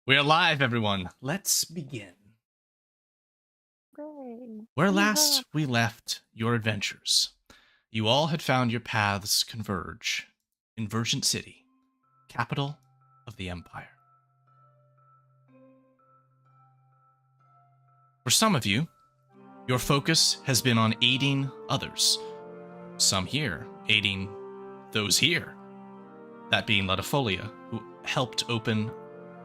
We're live, everyone. Let's begin. Hooray. Where Yeehaw. last we left your adventures, you all had found your paths converge in Vergent City, capital of the Empire. For some of you, your focus has been on aiding others. Some here aiding those here. That being Latifolia, who helped open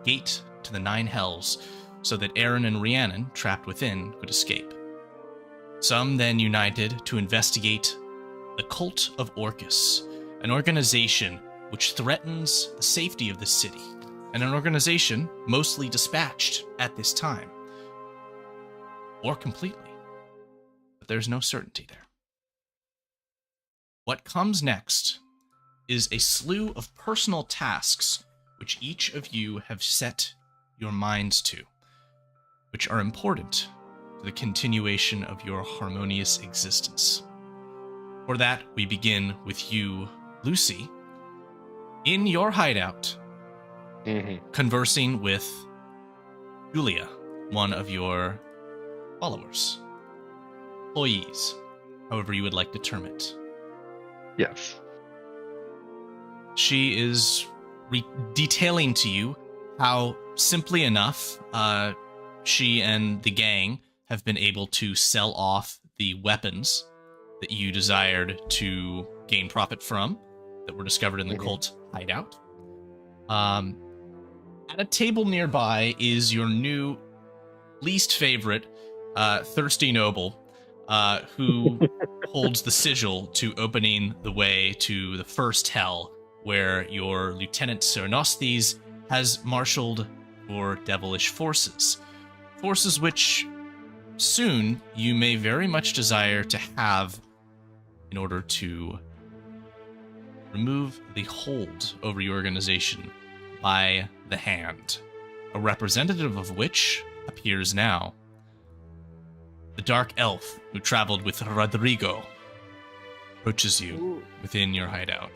gate to the Nine Hells so that Aaron and Rhiannon, trapped within, could escape. Some then united to investigate the Cult of Orcus, an organization which threatens the safety of the city, and an organization mostly dispatched at this time. Or completely. But there's no certainty there. What comes next is a slew of personal tasks which each of you have set your minds to, which are important to the continuation of your harmonious existence. For that, we begin with you, Lucy, in your hideout, conversing with Julia, one of your followers, employees, however you would like to term it. Yes. She is detailing to you how, simply enough, she and the gang have been able to sell off the weapons that you desired to gain profit from, that were discovered in the cult hideout. At a table nearby is your new least favorite, Thirsty Noble, who holds the sigil to opening the way to the first hell, where your Lieutenant Cernostes has marshaled for devilish forces. Forces which soon you may very much desire to have in order to remove the hold over your organization by the hand, a representative of which appears now. The dark elf who traveled with Rodrigo approaches you within your hideout.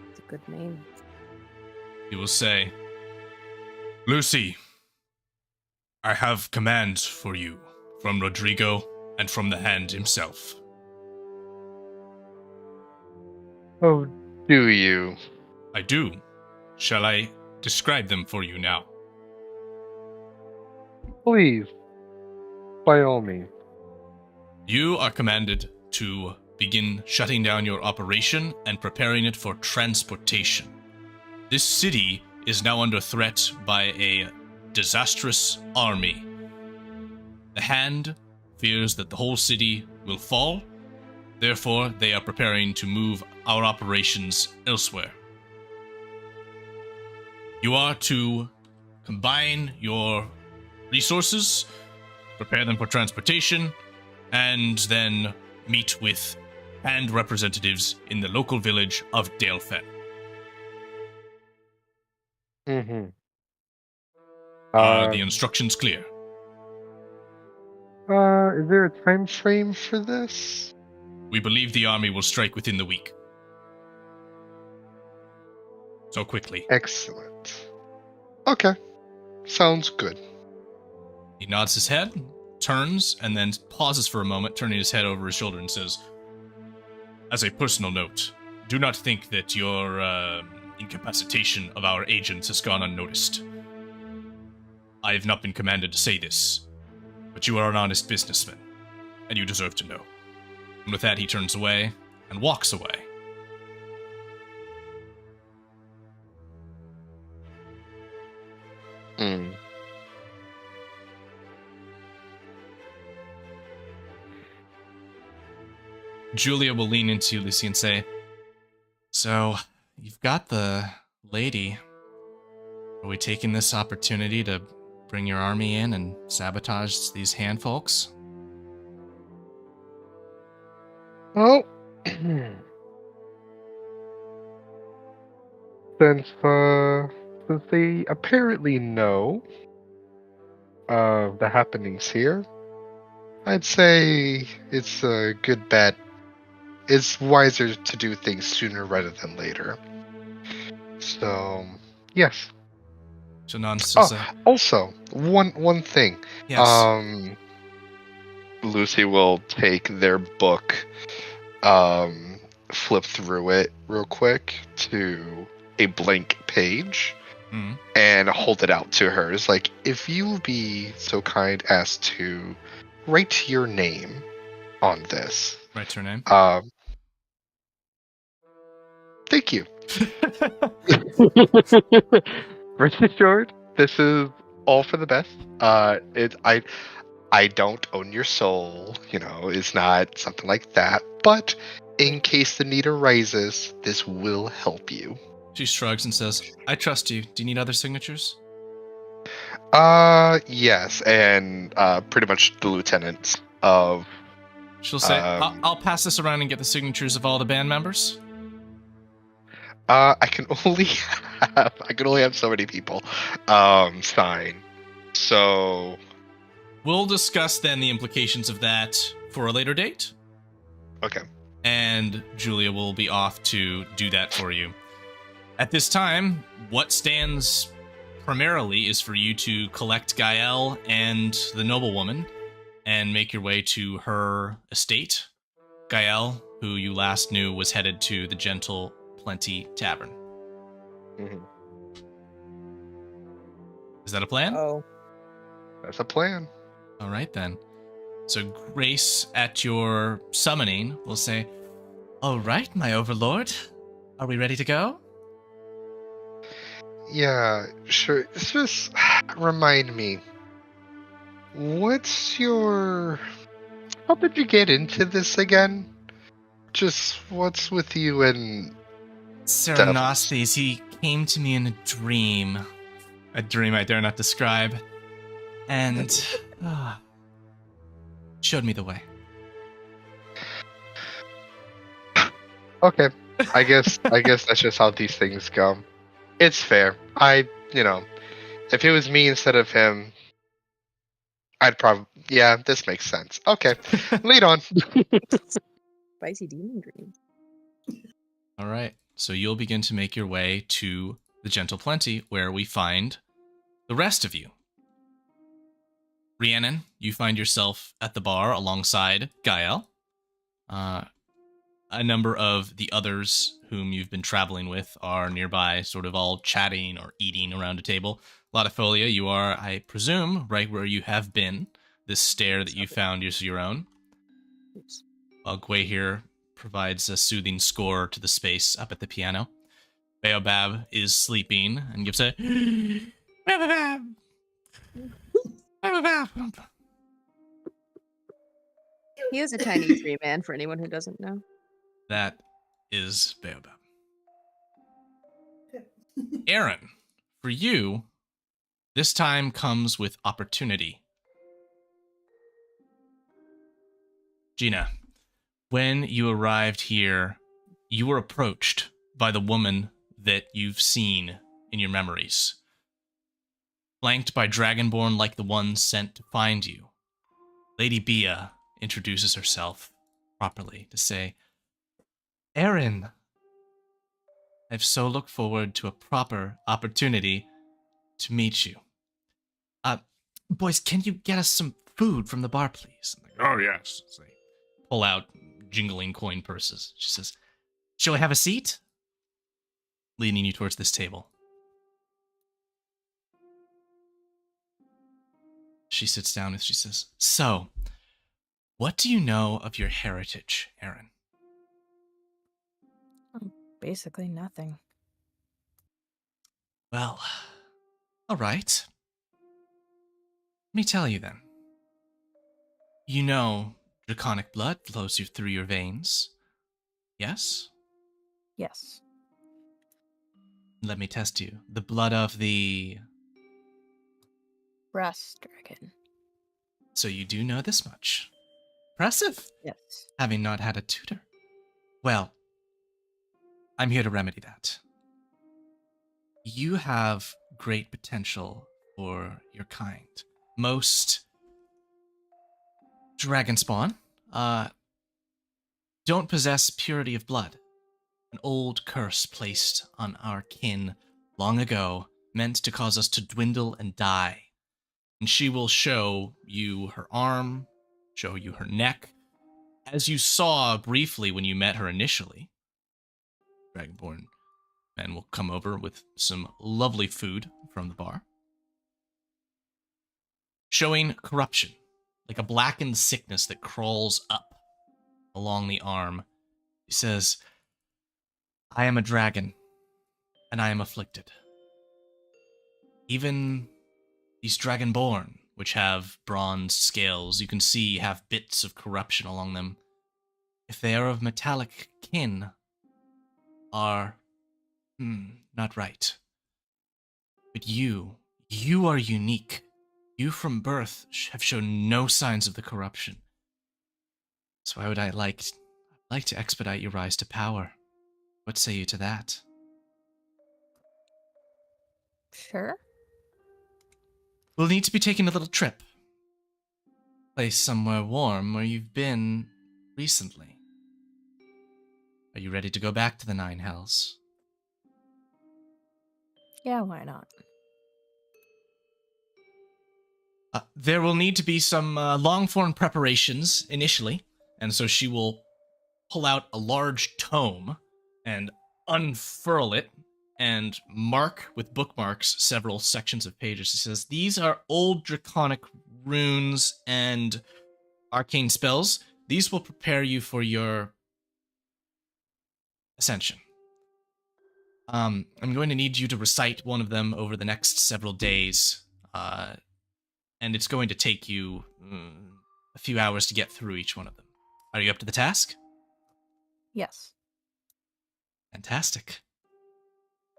It's a good name. He will say, "Lucy, I have commands for you from Rodrigo and from the Hand himself." Oh, do you? "I do. Shall I describe them for you now?" Please. By all means. "You are commanded to begin shutting down your operation and preparing it for transportation. This city is now under threat by a disastrous army. The Hand fears that the whole city will fall, therefore they are preparing to move our operations elsewhere. You are to combine your resources, prepare them for transportation, and then meet with Hand representatives in the local village of Dalefen." Are the instructions clear? Is there a time frame for this? We believe the army will strike within the week. So quickly. Excellent. Okay. Sounds good. He nods his head, turns, and then pauses for a moment, turning his head over his shoulder and says, "As a personal note, do not think that your incapacitation of our agents has gone unnoticed. I have not been commanded to say this, but you are an honest businessman, and you deserve to know." And with that, he turns away and walks away. Julia will lean into Lucy and say, "So, you've got the lady. Are we taking this opportunity to bring your army in and sabotage these Hand folks?" Well, since they apparently know of the happenings here, I'd say it's a good bet. It's wiser to do things sooner rather than later. So, yes. So nonsense. Oh, also, one thing. Yes. Lucy will take their book, flip through it real quick to a blank page, and hold it out to her. It's like, if you will be so kind as to write your name on this. Write your name. Thank you. Rest assured, this is all for the best. I don't own your soul, it's not something like that. But in case the need arises, this will help you. She shrugs and says, I trust you. Do you need other signatures? Yes, and pretty much the lieutenants of... She'll say, I'll pass this around and get the signatures of all the band members. I can only have so many people sign. So we'll discuss then the implications of that for a later date. Okay. And Julia will be off to do that for you. At this time, what stands primarily is for you to collect Gael and the noblewoman and make your way to her estate. Gael, who you last knew, was headed to the Gentle Plenty Tavern. Mm-hmm. Is that a plan? Oh. That's a plan. All right, then. So Grace, at your summoning, will say, all right, my overlord. Are we ready to go? Yeah, sure. Just remind me. What's your... How did you get into this again? Just what's with you and... Serenastes, he came to me in a dream I dare not describe, and showed me the way. Okay, I guess that's just how these things go. It's fair. If it was me instead of him, I'd probably... Yeah, this makes sense. Okay, lead on. Spicy demon dream. All right, so you'll begin to make your way to the Gentle Plenty, where we find the rest of you. Rhiannon, you find yourself at the bar alongside Gael. A number of the others whom you've been traveling with are nearby, sort of all chatting or eating around a table. Latifolia, you are, I presume, right where you have been. This stair that you found is your own. While Gwei here provides a soothing score to the space up at the piano. Baobab is sleeping and gives a... Baobab! Baobab! He is a tiny tree man, for anyone who doesn't know. That is Baobab. Aaron, for you, this time comes with opportunity. Gina, when you arrived here, you were approached by the woman that you've seen in your memories. Flanked by Dragonborn like the ones sent to find you, Lady Bia introduces herself properly to say, Aaron, I've so looked forward to a proper opportunity to meet you. Boys, can you get us some food from the bar, please? Oh, yes. So they pull out jingling coin purses. She says, shall I have a seat? Leading you towards this table. She sits down and she says, so, what do you know of your heritage, Aaron? Basically nothing. Well, all right. Let me tell you then. You know draconic blood flows through your veins, yes? Yes. Let me test you. The blood of the... Brass dragon. So you do know this much. Impressive. Yes. Having not had a tutor. Well, I'm here to remedy that. You have great potential for your kind. Most dragon spawn don't possess purity of blood. An old curse placed on our kin long ago meant to cause us to dwindle and die. And she will show you her arm, show you her neck, as you saw briefly when you met her initially. Dragonborn men will come over with some lovely food from the bar, showing corruption, like a blackened sickness that crawls up along the arm. He says, I am a dragon, and I am afflicted. Even these dragonborn, which have bronze scales, you can see have bits of corruption along them. If they are of metallic kin, are not right. But you are unique. You from birth have shown no signs of the corruption. So why would I like to expedite your rise to power? What say you to that? Sure. We'll need to be taking a little trip. Place somewhere warm where you've been recently. Are you ready to go back to the Nine Hells? Yeah, why not? There will need to be some long-form preparations initially, and so she will pull out a large tome and unfurl it and mark with bookmarks several sections of pages. She says, these are old draconic runes and arcane spells. These will prepare you for your ascension. I'm going to need you to recite one of them over the next several days, and it's going to take you a few hours to get through each one of them. Are you up to the task? Yes. Fantastic.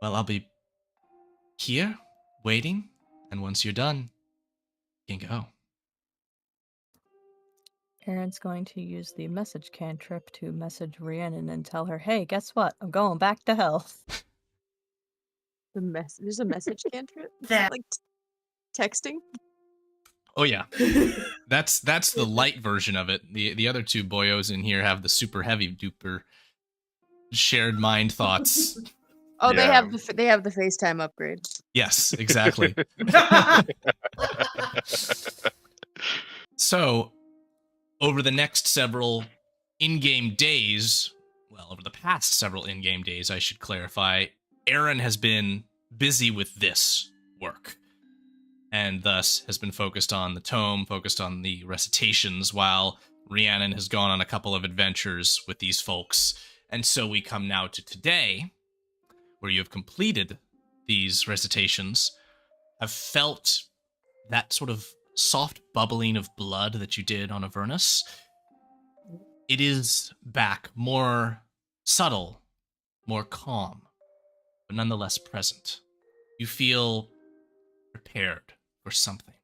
Well, I'll be here, waiting, and once you're done, you can go. Aaron's going to use the message cantrip to message Rhiannon and tell her, hey, guess what? I'm going back to hell. There's a message cantrip? That Like texting? Oh yeah, that's the light version of it. The other two boyos in here have the super heavy duper shared mind thoughts. Oh, Yeah. they have the FaceTime upgrade. Yes, exactly. So, over the next several in-game days, well, over the past several in-game days, I should clarify, Aaron has been busy with this work, and thus has been focused on the tome, focused on the recitations, while Rhiannon has gone on a couple of adventures with these folks. And so we come now to today, where you have completed these recitations, have felt that sort of soft bubbling of blood that you did on Avernus. It is back, more subtle, more calm, but nonetheless present. You feel prepared for something.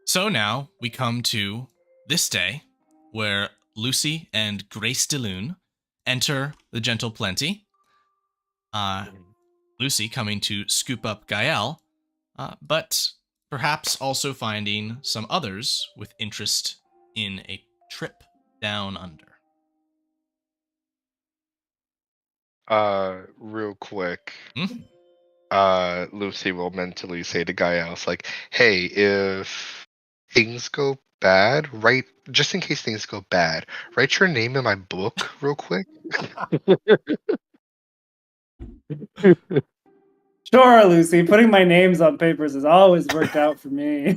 So now we come to this day, where Lucy and Grace DeLune enter the Gentle Plenty. Lucy coming to scoop up Gael, but perhaps also finding some others with interest in a trip down under. Real quick. Mhm. Lucy will mentally say to Gael, like, hey, if things go bad, just in case things go bad, write your name in my book real quick. Sure, Lucy. Putting my names on papers has always worked out for me.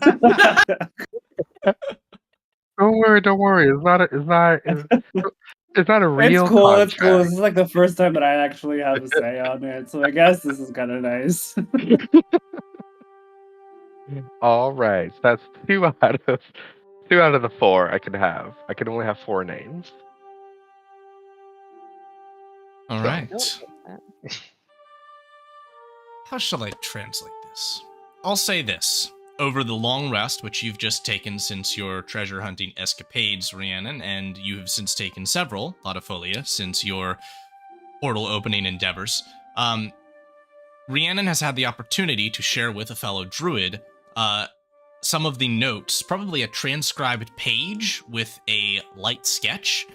Don't worry. It's not a real It's cool. It's cool. contract. This is like the first time that I actually have a say on it, so I guess this is kind of nice. All right, so that's two out of the four I can have. I can only have 4 names. All So- right. How shall I translate this? I'll say this. Over the long rest, which you've just taken since your treasure hunting escapades, Rhiannon, and you have since taken several, Latifolia, since your portal opening endeavors, Rhiannon has had the opportunity to share with a fellow druid some of the notes, probably a transcribed page with a light sketch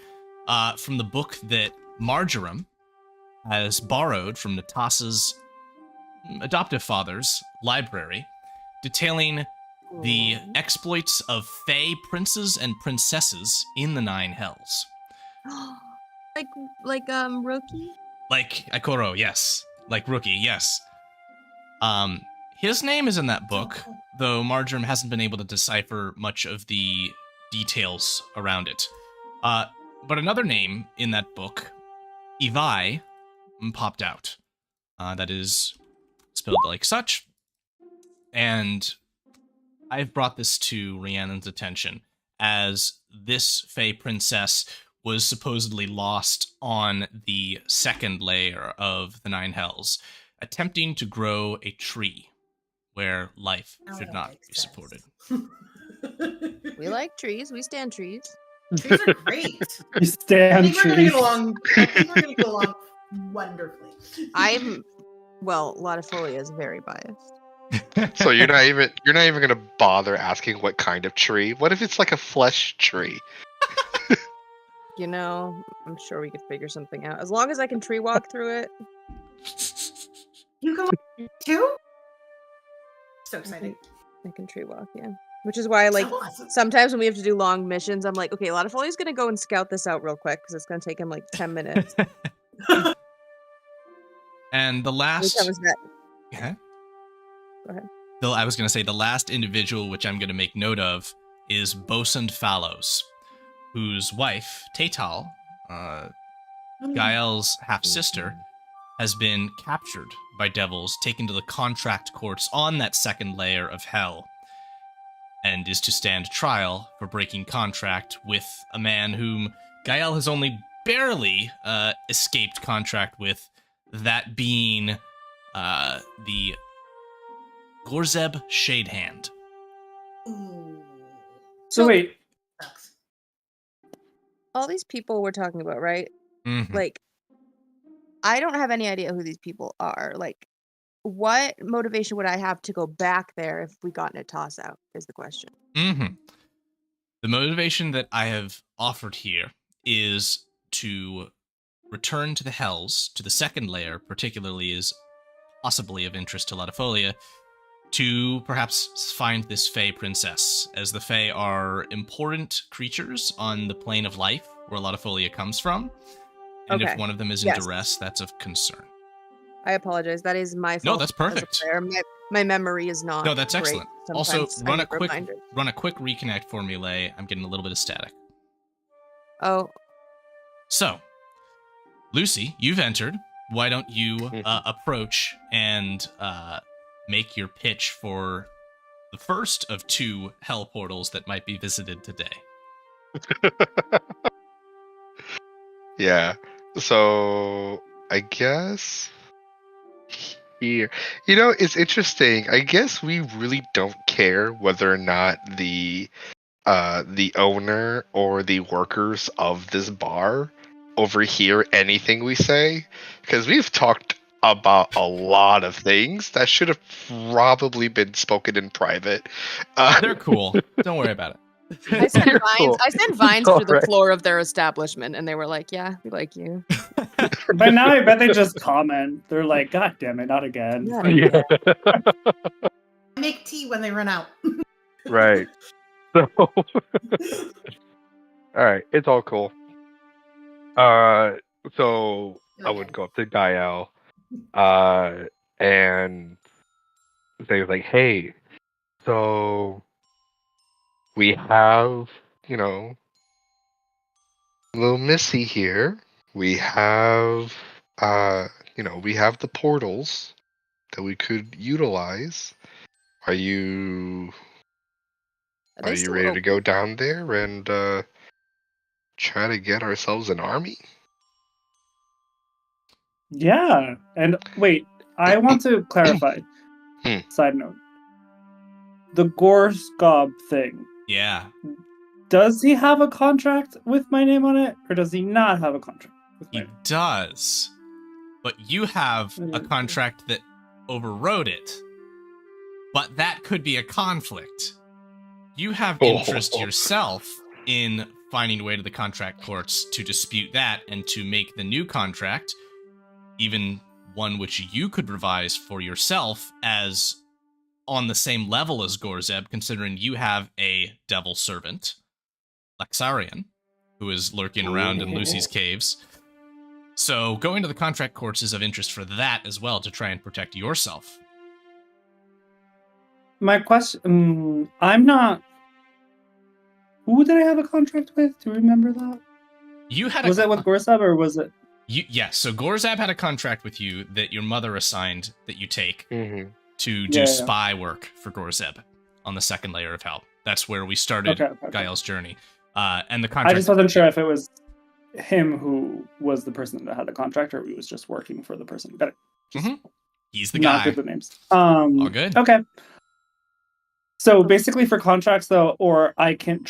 from the book that Marjoram has borrowed from Natasha's adoptive father's library, detailing the exploits of Fey princes and princesses in the Nine Hells. like Rookie? Like Ikoro, yes. Like Rookie, yes. His name is in that book, though Marjoram hasn't been able to decipher much of the details around it. But another name in that book, Evai, popped out. That is spelled like such. And I've brought this to Rhiannon's attention, as this Fey princess was supposedly lost on the second layer of the Nine Hells, attempting to grow a tree where life should not be supported. We like trees. We stand trees. Trees are great. You stand We're gonna get trees. along. I think we're gonna get along wonderfully. Latifolia is very biased. So you're not even gonna bother asking what kind of tree? What if it's like a flesh tree? You know, I'm sure we could figure something out. As long as I can tree walk through it. You can walk too? So exciting. I can tree walk, yeah. Which is why, like, So awesome. sometimes when we have to do long missions, I'm like, okay, Latifolia's gonna go and scout this out real quick, because it's gonna take him, like, 10 minutes. And the He last... comes back. Yeah? Go ahead. I was going to say, the last individual which I'm going to make note of is Bosun Fallows, whose wife, Tatal, Gael's half-sister, has been captured by devils, taken to the contract courts on that second layer of hell, and is to stand trial for breaking contract with a man whom Gael has only barely escaped contract with, that being the Gorzeb Shadehand. Ooh. So wait, Sucks. All these people we're talking about, right? Mm-hmm. Like, I don't have any idea who these people are. Like, what motivation would I have to go back there if we got in a toss out, is the question. Mm-hmm. The motivation that I have offered here is to return to the Hells, to the second layer, particularly is possibly of interest to Latifolia, to perhaps find this Fey princess, as the Fey are important creatures on the plane of life where Latifolia comes from, and Okay. if one of them is in Yes. duress, that's of concern. I apologize. That is my fault. No, that's as a perfect. player. My memory is not. No, that's great. excellent. Also, Sometimes I run a need quick reminders. reconnect for me, Lay. I'm getting a little bit of static. Oh, So, Lucy, you've entered. Why don't you approach and make your pitch for the first of two hell portals that might be visited today? Yeah. So I guess here, it's interesting. I guess we really don't care whether or not the owner or the workers of this bar overhear anything we say, because we've talked about a lot of things that should have probably been spoken in private. They're cool. Don't worry about it. I sent You're vines. cool. I sent vines All through the right. floor of their establishment, and they were like, "Yeah, we like you." by now I bet they just comment. They're like, "God damn it, not again." Yeah. Make tea when they run out. Right. So, all right, it's all cool. So I would go up to Gael, and say like, "Hey, so we have, little Missy here. We have, we have the portals that we could utilize. Are you they still ready to open? go down there and try to get ourselves an army?" Yeah, and wait, I want to clarify. Side note: the Gorskob thing. Yeah. Does he have a contract with my name on it, or does he not have a contract with my He name? does. But you have a contract that overrode it. But that could be a conflict. You have interest yourself in finding a way to the contract courts to dispute that and to make the new contract even one which you could revise for yourself as on the same level as Gorzeb, considering you have a devil servant, Lexarian, who is lurking around in Lucy's caves. So going to the contract courts is of interest for that as well, to try and protect yourself. My question, I'm not... Who did I have a contract with? Do you remember that? You had Was it with Gorzeb or was it... Yes, so Gorzab had a contract with you that your mother assigned that you take Mm-hmm. to do spy work for Gorzeb on the second layer of hell. That's where we started Gael's journey. And the contract... I just wasn't sure if it was him who was the person that had the contract, or he was just working for the person. Got it. He's the guy. Not good with names. All good. Okay. So basically for contracts though, or I can't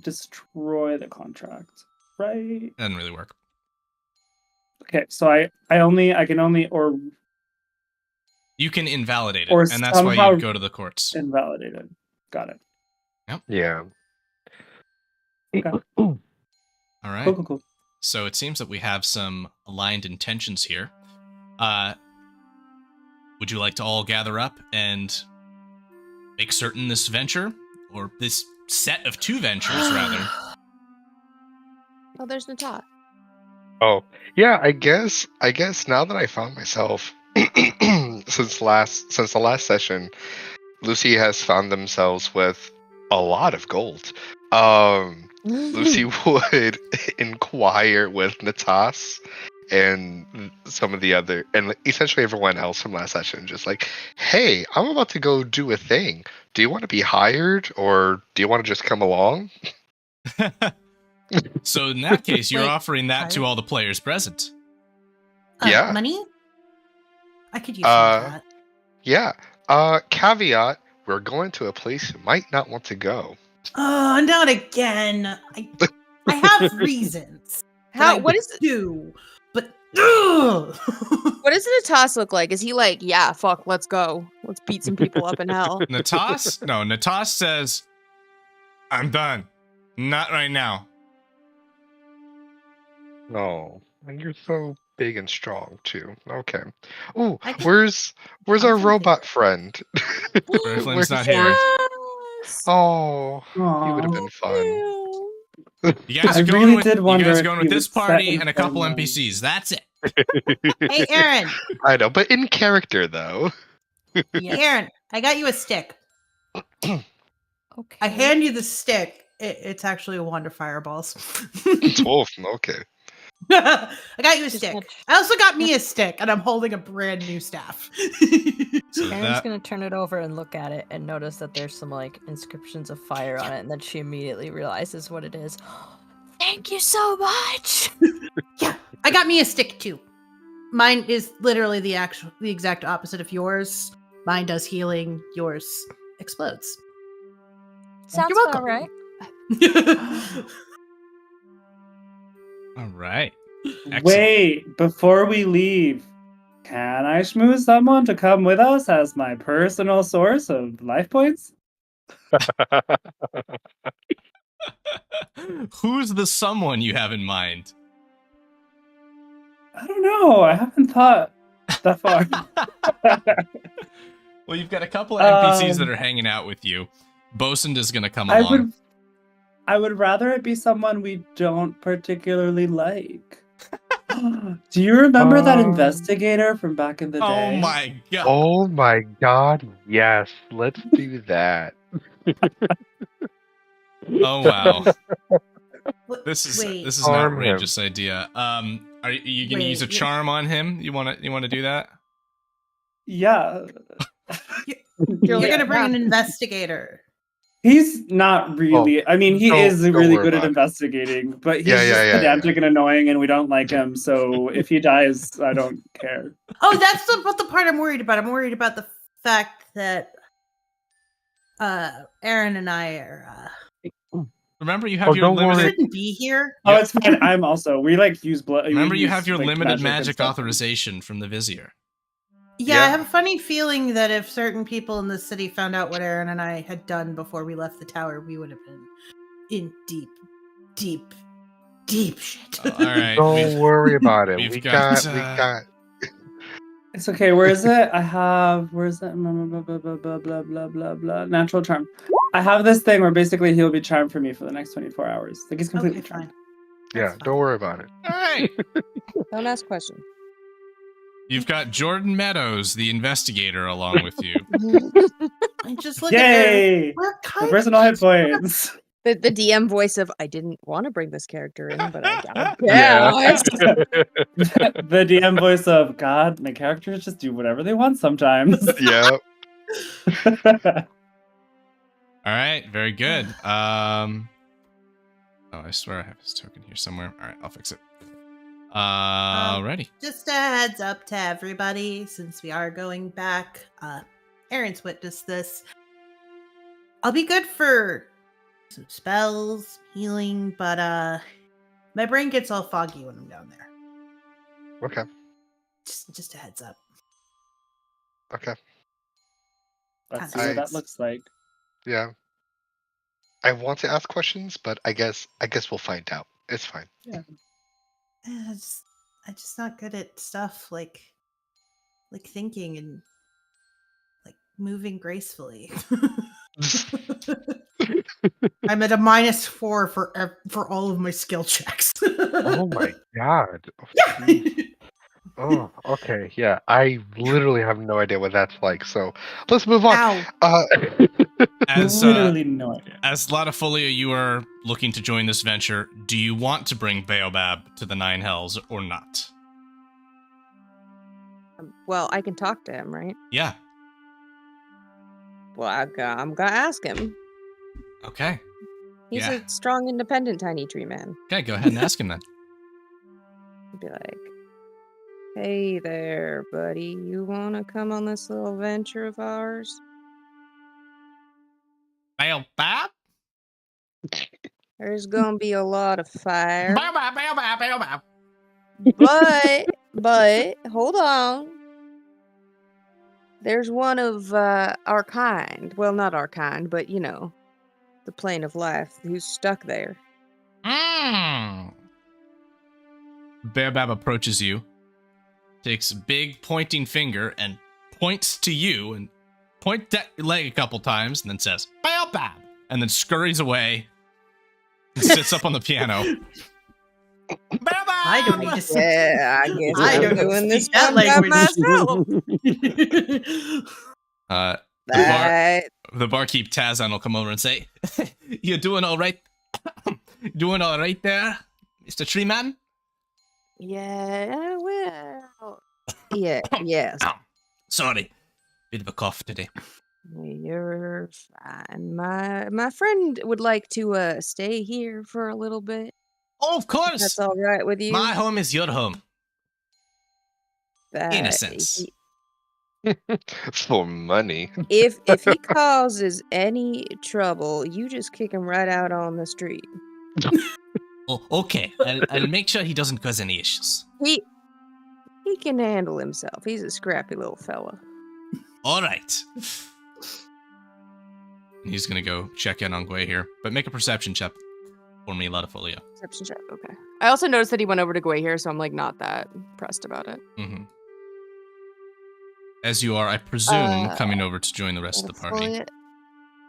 destroy the contract, right? Doesn't really work. Okay, so I can only you can invalidate it, or and that's why you go to the courts. Invalidate it. Got it. Yep. Yeah. Okay. All right. Cool. So it seems that we have some aligned intentions here. Would you like to all gather up and make certain this venture, or this set of 2 ventures, rather? Oh, there's Natat. Oh, yeah, I guess now that I found myself since the last session, Lucy has found themselves with a lot of gold. Lucy would inquire with Natas and some of the other, and essentially everyone else from last session, just like, hey, I'm about to go do a thing. Do you want to be hired, or do you want to just come along? So in that case, you're offering that to all the players present. Yeah. Money? I could use some of that. Yeah. Caveat, we're going to a place you might not want to go. Oh, not again. I have reasons. What is do? But ugh! what does Natas look like? Is he like, yeah, fuck, let's go. Let's beat some people up in hell. Natas? No, Natas says, I'm done. Not right now. No. And you're so big and strong too. Okay. Ooh, I can- where's our robot friend? Flame's not here. Oh, he would have Aw. been fun. You guys I are going really with, did you wonder guys are if going he with this would set party in and a couple front of NPCs. That's it. Hey, Aaron. I know, but in character though. Yeah, Aaron, I got you a stick. Okay. I hand you the stick. It's actually a wand of fireballs. Oh, okay. I got you a Just stick. much- I also got me a stick, and I'm holding a brand new staff. So Aaron's that, gonna turn it over and look at it and notice that there's some like inscriptions of fire on it, and then she immediately realizes what it is. Thank you so much. Yeah, I got me a stick too. Mine is literally the exact opposite of yours. Mine does healing. Yours explodes. Sounds You're about welcome. right. all right. Excellent. Wait, before we leave, can I schmooze someone to come with us as my personal source of life points? Who's the someone you have in mind? I don't know. I haven't thought that far. Well, you've got a couple of NPCs that Um, are hanging out with you. Bosun is going to come along. I would rather it be someone we don't particularly like. Do you remember that investigator from back in the day? Oh my god. Oh my god, yes. Let's do that. Oh wow. This is Wait. this is an Harm outrageous idea. Are you going to use a Wait, charm on him? You want to do that? Yeah. You're Yeah. gonna bring an investigator. He's not really. I mean, he don't- is don't really worry good at about it. investigating, but he's Yeah, just yeah, pedantic and annoying, and we don't like him. So if he dies, I don't care. Oh, that's the part I'm worried about. I'm worried about the fact that Aaron and I are Remember, you have Oh, your don't worry. limited. shouldn't be here. Oh, Yep. it's fine. I'm also. We like use blood. Remember, we you use, have your like, limited and magic stuff. authorization from the Vizier. Yeah, Yeah. I have a funny feeling that if certain people in the city found out what Aaron and I had done before we left the tower, we would have been in deep deep shit. All right. Don't worry about it. we've We got, got. It's okay. Where is it? Where is it? Blah, blah, blah, blah, blah, blah, blah, blah, blah. Natural charm. I have this thing where basically he'll be charmed for me for the next 24 hours. Like he's completely Okay, charmed. fine. Yeah, That's don't fine. worry about it. All right. Don't ask questions. You've got Jordan Meadows, the investigator, along with you. I just look at her. Yay! We're My kind personal hit points. The DM voice of I didn't want to bring this character in, but I got Yeah. The DM voice of God, my characters just do whatever they want sometimes. Yeah. All right. Very good. Oh, I swear I have his token here somewhere. All right, I'll fix it. Alrighty. Just a heads up to everybody, since we are going back. Aaron's witnessed this. I'll be good for some spells, healing, but my brain gets all foggy when I'm down there. Okay. Just a heads up. Okay. Let's see what that Nice. looks like. Yeah. I want to ask questions, but I guess we'll find out. It's fine. I'm just not good at stuff like thinking and like moving gracefully. I'm at a -4 for all of my skill checks. Oh my god. Yeah. Oh, okay. Yeah, I literally have no idea what that's like. So let's move on. Ow. As Literally no idea. as Latifolia, you are looking to join this venture. Do you want to bring Baobab to the Nine Hells or not? Well, I can talk to him, right? Yeah. Well, I'm gonna ask him. Okay. He's Yeah. a strong, independent tiny tree man. Okay, go ahead and ask him then. He'd be like, "Hey there, buddy. You wanna come on this little venture of ours?" Baobab? There's gonna be a lot of fire, Baobab, Baobab, Baobab. but hold on. There's one of our kind. Well, not our kind, but you know, the plane of life who's stuck there. Baobab approaches you, takes a big pointing finger and points to you and points at your leg a couple times and then says, Baobab! And then scurries away and sits up on the piano. Baobab! I don't need to sit. Yeah, I guess I I'm don't doing this speak that one by language. myself. The barkeep Tazan will come over and say, You doing all right? Doing all right there, Mr. Treeman? Yeah, well, yeah, yes. Sorry, bit of a cough today. You're fine. My friend would like to stay here for a little bit. Oh, of If course. that's all right with you. My home is your home, in a Uh, sense. For money. If he causes any trouble, you just kick him right out on the street. Oh, okay. I'll make sure he doesn't cause any issues. He can handle himself. He's a scrappy little fella. All right. He's gonna go check in on Gwei here, but make a perception check for me, Latifolia. Perception check. Okay. I also noticed that he went over to Gwei here, so I'm like not that pressed about it. Mm-hmm. As you are, I presume, coming over to join the rest of the party.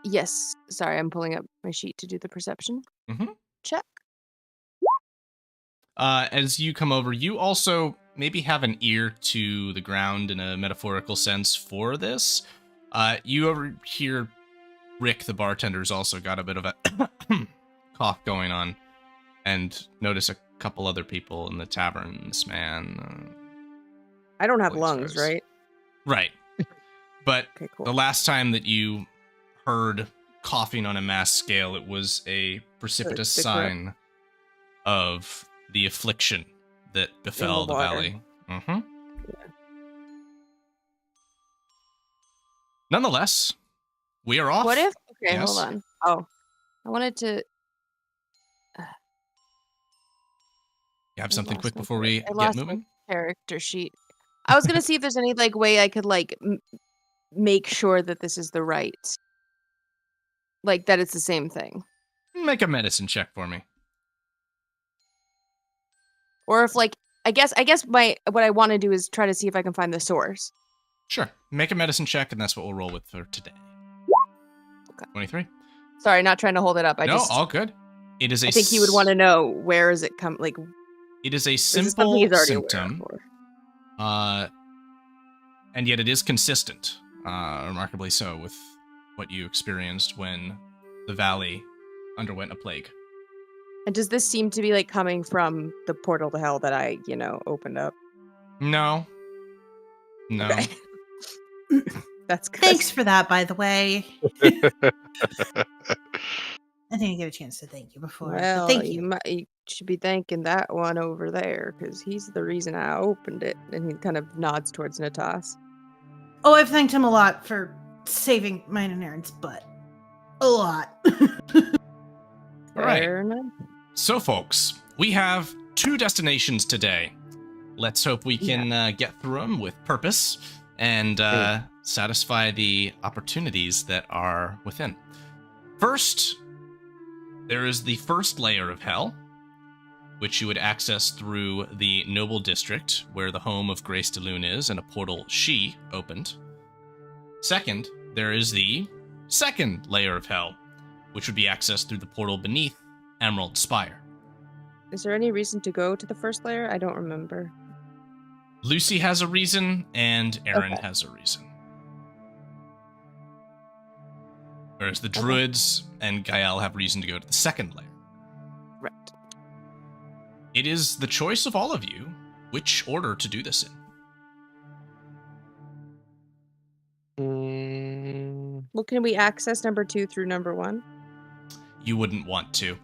Yes. Sorry, I'm pulling up my sheet to do the perception. Mhm. Check. As you come over, you also maybe have an ear to the ground in a metaphorical sense for this. You over here, Rick, the bartender's also got a bit of a cough going on, and notice a couple other people in the tavern. This man. I don't have Please, lungs, guys. right? Right. But Okay, cool. the last time that you heard coughing on a mass scale, it was a precipitous the correct- sign of the affliction that befell the water. valley. Mm-hmm. Nonetheless, we are off. What if? Okay, Yes. hold on. Oh, I wanted to. You have something lost quick my before we I get lost my moving? character sheet. I was gonna see if there's any like way I could like make sure that this is the right, like that it's the same thing. Make a medicine check for me. Or if like I guess what I want to do is try to see if I can find the source. Sure. Make a medicine check, and that's what we'll roll with for today. Okay. 23. Sorry, not trying to hold it up. All good. It is I think he would want to know where is it come like. It is a Is this something simple he's already symptom, aware of, and yet it is consistent, remarkably so, with what you experienced when the valley underwent a plague. And does this seem to be like coming from the portal to hell that I, opened up? No. Okay. That's good. Thanks for that, by the way. I didn't get a chance to thank you before. Well, But thank you. You should be thanking that one over there because he's the reason I opened it. And he kind of nods towards Natas. Oh, I've thanked him a lot for saving mine and Aaron's butt. A lot. All right. Fair enough. So, folks, we have 2 destinations today. Let's hope we can get through them with purpose and satisfy the opportunities that are within. First, there is the first layer of hell, which you would access through the Noble District, where the home of Grace de Lune is, and a portal she opened. Second, there is the second layer of hell, which would be accessed through the portal beneath Emerald Spire. Is there any reason to go to the first layer? I don't remember. Lucy has a reason, and Aaron Okay. has a reason. Whereas the Druids and Gael have reason to go to the second layer. Right. It is the choice of all of you which order to do this in. Well, can we access number 2 through number 1? You wouldn't want to.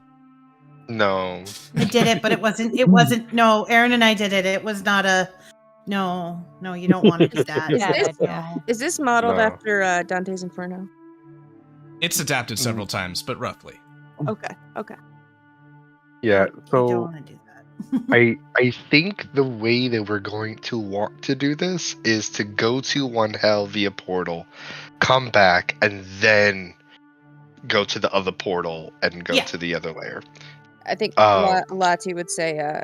No. I did it, but it wasn't. No, Aaron and I did it. It was not a. No, you don't want to do that. Is Bad this- idea. Is this modeled No. after Dante's Inferno? It's adapted several times, but roughly. Okay. Yeah, I don't so want to do that. I think the way that we're going to want to do this is to go to one hell via portal, come back, and then go to the other portal and go Yeah. to the other layer. I think Oh. Lati would say,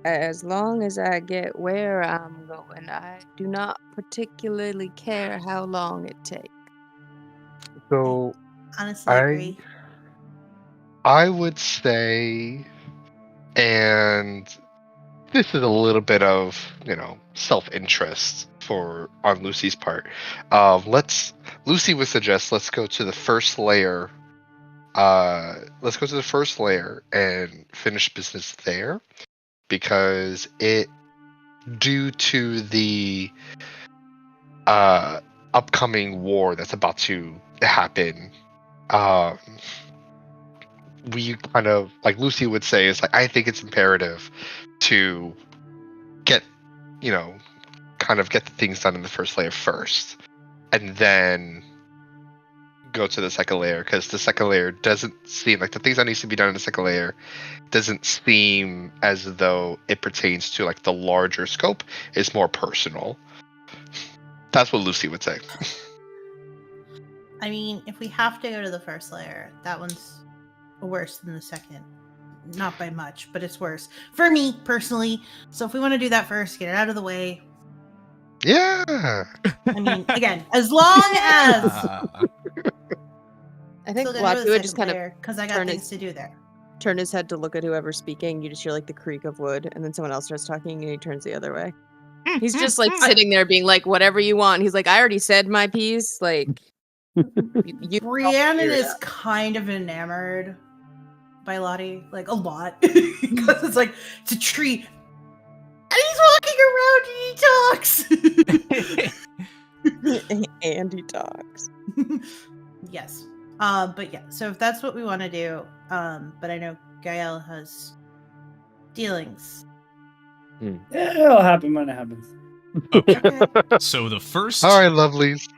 as long as I get where I'm going, I do not particularly care how long it takes. So Honestly, I agree. I would say, and this is a little bit of, self-interest on Lucy's part. Lucy would suggest let's go to the first layer. Let's go to the first layer and finish business there, because due to the upcoming war that's about to happen, we kind of, like Lucy would say, is like, I think it's imperative to get the things done in the first layer first, and then go to the second layer, because the second layer doesn't seem like the things that needs to be done in the second layer doesn't seem as though it pertains to like the larger scope. It's more personal. That's what Lucy would say. I mean, if we have to go to the first layer, that one's worse than the second. Not by much, but it's worse for me personally. So if we want to do that first, get it out of the way. Yeah. I mean, again, as long as I think Lati would just kind of because I got turn things his- to do there. turn his head to look at whoever's speaking. You just hear like the creak of wood, and then someone else starts talking, and he turns the other way. He's just like sitting there being like, whatever you want. He's like, I already said my piece. Like, you Rhiannon is kind of enamored by Lottie, like a lot, because it's like it's a treat. And he's walking around and he talks. and he talks. Yes. But yeah, so if that's what we want to do, but I know Gael has dealings. It'll happen when it happens. Okay. So the first All right, lovelies.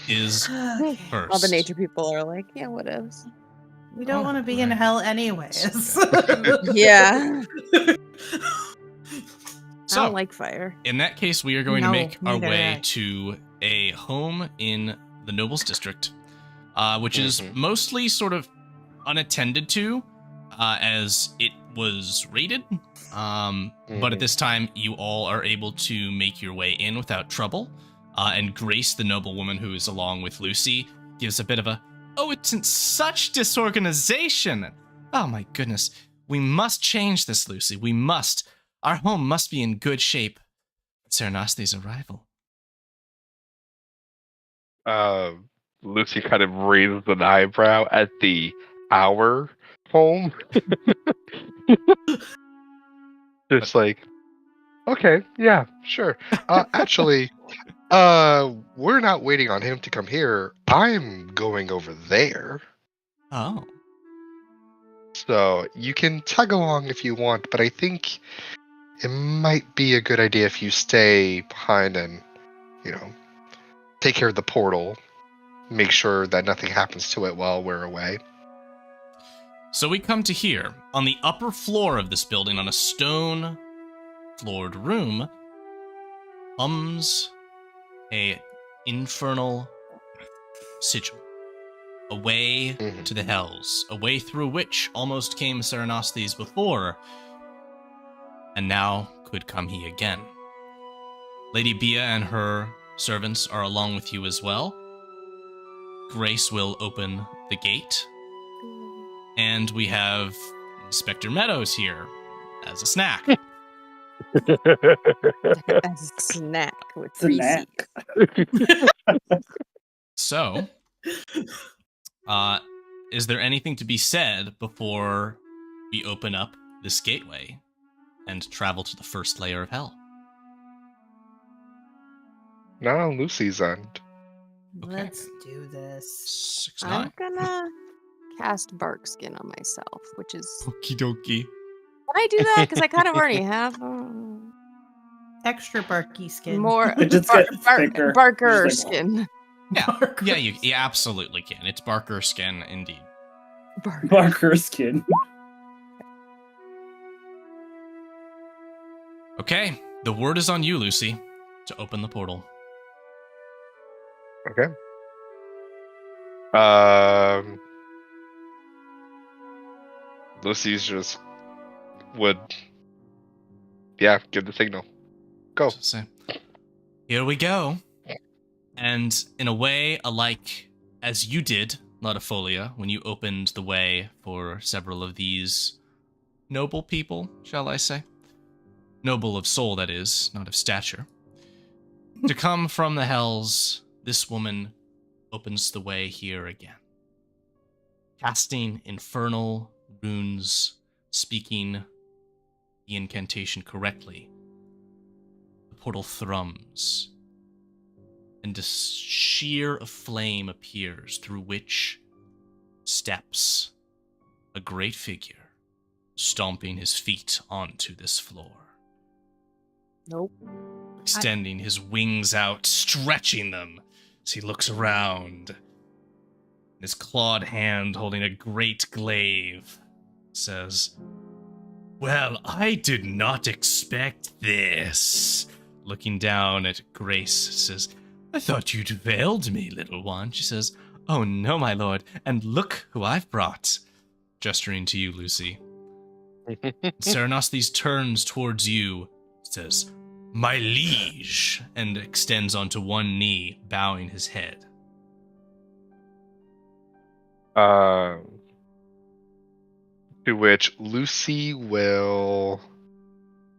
is Okay. first. All the nature people are like, yeah, what else? We don't want to be in right. hell anyways. Yeah. I So, don't like fire. in that case, we are going to No, make our neither way do I. to a home in the Nobles District, which is Mhm. mostly sort of unattended to, as it was raided. But at this time, you all are able to make your way in without trouble. And Grace, the noblewoman who is along with Lucy, gives a bit of a, "Oh, it's in such disorganization. Oh my goodness. We must change this, Lucy. We must. Our home must be in good shape. Serenaste's arrival." Lucy kind of raises an eyebrow at the our home. Just like, okay, yeah, sure. Actually, we're not waiting on him to come here. I'm going over there. Oh. So you can tag along if you want, but I think it might be a good idea if you stay behind and, take care of the portal. Make sure that nothing happens to it while we're away. So we come to here. On the upper floor of this building, on a stone-floored room, hums a infernal sigil. A way to the hells. A way through which almost came Serenastes before, and now could come he again. Lady Bia and her servants are along with you as well. Grace will open the gate. And we have Inspector Meadows here as a snack. As a snack with Snack. So, is there anything to be said before we open up this gateway and travel to the first layer of hell? Not on Lucy's end. Okay. Let's do this. 6-9. I'm gonna cast Bark Skin on myself, which is. Okie dokie. Can I do that? Because I kind of already have Extra barky skin. more It just gets thicker. Barker Just like- skin. Yeah, you absolutely can. It's Barker skin, indeed. Barker skin. Okay, the word is on you, Lucy, to open the portal. Okay. Lucy's just would, give the signal. Go. So say, here we go. And in a way, alike as you did, Latifolia, when you opened the way for several of these noble people, shall I say? Noble of soul, that is, not of stature. To come from the hells, this woman opens the way here again. Casting infernal runes, speaking the incantation correctly, the portal thrums, and a sheer of flame appears through which steps a great figure, stomping his feet onto this floor. Nope. Extending his wings out, stretching them as he looks around. His clawed hand holding a great glaive says, "Well, I did not expect this." Looking down at Grace, says, "I thought you'd veiled me, little one." She says, "Oh no, my lord, and look who I've brought." Gesturing to you, Lucy. Serenastes turns towards you, says, "My liege," and extends onto one knee, bowing his head. To which Lucy will.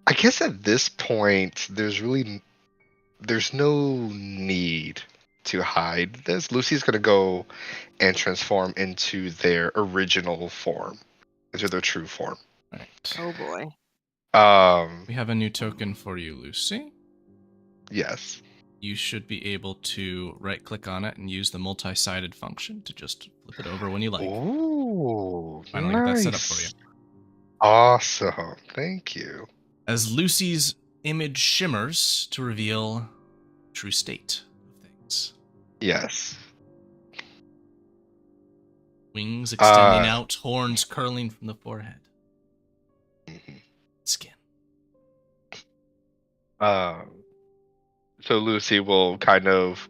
I guess at this point, there's no need to hide this. Lucy's gonna go and transform into their original form, into their true form. Right. Oh boy. We have a new token for you, Lucy. Yes. You should be able to right-click on it and use the multi-sided function to just flip it over when you like. Ooh, Finally nice. get that set up for you. Awesome. Thank you. As Lucy's image shimmers to reveal true state of things. Yes. Wings extending out, horns curling from the forehead. Mhm. Skin. So Lucy will kind of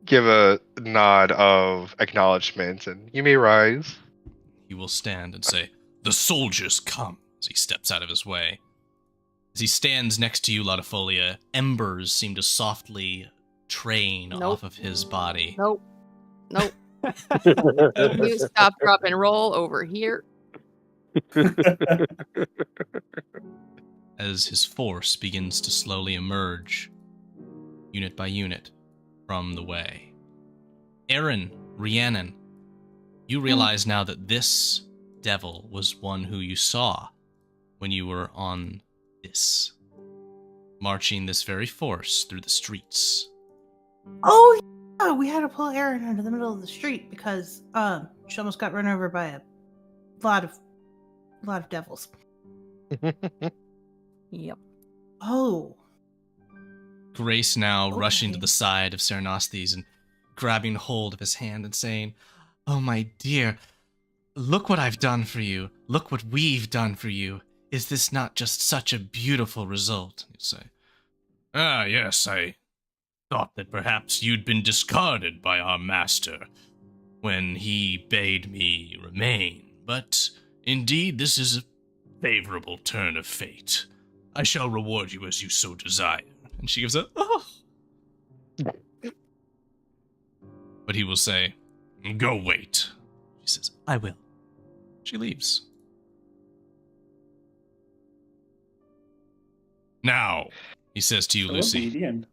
give a nod of acknowledgement, and you may rise. He will stand and say, The soldiers come, as he steps out of his way. As he stands next to you, Latifolia, embers seem to softly train Nope. off of his body. Nope. Nope. You stop, drop, and roll over here. As his force begins to slowly emerge, unit by unit, from the way. Aaron, Rhiannon, you realize now that this devil was one who you saw when you were on this, marching this very force through the streets. Oh, yeah, we had to pull Erin into the middle of the street because she almost got run over by a lot of devils. Yep. Oh, Grace now rushing to Okay. the side of Serenostes and grabbing hold of his hand and saying, "Oh, my dear, look what I've done for you. Look what we've done for you. Is this not just such a beautiful result?" You say, "Ah, yes, I thought that perhaps you'd been discarded by our master when he bade me remain. But indeed, this is a favorable turn of fate. I shall reward you as you so desire." And she gives a, "Oh." But he will say, "Go wait." She says, "I will." She leaves. "Now," he says to you, So Lucy, obedient.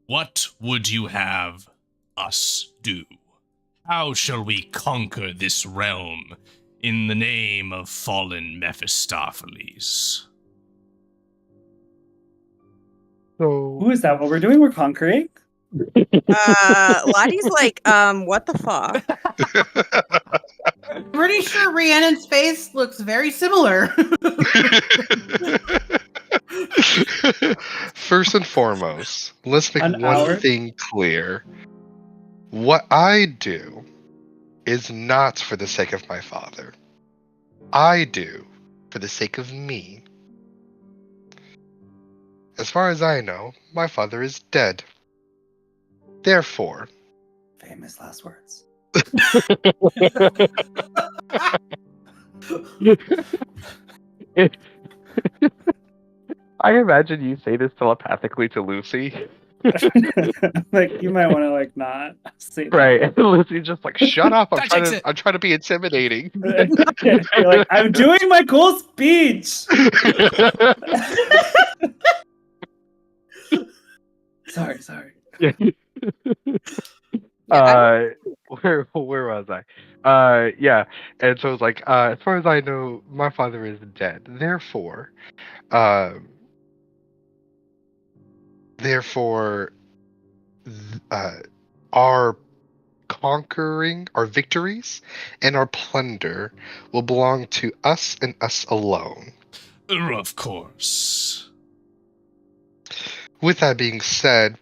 "what would you have us do? How shall we conquer this realm in the name of fallen Mephistopheles?" So Who is that? What we're doing? We're conquering? Lottie's like, what the fuck? pretty sure Rhiannon's face looks very similar. First and foremost, let's make An one hour? thing clear. What I do is not for the sake of my father. I do for the sake of me. As far as I know, my father is dead. Therefore, Famous last words. I imagine you say this telepathically to Lucy. Like, you might want to, like, not say that. Right. And Lucy's just like, shut up. That takes it. I'm trying to be intimidating. You're like, I'm doing my cool speech. Sorry. Where was I? Yeah. And so it's like, as far as I know, my father is dead. Therefore, our conquering, our victories, and our plunder will belong to us and us alone. Of course. With that being said,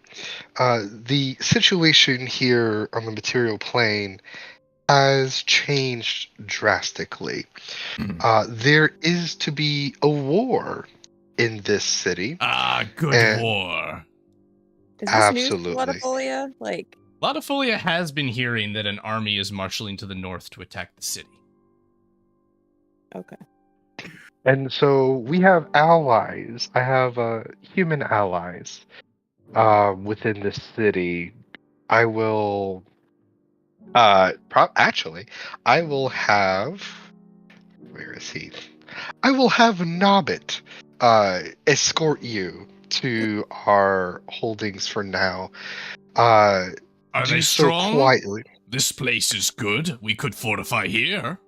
the situation here on the material plane has changed drastically. There is to be a war in this city. Ah, good And- war. Is this Absolutely. news to Latifolia? Like, Latifolia has been hearing that an army is marshaling to the north to attack the city. okay. And so we have allies. I have human allies within this city. I will actually I will have, where is he? I will have Nobbit escort you to our holdings for now. Are Do they so strong? quietly. This place is good. We could fortify here.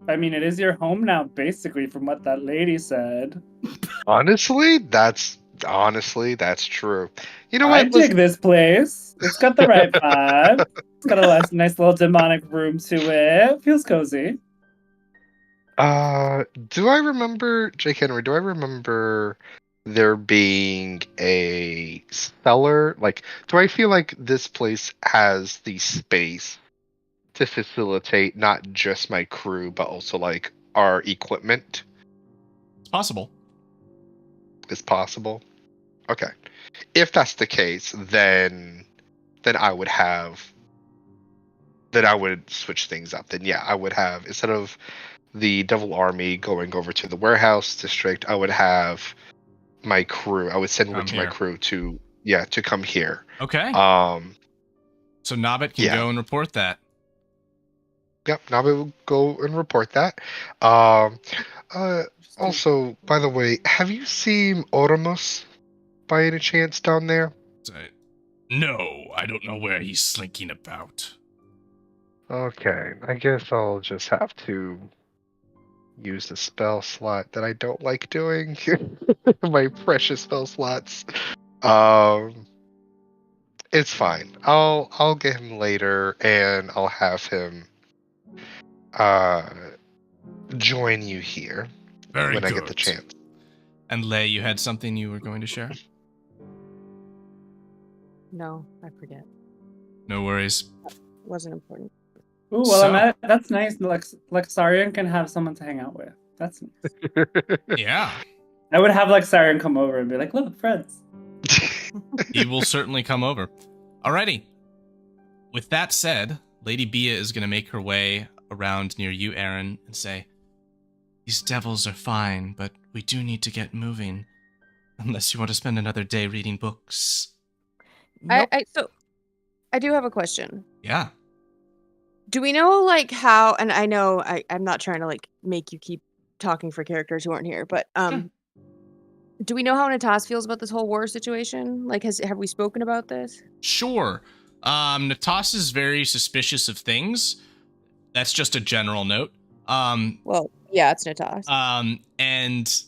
I mean, it is your home now, basically, from what that lady said. Honestly, that's true. You know I what? dig this place. It's got the right vibe. It's got a nice little demonic room to it. Feels cozy. Do I remember, Jake Henry, do I remember there being a cellar? Like, do I feel like this place has the space to facilitate not just my crew, but also, like, our equipment? It's possible. Is possible? Okay. If that's the case, then I would have then I would switch things up. Then yeah, I would have, instead of the Devil Army going over to the warehouse district, I would have my crew. I would send word to my crew to come here. Okay. So Nobbit can go and report that. Yep, Nobbit will go and report that. Also, by the way, have you seen Oramus by any chance down there? No, I don't know where he's slinking about. Okay, I guess I'll just have to use the spell slot that I don't like doing. My precious spell slots. It's fine. I'll get him later, and I'll have him join you here when I get the chance. And Lei, you had something you were going to share? No, I forget. No worries. Wasn't important. Ooh, well, I'm at it. That's nice. Lexarian can have someone to hang out with. That's nice. Yeah. I would have Lexarian come over and be like, look, friends. He will certainly come over. Alrighty. With that said, Lady Bia is going to make her way around near you, Aaron, and say, these devils are fine, but we do need to get moving. Unless you want to spend another day reading books. Nope. So I do have a question. Yeah. Do we know how, and I know I'm not trying to make you keep talking for characters who aren't here, but do we know how Natas feels about this whole war situation? Have we spoken about this? Sure. Natas is very suspicious of things. That's just a general note. Well, yeah, it's Natas. And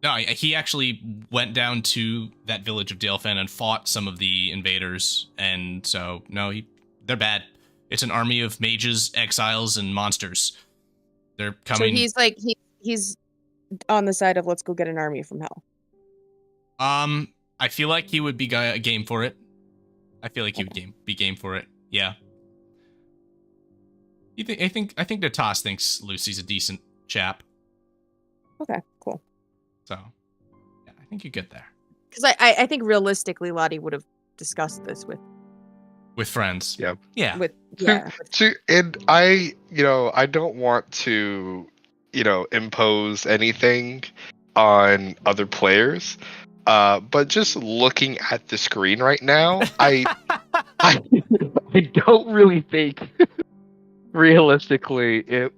no, he actually went down to that village of Dalefen and fought some of the invaders, and so no, they're bad. It's an army of mages, exiles, and monsters. They're coming. So he's on the side of let's go get an army from hell. I feel like he would be game for it. I feel like he would be game for it. Yeah. I think Natas thinks Lucy's a decent chap. Okay, cool. So, yeah, I think you get there. Because I think realistically, Lottie would have discussed this with friends. Yeah. Yeah. And I don't want to, impose anything on other players. But just looking at the screen right now, I don't really think realistically it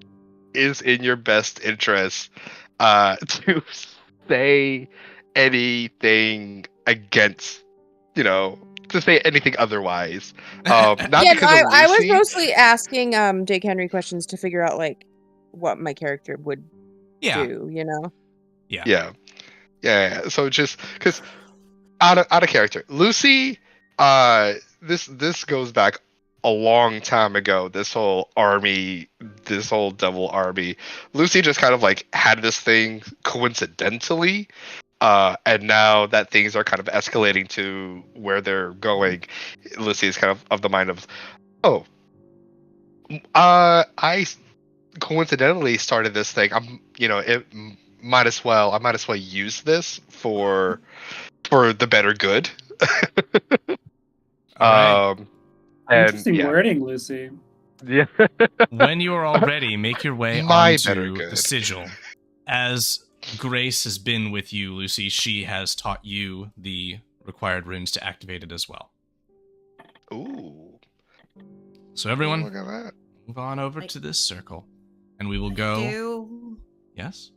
is in your best interest to say anything against, to say anything otherwise. Not because of Lucy. I was mostly asking Jake Henry questions to figure out what my character would do, Yeah. So just because out of character, Lucy. This goes back a long time ago. This whole devil army. Lucy just kind of had this thing coincidentally. And now that things are kind of escalating to where they're going, Lucy is kind of the mind of, I coincidentally started this thing. I might as well use this for the better good. Right. Interesting wording, Lucy. Yeah. When you are all ready, make your way onto the sigil. As Grace has been with you, Lucy, she has taught you the required runes to activate it as well. Ooh. So everyone, look at that. Move on over to this circle, and we will go. Yes?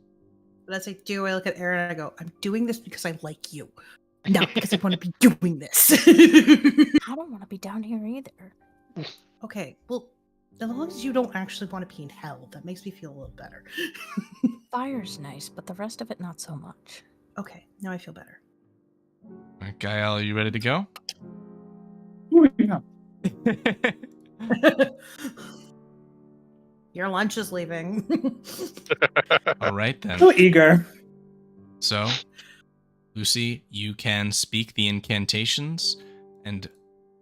But as I do, I look at Aaron and I go, I'm doing this because I like you. Not because I want to be doing this. I don't want to be down here either. Okay, well, as long as you don't actually want to be in hell, that makes me feel a little better. Fire's nice, but the rest of it not so much. Okay, now I feel better. All right, Gael, are you ready to go? Ooh, yeah. Your lunch is leaving. All right, then. So eager. So, Lucy, you can speak the incantations and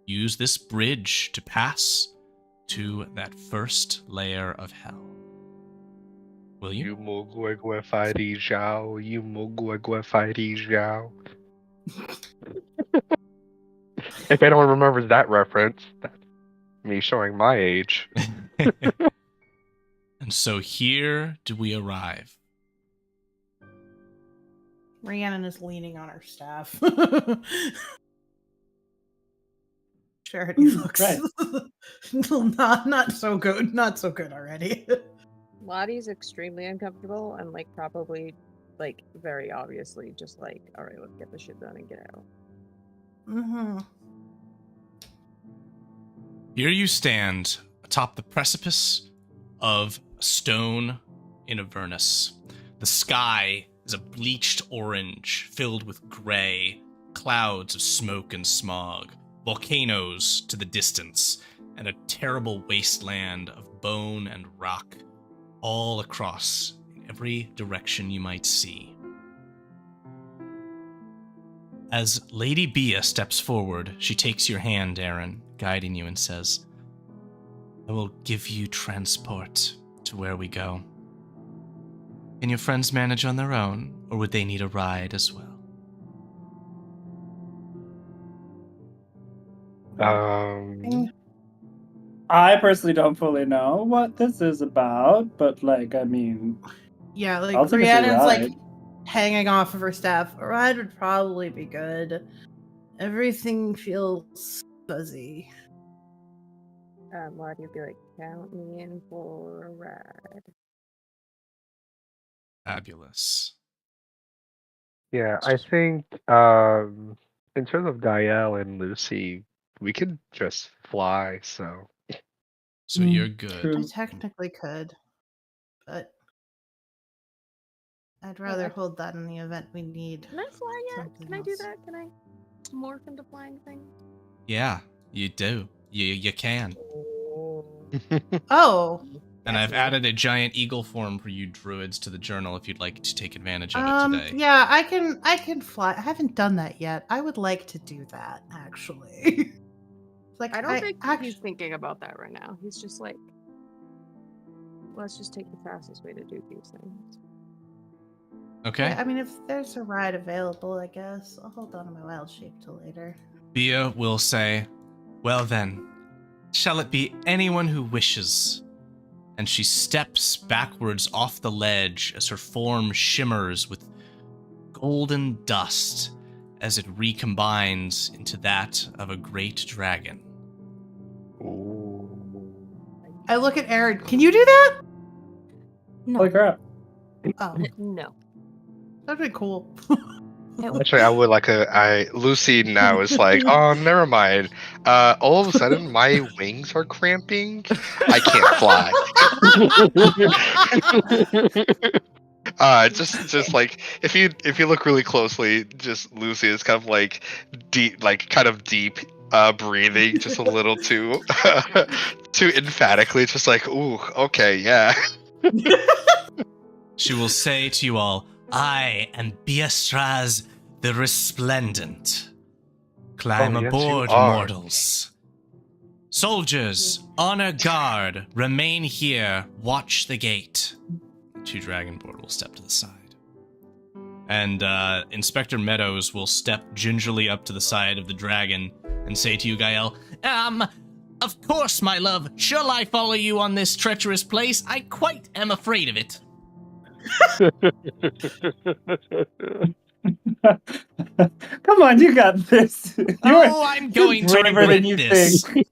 use this bridge to pass to that first layer of hell. Will you? If anyone remembers that reference, Me showing my age. And so here do we arrive. Rhiannon is leaning on her staff. Charity looks Right. not so good. Not so good already. Lottie's extremely uncomfortable and like probably like very obviously just like, all right, let's get this shit done and get out. Mm-hmm. Here you stand atop the precipice of a stone in Avernus. The sky is a bleached orange filled with gray, clouds of smoke and smog, volcanoes to the distance, and a terrible wasteland of bone and rock all across in every direction you might see. As Lady Bia steps forward, she takes your hand, Aaron, guiding you, and says, I will give you transport to where we go. Can your friends manage on their own, or would they need a ride as well? I personally don't fully know what this is about, but like, I mean, Yeah, like I'll take a free Rhiannon's like ride. hanging off of her staff. A ride would probably be good. Everything feels fuzzy. Lottie would be like, count me in for a ride. Fabulous. Yeah, I think in terms of Gael and Lucy, we could just fly, so So you're good. true. I technically could, but I'd rather hold that in the event we need. Can I fly yet? something Can I do else. that? Can I morph into flying things? Yeah, you do. You can. Oh, And I've added a giant eagle form for you druids to the journal if you'd like to take advantage of it today. yeah, I can fly. I haven't done that yet. I would like to do that actually. Like I don't think actually, he's thinking about that right now. He's just like, let's just take the fastest way to do these things. Okay. I mean, if there's a ride available, I guess I'll hold on to my wild shape till later. Bia will say, well then, shall it be anyone who wishes? And she steps backwards off the ledge as her form shimmers with golden dust as it recombines into that of a great dragon. I look at Aaron. Can you do that? Holy crap. Oh, No. that'd be cool. actually I would like Lucy now is like, oh never mind. All of a sudden my wings are cramping. I can't fly. Just like if you look really closely, just Lucy is kind of like deep breathing just a little too too emphatically, just like, ooh, okay, yeah. She will say to you all, I am Biastraz the Resplendent. Climb Oh, yes, you aboard, are. mortals. Soldiers, honor guard, remain here, watch the gate. Two Dragonborn will step to the side. And Inspector Meadows will step gingerly up to the side of the dragon and say to you, Gael, of course, my love, shall I follow you on this treacherous place? I quite am afraid of it. Come on, you got this. I'm going to braver than regret you this. think.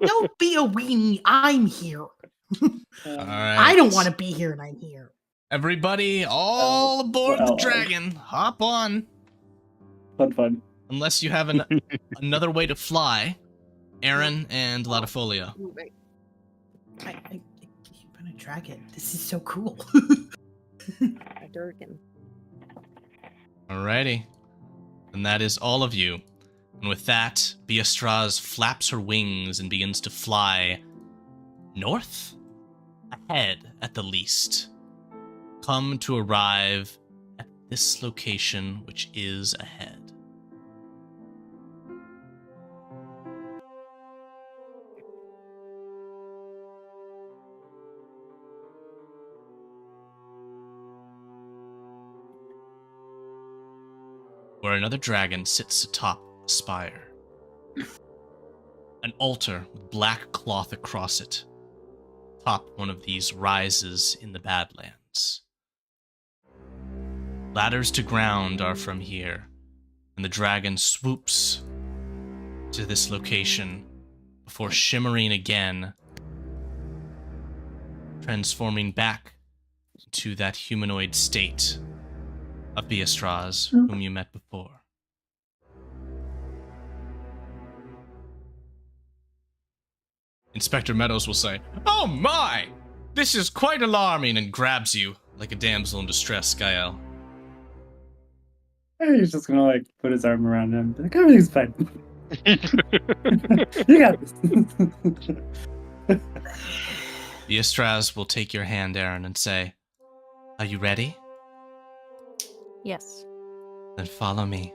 Don't be a weenie. I'm here. All right. I don't want to be here, and I'm here. Everybody, all aboard the well. dragon. Hop on. Fun. Unless you have another way to fly. Aaron and Latifolia. Ooh, wait. You've been a dragon. This is so cool. A Durgan. Alrighty. And that is all of you. And with that, Biastraz flaps her wings and begins to fly north? Ahead, at the least. Come to arrive at this location, which is ahead. Where another dragon sits atop a spire. an altar with black cloth across it. Top one of these rises in the Badlands. Ladders to ground are from here, and the dragon swoops to this location before shimmering again, transforming back to that humanoid state of Beastraz, whom you met before. Inspector Meadows will say, "Oh my! This is quite alarming," and grabs you like a damsel in distress, Gael. He's just gonna like put his arm around him. Be like, everything's fine. You got this. Beastraz will take your hand, Aaron, and say, "Are you ready? Yes. Then follow me."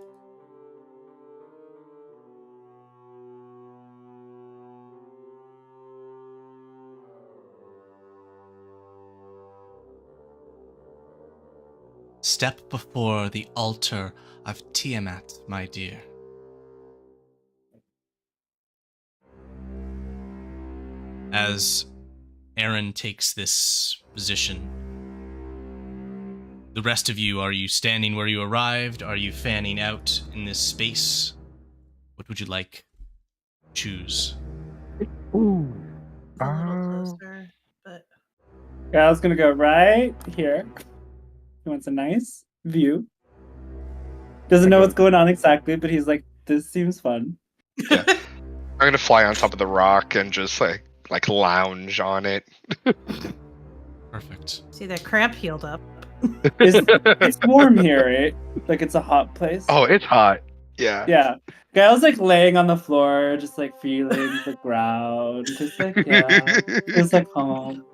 Step before the altar of Tiamat, my dear. As Aaron takes this position, the rest of you, are you standing where you arrived? Are you fanning out in this space? What would you like? Choose. Ooh. A little closer, but Gal's gonna go right here. He wants a nice view. Doesn't know what's going on exactly, but he's like, this seems fun. Yeah. I'm gonna fly on top of the rock and just like lounge on it. Perfect. see that cramp healed up. It's warm here, right? Like it's a hot place. Oh, it's hot. Yeah. Yeah. Gail's like laying on the floor, just like feeling the ground. Just like, yeah. It's like home.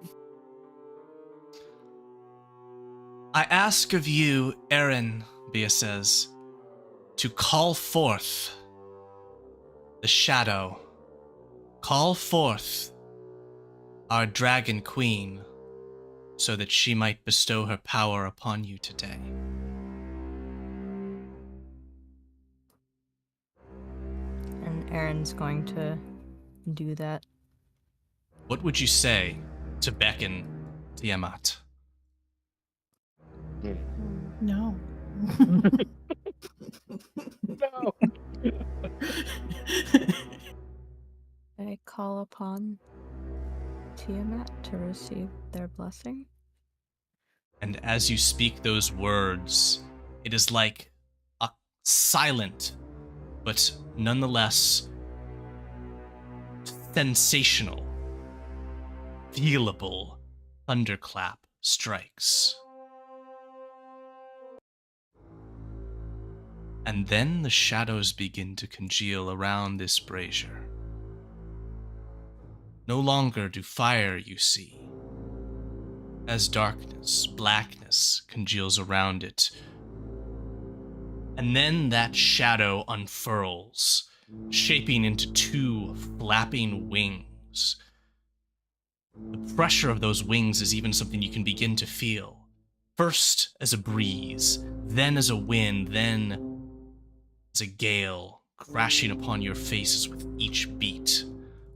I ask of you, Aaron, Bia says, to call forth the shadow. Call forth our dragon queen, so that she might bestow her power upon you today. And Aaron's going to do that. What would you say to beckon Tiamat? No. No. I call upon Tiamat to receive their blessing. And as you speak those words, it is like a silent, but nonetheless sensational, feelable thunderclap strikes. And then the shadows begin to congeal around this brazier. No longer do fire you see, as darkness, blackness congeals around it. And then that shadow unfurls, shaping into two flapping wings. The pressure of those wings is even something you can begin to feel. First as a breeze, then as a wind, then as a gale crashing upon your faces with each beat,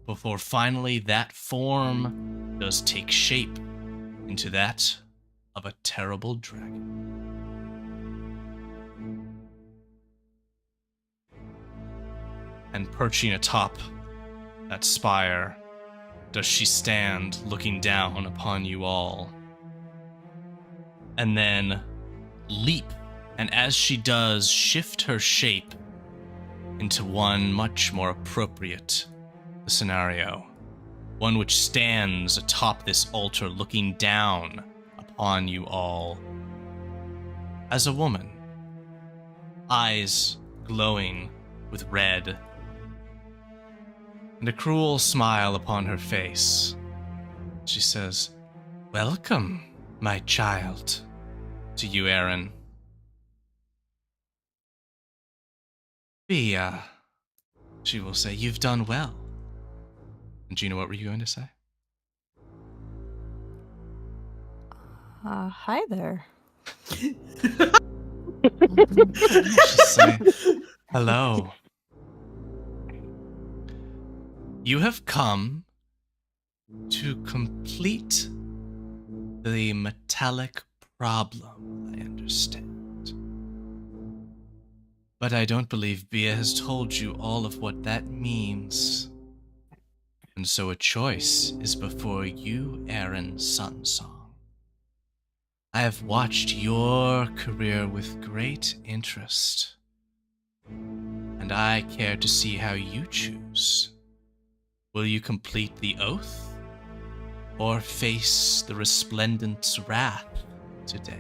before finally that form does take shape into that of a terrible dragon. And perching atop that spire does she stand, looking down upon you all, and then leap, and as she does, shift her shape into one much more appropriate scenario, one which stands atop this altar looking down upon you all as a woman, eyes glowing with red, and a cruel smile upon her face. She says, "Welcome, my child, to you, Aaron. Bia," she will say, "you've done well." And Gina, what were you going to say? Hi there. She'll say, "Hello." You have come to complete the metallic problem, I understand. But I don't believe Bia has told you all of what that means. And so a choice is before you, Aaron Sunsong. I have watched your career with great interest, and I care to see how you choose. Will you complete the oath, or face the resplendent's wrath today?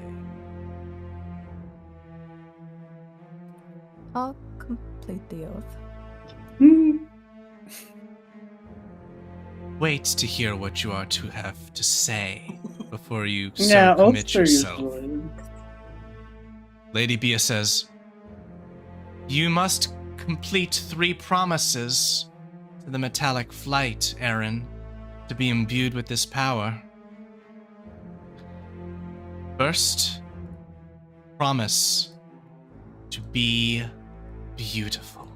I'll complete the oath. Wait to hear what you are to have to say before you so Yeah, commit oaths are yourself. usually. Lady Bia says, you must complete 3 promises to the metallic flight, Aaron, to be imbued with this power. First, promise to be beautiful.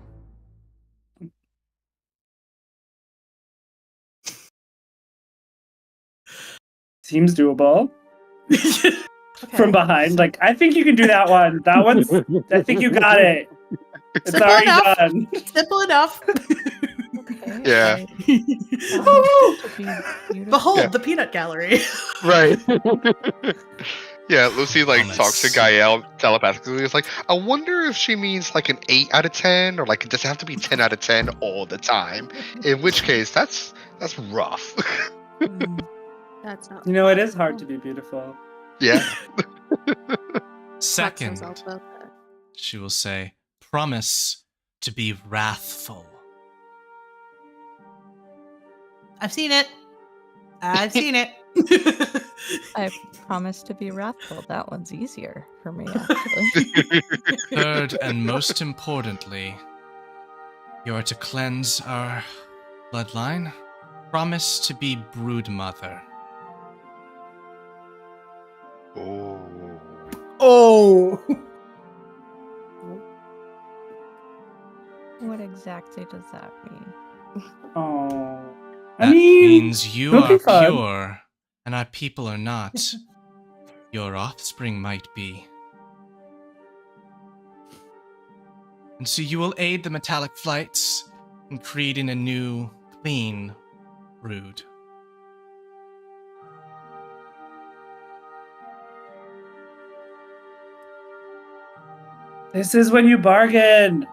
Seems doable. From behind, like, I think you can do that one. That one's, I think you got it. It's Simple already enough. done. Simple enough. Okay. Yeah. Behold Yeah. the peanut gallery. Right. Yeah, Lucy Promise. talks to Gael telepathically. It's like, I wonder if she means like an 8 out of 10, or like does it have to be 10 out of 10 all the time? In which case, that's rough. That's not. You know, it is hard to be beautiful. Yeah. Second, Talk to us all about that. she will say, promise to be wrathful. I've seen it. I've seen it. I promise to be wrathful. That one's easier for me, actually. Third, and most importantly, you are to cleanse our bloodline. Promise to be broodmother. Oh. Oh. What exactly does that mean? Oh. That I mean, means you it'll be are fun. pure, and our people are not. Your offspring might be. And so you will aid the metallic flights in creating a new, clean brood. this is when you bargain.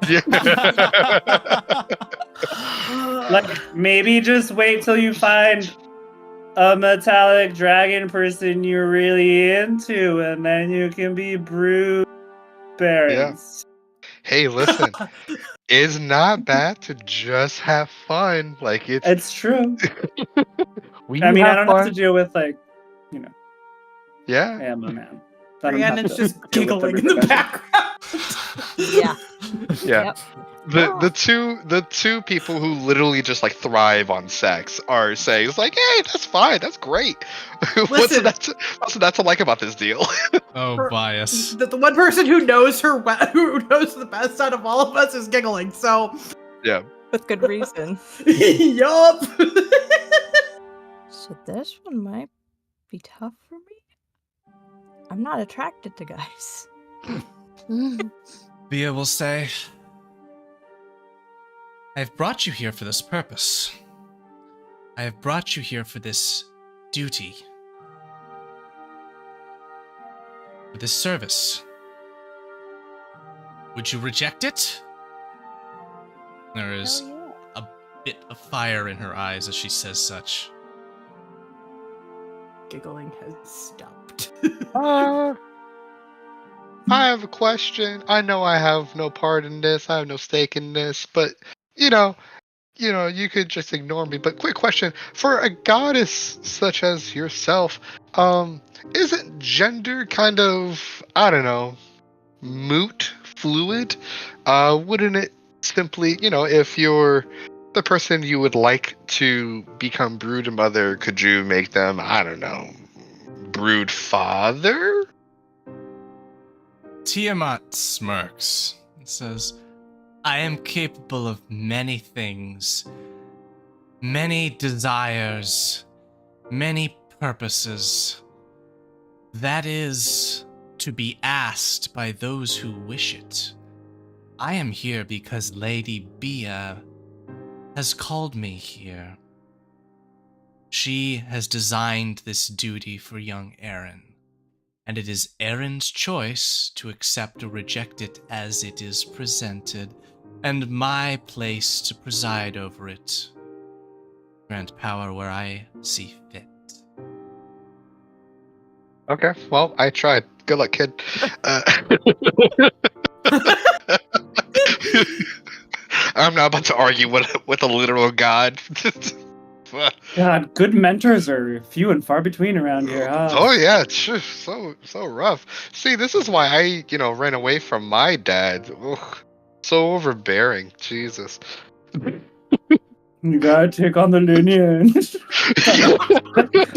Yeah. Like, maybe just wait till you find a metallic dragon person you're really into, and then you can be brood parents. Hey, listen. It's not bad to just have fun. Like It's true. Will I you mean, I have don't fun? have to deal with, like, I Yeah. am a man. I don't have Rhiannon's to just deal with giggling in the repercussions. background. Yeah. Yeah. Yep. The two people who literally just like thrive on sex are saying it's like, hey, that's fine, that's great. Listen. what's not to like about this deal? Oh, Her- bias. The one person who knows who knows the best out of all of us is giggling. So, Yeah. With good reason. yup. So this one might be tough for me. I'm not attracted to guys. Bia will say, I have brought you here for this purpose. I have brought you here for this duty. For this service. Would you reject it? There is a bit of fire in her eyes as she says such. Giggling has stopped. I have a question. I know I have no part in this. I have no stake in this, but you know, you could just ignore me. But quick question: for a goddess such as yourself, isn't gender kind of, I don't know, moot, fluid? Wouldn't it simply, if you're the person you would like to become brood mother, could you make them, I don't know, brood father? Tiamat smirks and says, I am capable of many things, Many desires, many purposes. That is to be asked by those who wish it. I am here because Lady Bia has called me here. She has designed this duty for young Aaron, and it is Aaron's choice to accept or reject it as it is presented, and my place to preside over it. Grant power where I see fit. Okay, well, I tried. Good luck, kid. I'm not about to argue with a literal god. God, good mentors are few and far between around here, huh? Oh yeah, it's just so rough. See, this is why I, ran away from my dad. Ugh, so overbearing. Jesus. You gotta take on the lineage.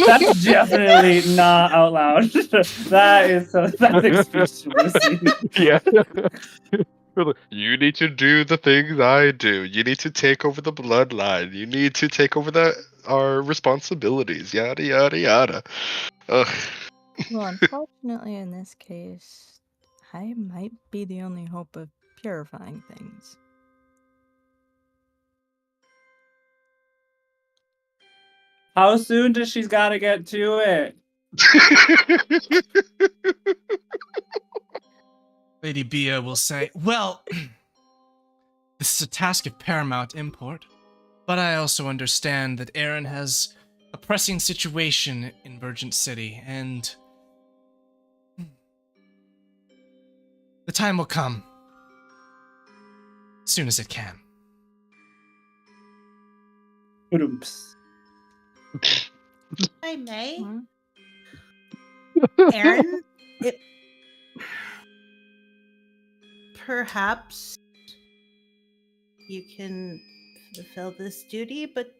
That's definitely not out loud. That's explicit. Yeah. You need to do the things I do. You need to take over the bloodline. You need to take over our responsibilities. Yada yada yada. Ugh. Well, unfortunately, in this case, I might be the only hope of purifying things. How soon does she's gotta get to it? Lady Bia will say, well, this is a task of paramount import, but I also understand that Aaron has a pressing situation in Virgin City, and the time will come as soon as it can. Oops. If I may, Hmm? Aaron, perhaps you can fulfill this duty, but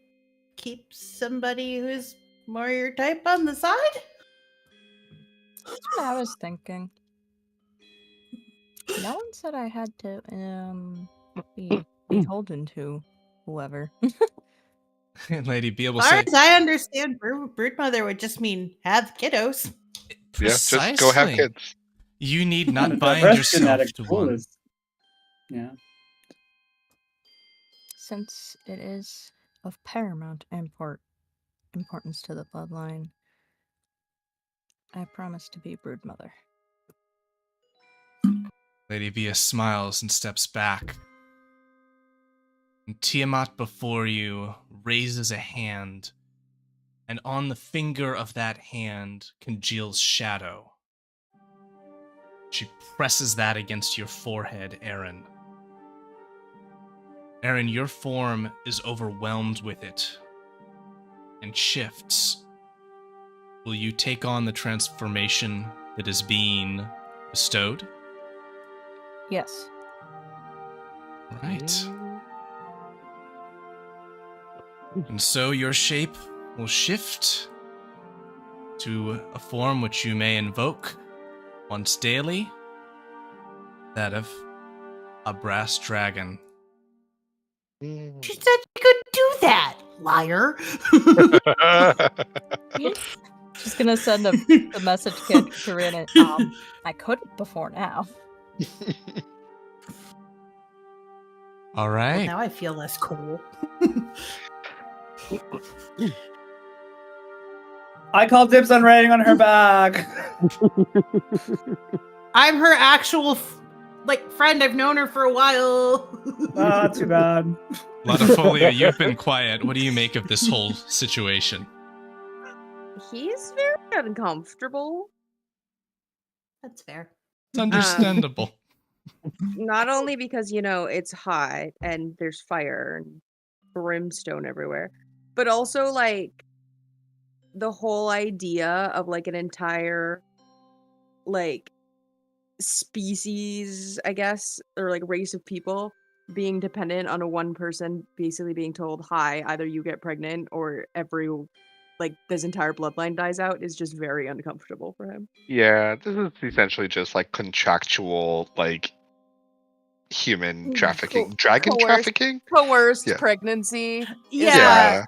keep somebody who's more your type on the side? That's what I was thinking. No one said I had to be beholden to whoever. And Lady Bia will As far say, as I understand, broodmother would just mean have kiddos. Yeah, just go have precisely. kids. You need not The bind diverse yourself genetic to pool one. is- Yeah. Since it is of paramount importance to the bloodline, I promise to be broodmother. Lady Bia smiles and steps back. And Tiamat before you raises a hand, and on the finger of that hand congeals shadow. She presses that against your forehead, Aaron. Aaron, your form is overwhelmed with it and shifts. Will you take on the transformation that is being bestowed? Yes. Right. And so your shape will shift to a form which you may invoke once daily, that of a brass dragon. She said she could do that, liar. She's gonna send a message to Rin. I couldn't before now. All Well, right. now I feel less cool. I call dibs on riding on her back. I'm her actual friend. I've known her for a while. Ah, too bad. Latifolia, you've been quiet. What do you make of this whole situation? He's very uncomfortable. That's fair. It's understandable. Not only because, it's hot and there's fire and brimstone everywhere, but also, like, the whole idea of, like, an entire, like, species, I guess, or, like, race of people being dependent on a one person basically being told, hi, either you get pregnant or this entire bloodline dies out is just very uncomfortable for him. Yeah, this is essentially just like contractual, human trafficking, dragon coerced- trafficking. Coerced Yeah. pregnancy. Yeah.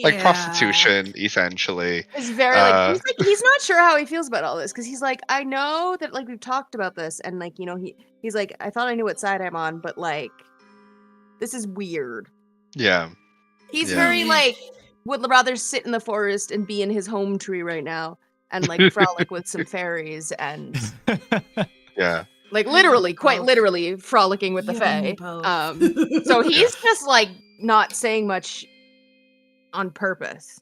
Like Yeah. prostitution, essentially. Is very he's not sure how he feels about all this because he's like, I know that like we've talked about this and like he's like, I thought I knew what side I'm on, but like this is weird. Yeah. He's Yeah. very like would rather sit in the forest and be in his home tree right now and like frolic with some fairies and Yeah. like literally, quite Both. literally frolicking with the You fae. and me both. So he's just like not saying much on purpose.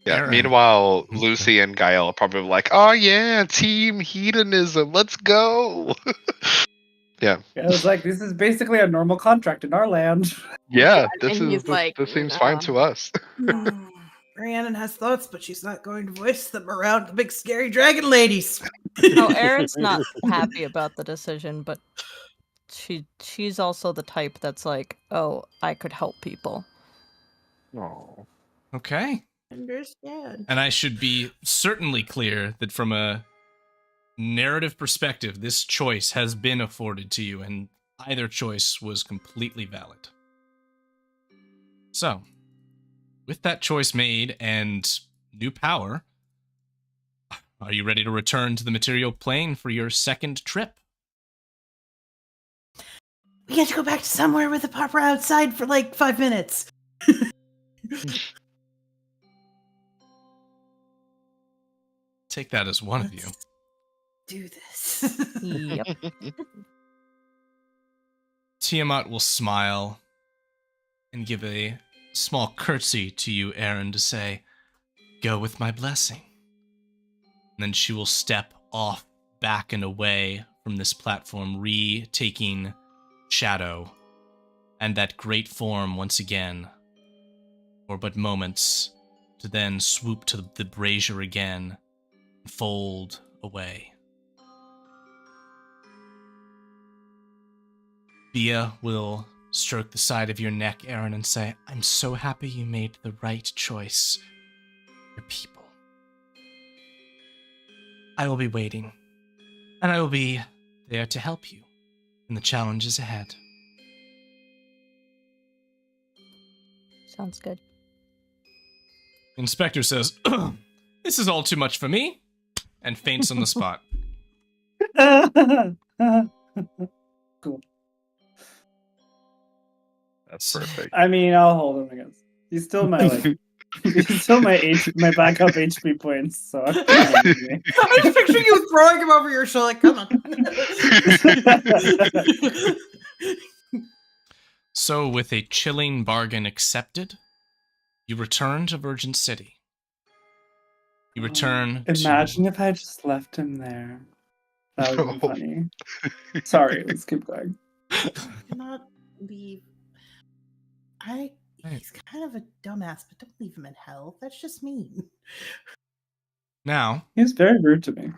Yeah. Aaron. Meanwhile, Lucy and Gael are probably like, "Oh yeah, team hedonism, let's go." Yeah, it was like, this is basically a normal contract in our land. Yeah, and he's like, this seems fine to us. Rhiannon has thoughts, but she's not going to voice them around the big scary dragon ladies. No, Erin's not happy about the decision, but she's also the type that's like, oh, I could help people. Oh. Okay. Understand. And I should be certainly clear that from a narrative perspective, this choice has been afforded to you, and either choice was completely valid. So, with that choice made and new power, are you ready to return to the material plane for your second trip? We get to go back to somewhere with a papa outside for like 5 minutes. Take that as one of you. Let's do this. Yep. Tiamat will smile and give a small curtsy to you, Aaron, to say, "Go with my blessing." And then she will step off, back and away from this platform, retaking shadow and that great form once again, for but moments, to then swoop to the brazier again and fold away. Bia will stroke the side of your neck, Aaron, and say, "I'm so happy you made the right choice. Your people. I will be waiting, and I will be there to help you in the challenges ahead." Sounds good. Inspector says, "This is all too much for me," and faints on the spot. Cool. That's perfect. I mean, I'll hold him against. He's still my he's still my backup HP points. So I'm I was picturing you throwing him over your shoulder. Like, come on. So, with a chilling bargain accepted, you return to Virgin City. You return Imagine to... if I just left him there. That would be funny. Sorry, let's keep going. Cannot leave. He's kind of a dumbass, but don't leave him in hell. That's just mean. Now, He was very rude to me.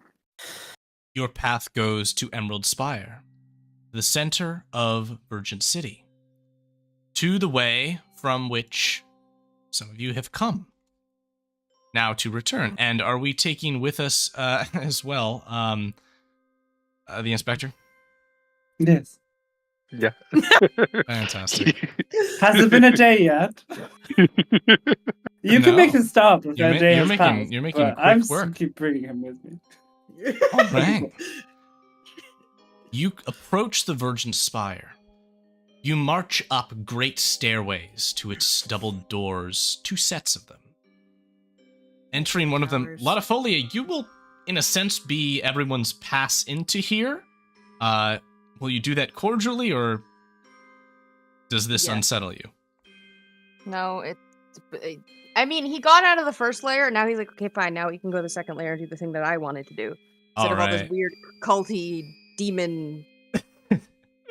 your path goes to Emerald Spire, the center of Virgin City, to the way from which some of you have come. Now to return. And are we taking with us as well the inspector? Yes. Yeah. Fantastic. Has it been a day yet? You can No. make a stop if You're that ma- day you're has making- passed, you're making but quick I'm work. keep bringing him with me. All right. You approach the Virgin Spire. You march up great stairways to its double doors, 2 sets of them. Entering one of them, Towers. Latifolia, you will, in a sense, be everyone's pass into here. Will you do that cordially, or does this Yes. unsettle you? No, I mean, he got out of the first layer, and now he's like, okay, fine, now we can go to the second layer and do the thing that I wanted to do. Instead of all this Alright. weird culty demon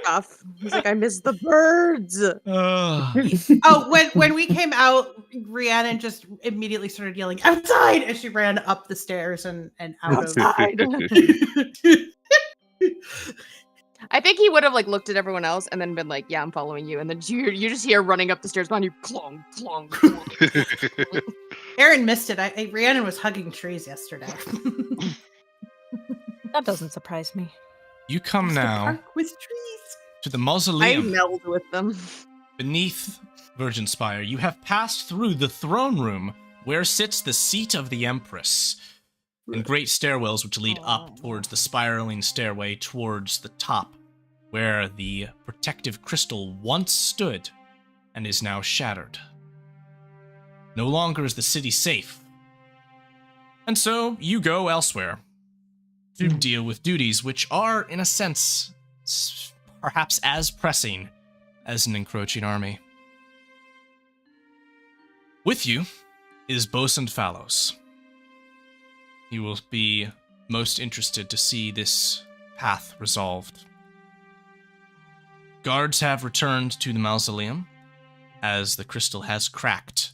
stuff. He's like, I miss the birds. Oh, when we came out, Rhiannon just immediately started yelling outside as she ran up the stairs and out Outside. of. I think he would have like looked at everyone else and then been like, yeah, I'm following you. And then you just hear running up the stairs behind you, clong, clong, clong. Aaron missed it. Rhiannon was hugging trees yesterday. That doesn't surprise me. You come It's the now park with trees. to the I mausoleum meld with them. beneath Virgin Spire. You have passed through the throne room where sits the seat of the Empress, and great stairwells which lead up towards the spiraling stairway towards the top, where the protective crystal once stood and is now shattered. No longer is the city safe. And so you go elsewhere to deal with duties which are, in a sense, perhaps as pressing as an encroaching army. With you is Bosun Fallows. He will be most interested to see this path resolved. Guards have returned to the mausoleum as the crystal has cracked.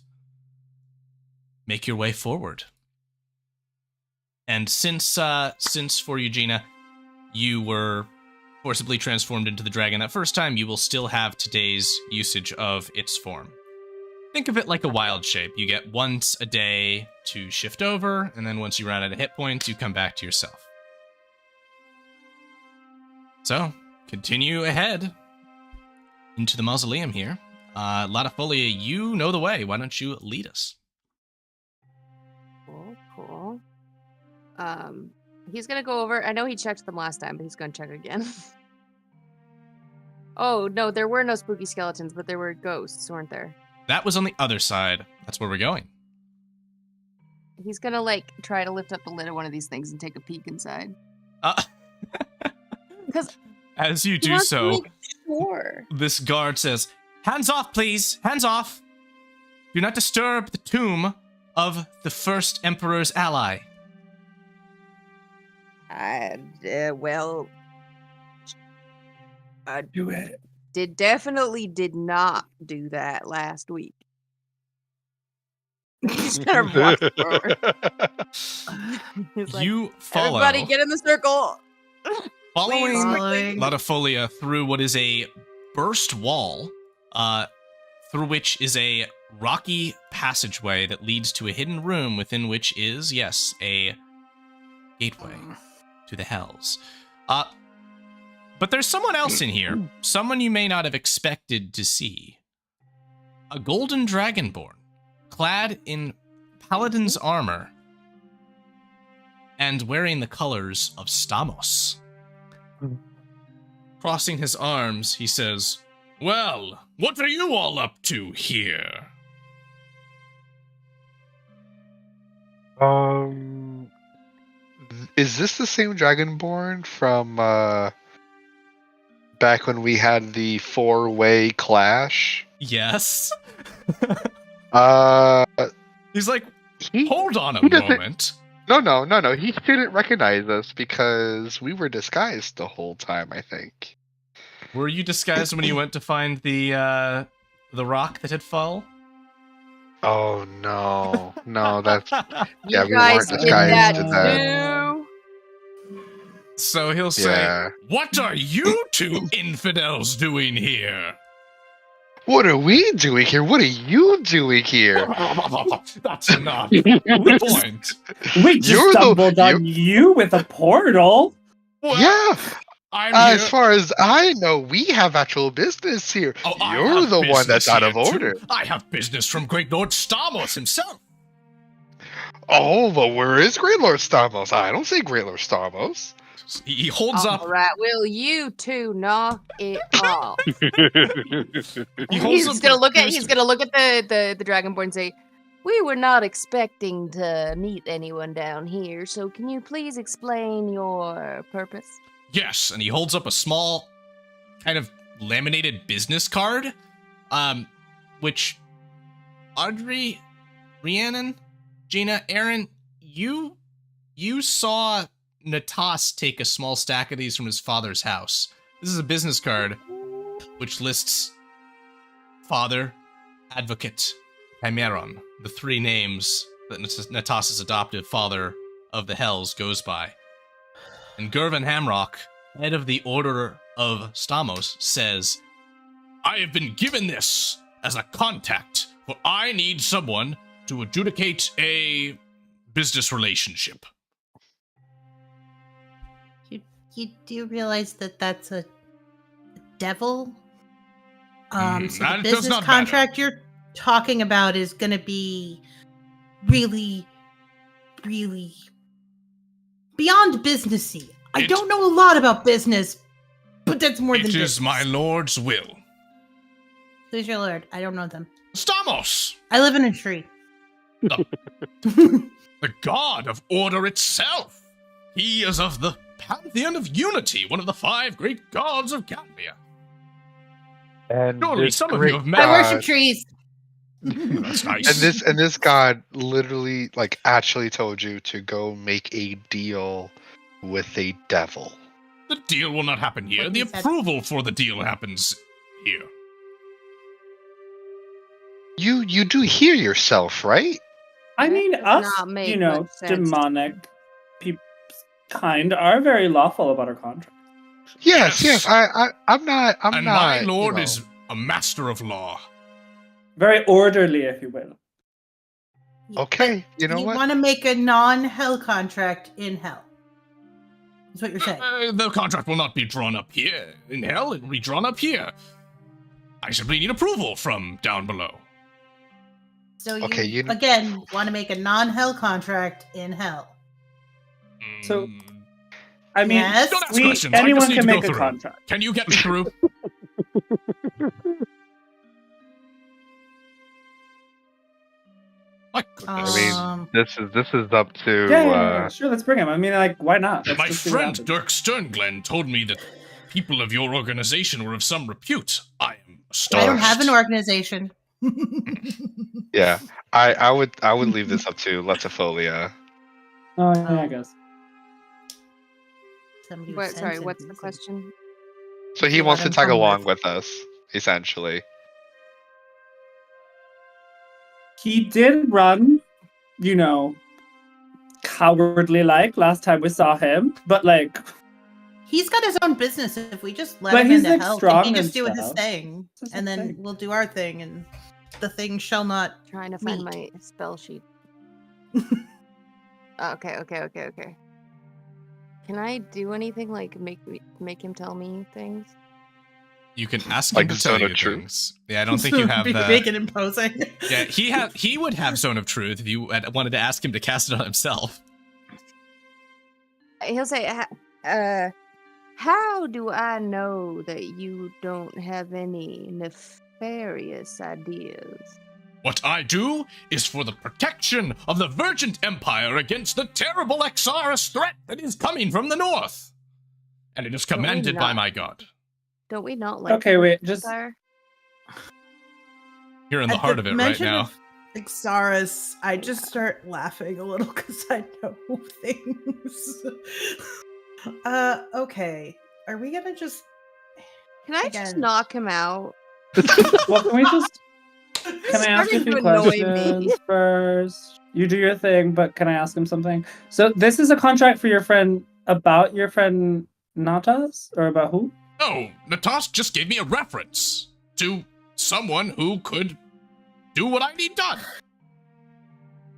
Make your way forward. And since for Eugenia, you were forcibly transformed into the dragon that first time, you will still have today's usage of its form. Think of it like a wild shape. You get once a day to shift over, and then once you run out of hit points, you come back to yourself. So, continue ahead into the mausoleum here. Latifolia, you know the way. Why don't you lead us? Cool. He's gonna go over. I know he checked them last time, but he's gonna check again. Oh no, there were no spooky skeletons, but there were ghosts, weren't there? That was on the other side. That's where we're going. He's gonna try to lift up the lid of one of these things and take a peek inside. Because as you do so, sure. This guard says, "Hands off, please! Hands off! Do not disturb the tomb of the first Emperor's ally." Do it. Definitely did not do that last week. He's gonna walk forward. He's like, You follow. everybody get in the circle. Following Following. Latifolia through what is a burst wall, through which is a rocky passageway that leads to a hidden room within which is, yes, a gateway to the hells. But there's someone else in here, someone you may not have expected to see. A golden dragonborn, clad in paladin's armor, and wearing the colors of Stamos. Crossing his arms, he says, "Well, what are you all up to here?" Is this the same Dragonborn from back when we had the 4-way clash? Yes. He's like, hold on a moment. No. He didn't recognize us because we were disguised the whole time, I think. Were you disguised when you went to find the rock that had fall? Oh no, that's You yeah. We guys weren't did that disguised to that. too. So he'll say, Yeah. "What are you two infidels doing here?" What are we doing here? What are you doing here? That's enough. The point. We just You're the- stumbled on you with a portal. Well, Yeah. I'm As here. far as I know, we have actual business here. Oh, I You're have the one that's business out of here, too. order. I have business from Great Lord Stamos himself. Oh, but where is Great Lord Stamos? I don't see Great Lord Stamos. He holds up. All right, will you two knock it off? He holds up He's gonna the look at poster. the Dragonborn and say, "We were not expecting to meet anyone down here, so can you please explain your purpose?" Yes, and he holds up a small, kind of laminated business card, which Audrey, Rhiannon, Gina, Aaron, you saw Natas take a small stack of these from his father's house. This is a business card which lists Father, Advocate, Chimeron, the 3 names that Natas's adoptive father of the Hells goes by. And Gervin Hamrock, head of the Order of Stamos, says, "I have been given this as a contact, for I need someone to adjudicate a business relationship." You do realize that that's a devil. So the that does business not contract you're talking about is going to be really, really beyond businessy. I don't know a lot about business, but that's more than It business. is my lord's will. Who's your lord? I don't know them. Stamos, I live in a tree. the god of order itself. He is of the pantheon of unity, one of the 5 great gods of Gambia. And Surely this some of you have great met. I worship god- trees. That's nice. And this god literally, like, actually told you to go make a deal with a devil. The deal will not happen here. What The he said. approval for the deal happens here. You do hear yourself, right? I That mean, does us, not make you know, much sense. demonic people kind are very lawful about our contract. Yes, Yes. I'm not. And my lord is a master of law. Very orderly, if you will. Okay, But you know what? want to make a non-hell contract in hell. That's what you're saying. The contract will not be drawn up here. In hell, it will be drawn up here. I simply need approval from down below. So you, Okay, you- again, want to make a non-hell contract in hell. So- Mm, I I mean, yes, Don't ask questions. I anyone just need can to go make a through. contract. Can you get me through? My goodness. I mean, this is up to. Yeah, sure, let's bring him. I mean, like, why not? Let's My just see what friend happens. Dirk Sternglen told me that people of your organization were of some repute. I am astonished. I don't have an organization. Yeah, I would leave this up to Letifolia. Oh, yeah, I guess. Somebody with What, sense sorry, and what's the reason. question? So he You wants let to him tag come along with. with us, essentially. He did run, you know, cowardly like last time we saw him, but like, He's got his own business. If we just let But him he's, into like, hell, strong he can just and do his stuff. thing, It's and his then thing. we'll do our thing, and the thing shall not. Trying to find Meat. my spell sheet. Okay. Can I do anything like make him tell me things? You can ask Like him to tell Zone of you Truth? things. Yeah, I don't think you have Be the. big and imposing. Yeah, he would have Zone of Truth if you had wanted to ask him to cast it on himself. He'll say, "How do I know that you don't have any nefarious ideas?" What I do is for the protection of the Virgin Empire against the terrible Exarus threat that is coming from the north. And it is Don't we commanded by not? my god. Don't we not like? okay, the wait, just Empire? You're in the heart of it right mention now. of Ixaris, I just start laughing a little because I know things. Okay. Are we gonna just Can I just Again. knock him out? well, can we just? Can I ask a starting few to annoy me. questions first? You do your thing, but can I ask him something? So this is a contract for your friend about your friend Natas, or about who? No, Natas just gave me a reference to someone who could do what I need done.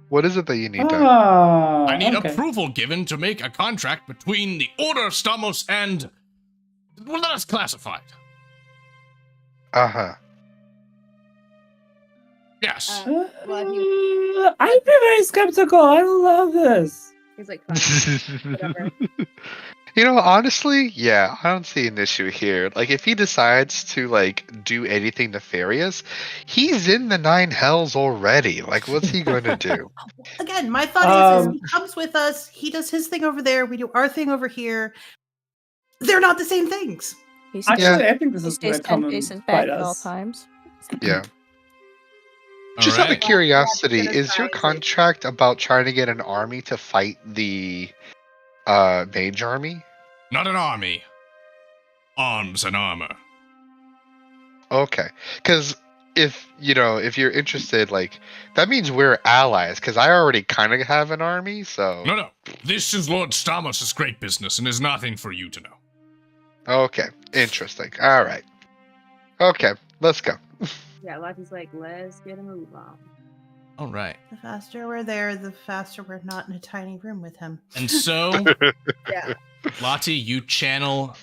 What is it that you need done? Ah, I need okay. approval given to make a contract between the Order of Stamos and... Well, let us classify it. Uh-huh. Yes. I'd be very skeptical. I love this. He's like, "Fine, whatever." You know, honestly, yeah, I don't see an issue here. Like, if he decides to, like, do anything nefarious, he's in the 9 hells already. Like, what's he going to do? again? My thought is Um, he comes with us. He does his thing over there. We do our thing over here. They're not the same things. He Actually, stays, I think this he is going stays to come 10 and paces bite back at all us. times. Yeah. All Just out right. of curiosity, Yeah, is your genocide. contract about trying to get an army to fight the mage army? Not an army. Arms and armor. Okay. Because if you're interested, like, that means we're allies, because I already kind of have an army, so... No. This is Lord Stamos' great business and is nothing for you to know. Okay. Interesting. All right. Okay. Let's go. Yeah, Lottie's like, let's get a move on. All right. The faster we're there, the faster we're not in a tiny room with him. And so, Yeah. Lottie, you channel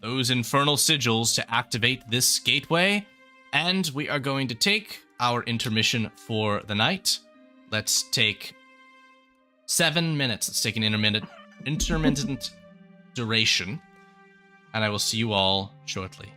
those infernal sigils to activate this gateway, and we are going to take our intermission for the night. Let's take 7 minutes. Let's take an intermittent duration, and I will see you all shortly.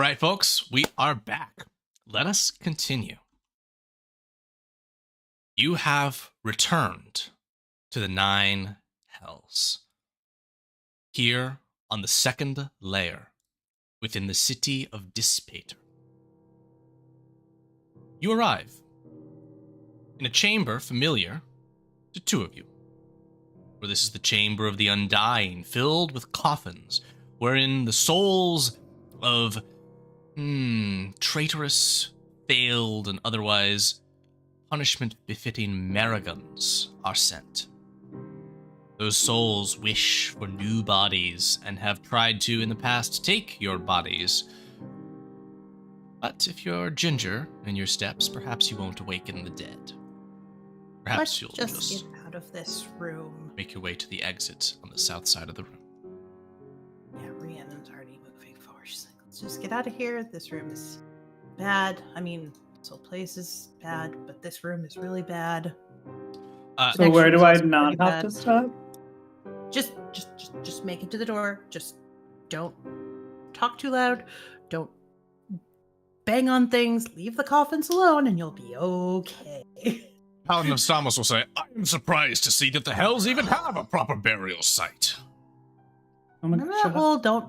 right, folks, we are back. Let us continue. You have returned to the 9 Hells. Here on the second layer within the city of Dispater. You arrive in a chamber familiar to 2 of you. For this is the chamber of the undying, filled with coffins, wherein the souls of traitorous, failed, and otherwise punishment-befitting Maragons are sent. Those souls wish for new bodies and have tried to, in the past, take your bodies. But if you're ginger in your steps, perhaps you won't awaken the dead. Perhaps Let's you'll just get out of this room. make your way to the exit on the south side of the room. Yeah, Rhiannon's already moving forward. She's like, let's just get out of here. This room is bad. I mean, this whole place is bad, but this room is really bad. So Next where room's do I also not pretty have bad. to stop? Just make it to the door. Just don't talk too loud. Don't bang on things. Leave the coffins alone, and you'll be okay. Paladin of Samos will say, I am surprised to see that the Hells even have a proper burial site. Oh my Remember gosh, that shut up. whole don't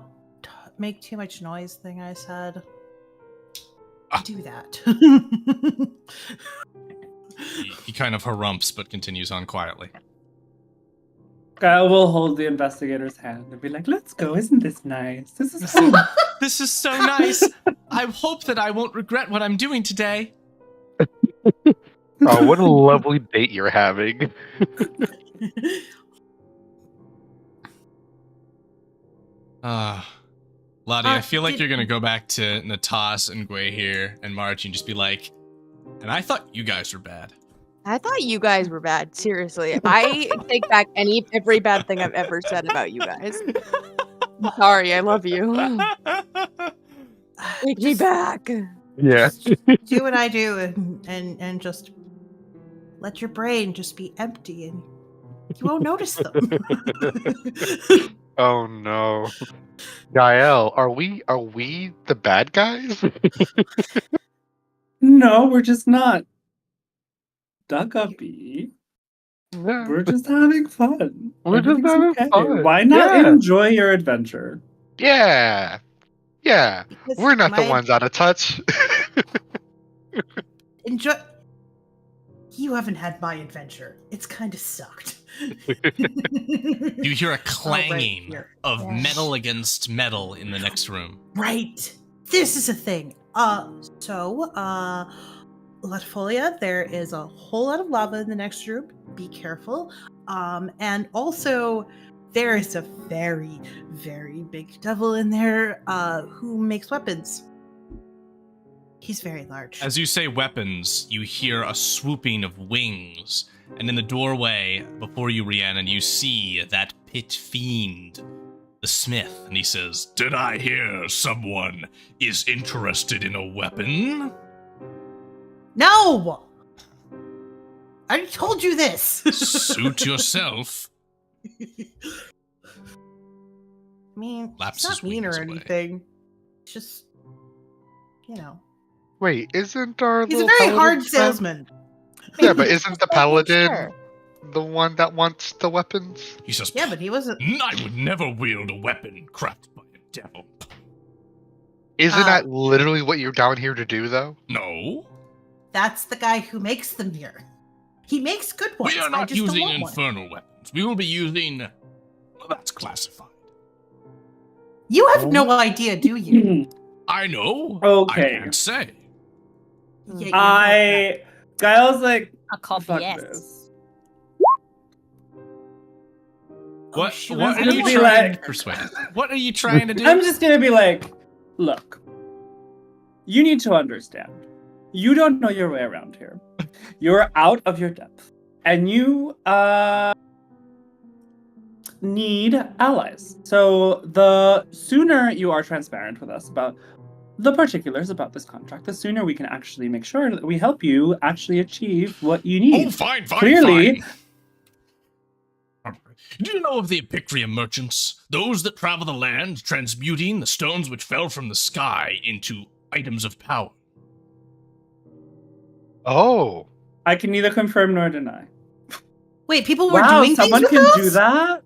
make too much noise thing I said? Ah. Do that. He kind of harumps, but continues on quietly. Kyle will hold the investigator's hand and be like, let's go, isn't this nice? This is fun. This is so nice. I hope that I won't regret what I'm doing today. Oh, what a lovely date you're having. Lottie, I feel like did- you're going to go back to Natas and Gwei here and March and just be like, and I thought you guys were bad. I thought you guys were bad. Seriously, I take back every bad thing I've ever said about you guys. I'm sorry, I love you. Take me back. Yeah. Do what I do and just let your brain just be empty and you won't notice them. Oh no. Gael, are we the bad guys? No, we're just not. Duckabee. No. We're just having fun. We're just Everything's having fun. Why not Yeah. enjoy your adventure? Yeah. Yeah. Because We're not the my- ones out of touch. Enjoy. You haven't had my adventure. It's kind of sucked. You hear a clanging here. of Yeah. metal against metal in the next room. Right. This is a thing. Latfolia, there is a whole lot of lava in the next room. Be careful. And also, there is a very, very big devil in there who makes weapons. He's very large. As you say weapons, you hear a swooping of wings, and in the doorway before you, Rhiannon, you see that pit fiend, the smith, and he says, "Did I hear someone is interested in a weapon?" No! I told you this! Suit yourself. I mean, Laps it's his not mean or wings away. anything. It's just, you know. Wait, isn't our He's a little very hard paladin friend- salesman. Yeah, but isn't the paladin Sure. the one that wants the weapons? He says, Yeah, but he wasn't. I would never wield a weapon crafted by a devil. Isn't Uh, that literally what you're down here to do, though? No, That's the guy who makes them here. He makes good ones. we are I not just don't using want one. infernal weapons. We will be using... Well, that's classified. You have no idea, do you? I know. Okay. I can't say. Yeah, Gael's like, I'll call fuck BS. this. What? shoot, What I are don't you be want trying like- to persuade? What are you trying to do? I'm just gonna be like, look, you need to understand. You don't know your way around here. You're out of your depth. And you need allies. So the sooner you are transparent with us about the particulars about this contract, the sooner we can actually make sure that we help you actually achieve what you need. Oh, fine, fine, Clearly- fine. Do you know of the Epicrium merchants? Those that travel the land, transmuting the stones which fell from the sky into items of power. Oh, I can neither confirm nor deny. Wait, people were Wow, doing things someone with can those? do that?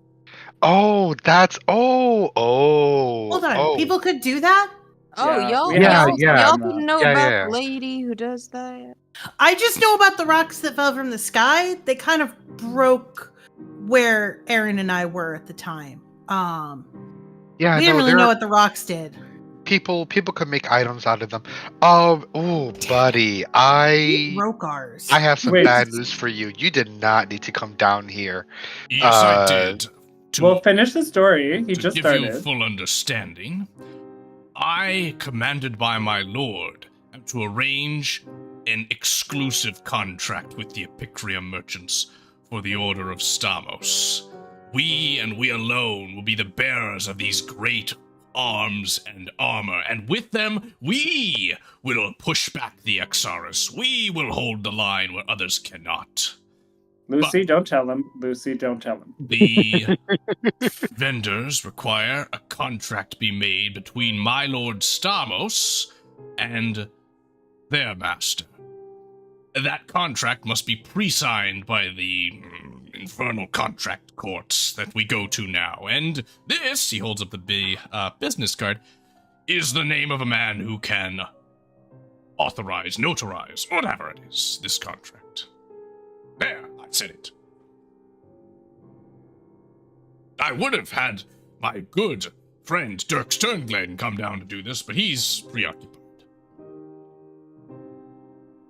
that's Hold on, oh. people could do that? Oh, Yeah, y'all, we have y'all, yeah. y'all couldn't know Yeah, about yeah. the lady who does that. I just know about the rocks that fell from the sky. They kind of broke where Aaron and I were at the time. Yeah, We didn't really know what the rocks did. people could make items out of them. Oh, buddy, We I broke ours. have some Wait. bad news for you. You did not need to come down here. Yes, I Uh, did. Well, finish the story. He To just give you started. full understanding, I, commanded by my lord, am to arrange an exclusive contract with the Epicrium merchants for the Order of Stamos. We, and we alone, will be the bearers of these great arms and armor, and with them, we will push back the Exarus. We will hold the line where others cannot. Lucy, don't tell him. Lucy, don't tell him. The vendors require a contract be made between my lord Stamos and their master. That contract must be pre-signed by the infernal contract courts that we go to now. And this, he holds up the business card, is the name of a man who can authorize, notarize, whatever it is, this contract. There, I said it. I would have had my good friend Dirk Sternglen come down to do this, but he's preoccupied.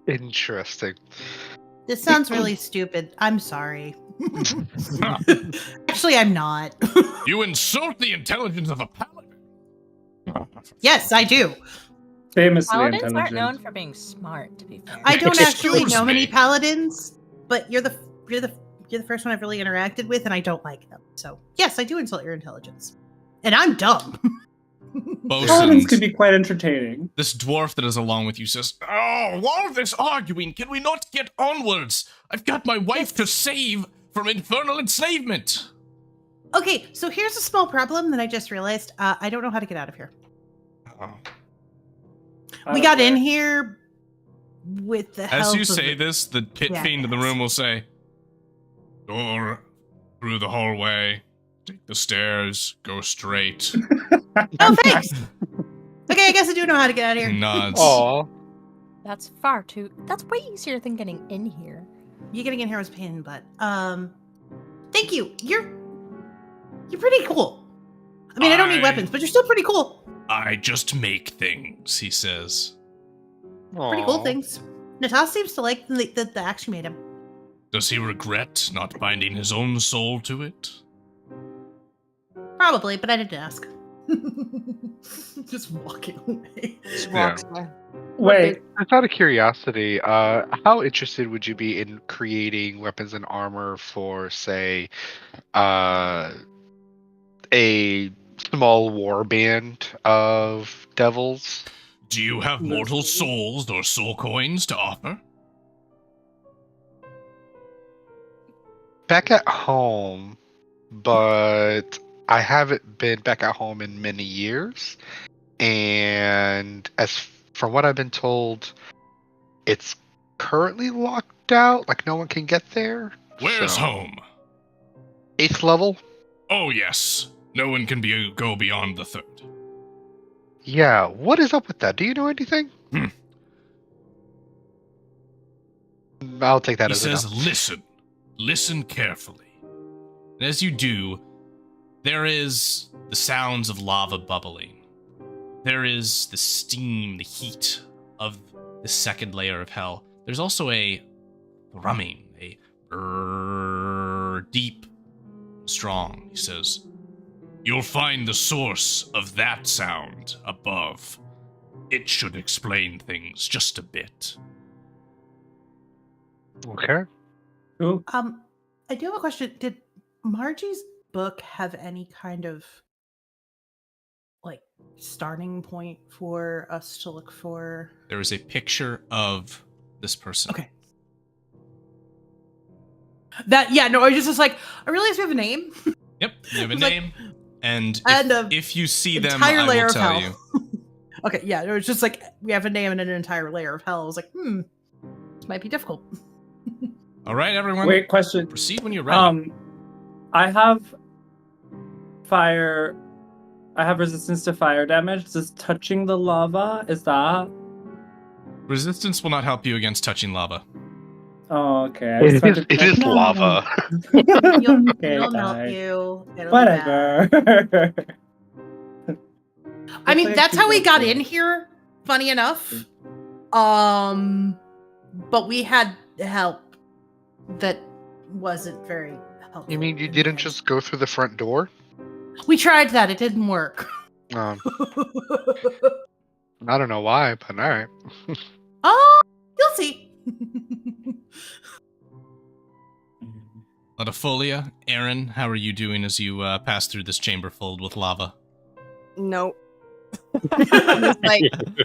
Interesting. This sounds really stupid. I'm sorry. Actually, I'm not. You insult the intelligence of a paladin. Yes, I do. Famously Paladins aren't intelligent. known for being smart, to be fair. I don't actually Excuse know many me. paladins, but you're the first one I've really interacted with, and I don't like them. So yes, I do insult your intelligence, and I'm dumb. Paladins Bosun, could be quite entertaining. this dwarf that is along with you says, "Oh, all of this arguing, can we not get onwards? I've got my wife to save from infernal enslavement." Okay, so here's a small problem that I just realized. I don't know how to get out of here. We got in here with the help As you of say this, the pit Yeah, fiend in the yes. room will say, "Door through the hallway, take the stairs, go straight." Oh, thanks. Okay, I guess I do know how to get out of here. Nods. Aw. That's that's way easier than getting in here. You getting in here was a pain in the butt. Thank you. You're pretty cool. I mean, I don't need I- weapons, but you're still pretty cool. I just make things, he says. Pretty cool things. Natas seems to like the axe you made him. Does he regret not binding his own soul to it? Probably, but I didn't ask. Just walking away. Just Yeah. walks away. Wait, Just out of curiosity, how interested would you be in creating weapons and armor for, say, a small war band of devils? Do you have mortal souls or soul coins to offer? Back at home, but I haven't been back at home in many years. And as from what I've been told, it's currently locked out. Like no one can get there. Where's So- home? 8th level? Oh yes, no one can go beyond the 3rd. Yeah. What is up with that? Do you know anything? Hmm. I'll take that He as a no. says, listen carefully. And as you do, there is the sounds of lava bubbling. There is the steam, the heat of the second layer of hell. There's also a thrumming, a deep, strong. He says, you'll find the source of that sound above. It should explain things just a bit. Okay. Cool. I do have a question. Did Margie's book have any kind of like starting point for us to look for? There is a picture of this person. Okay. I was just like, I realize we have a name. Yep, you have a Like- name, and And if you see them, entire I layer will of tell hell. you. Okay, yeah, it was just like we have a name and an entire layer of hell. I was like, this might be difficult. All right, everyone. Wait, question. Proceed when you're ready. I have fire. I have resistance to fire damage. Does touching the lava, is that? Resistance will not help you against touching lava. Oh, okay. It is lava. Okay, It'll melt fine. you. It'll be bad. Whatever. I mean, It's like that's how we two got of in them. here. Funny enough. But we had help that wasn't very helpful. You mean you in the didn't end. just go through the front door? We tried that. It didn't work. I don't know why, but all right. You'll see. Latifolia, Aaron, how are you doing as you pass through this chamber filled with lava? Nope.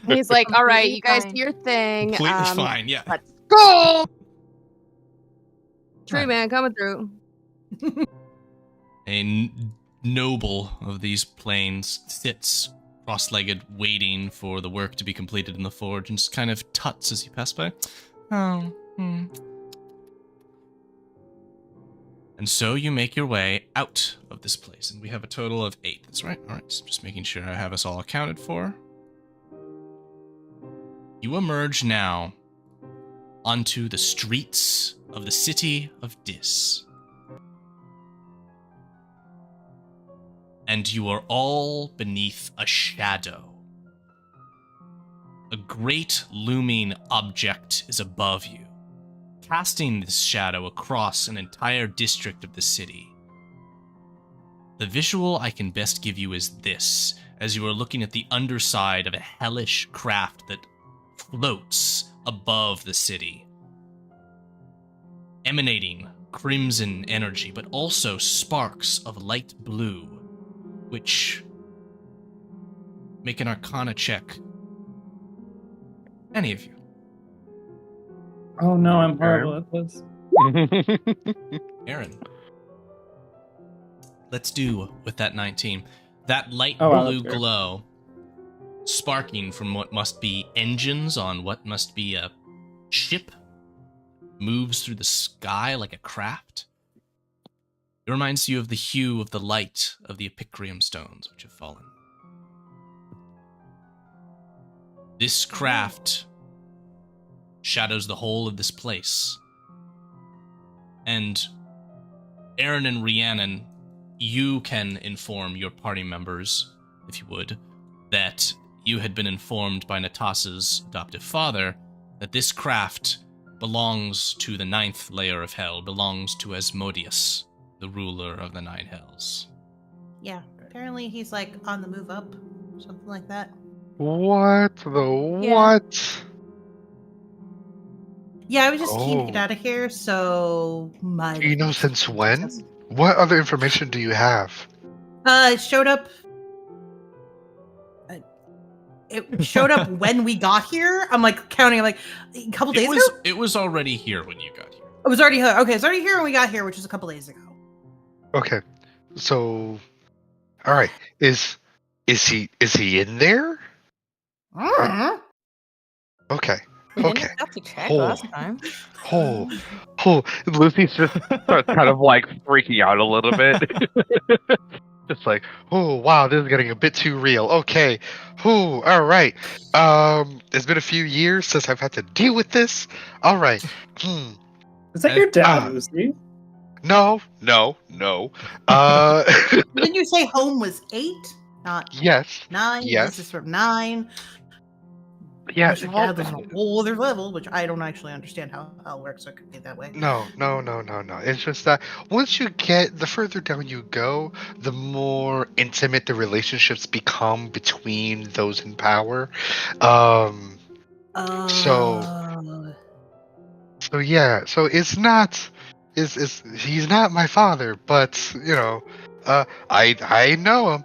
he's like, all right, you guys Completely do your thing. Completely fine, yeah. Let's go. Tree Right. man coming through. Noble of these plains sits cross-legged, waiting for the work to be completed in the forge, and just kind of tuts as you pass by. Oh, And so you make your way out of this place, and we have a total of 8. That's right. All right, so just making sure I have us all accounted for. You emerge now onto the streets of the city of Dis. And you are all beneath a shadow. A great looming object is above you, casting this shadow across an entire district of the city. The visual I can best give you is this, as you are looking at the underside of a hellish craft that floats above the city, emanating crimson energy, but also sparks of light blue, which make an Arcana check. Any of you. Oh no, I'm horrible at this. Aaron. Let's do with that 19. That light Oh, wow, blue that's good. glow sparking from what must be engines on what must be a ship moves through the sky like a craft. It reminds you of the hue of the light of the Epicrium stones which have fallen. This craft shadows the whole of this place. And Aaron and Rhiannon, you can inform your party members, if you would, that you had been informed by Natasha's adoptive father that this craft belongs to the 9th layer of hell, belongs to Asmodeus, the ruler of the 9 hells. Yeah, apparently he's like on the move up, something like that. What the Yeah. what? Yeah, I was just keen to get Oh. out of here, so my. Do you know since when? What other information do you have? It showed up. It showed up when we got here. I'm like counting. I'm like a couple days ago. It was already here when you got here. It was already here. Okay, it's already here when we got here, which was a couple days ago. Okay, so, all right, is he in there? Mm. Okay, We didn't okay. have to check Oh. last time. Oh, Lucy's just starts kind of like freaking out a little bit. Just like, oh wow, this is getting a bit too real. Okay, all right. It's been a few years since I've had to deal with this. All right. Is that your dad, Ah. Lucy? No. Didn't you say home was 8, not Yes. 9? Yes. This is from 9. Yeah. Which your dad was on a whole other level, which I don't actually understand how it works. So it could be that way. No. It's just that once you get, the further down you go, the more intimate the relationships become between those in power. So yeah, so it's not, he's not my father, but you know, I know him.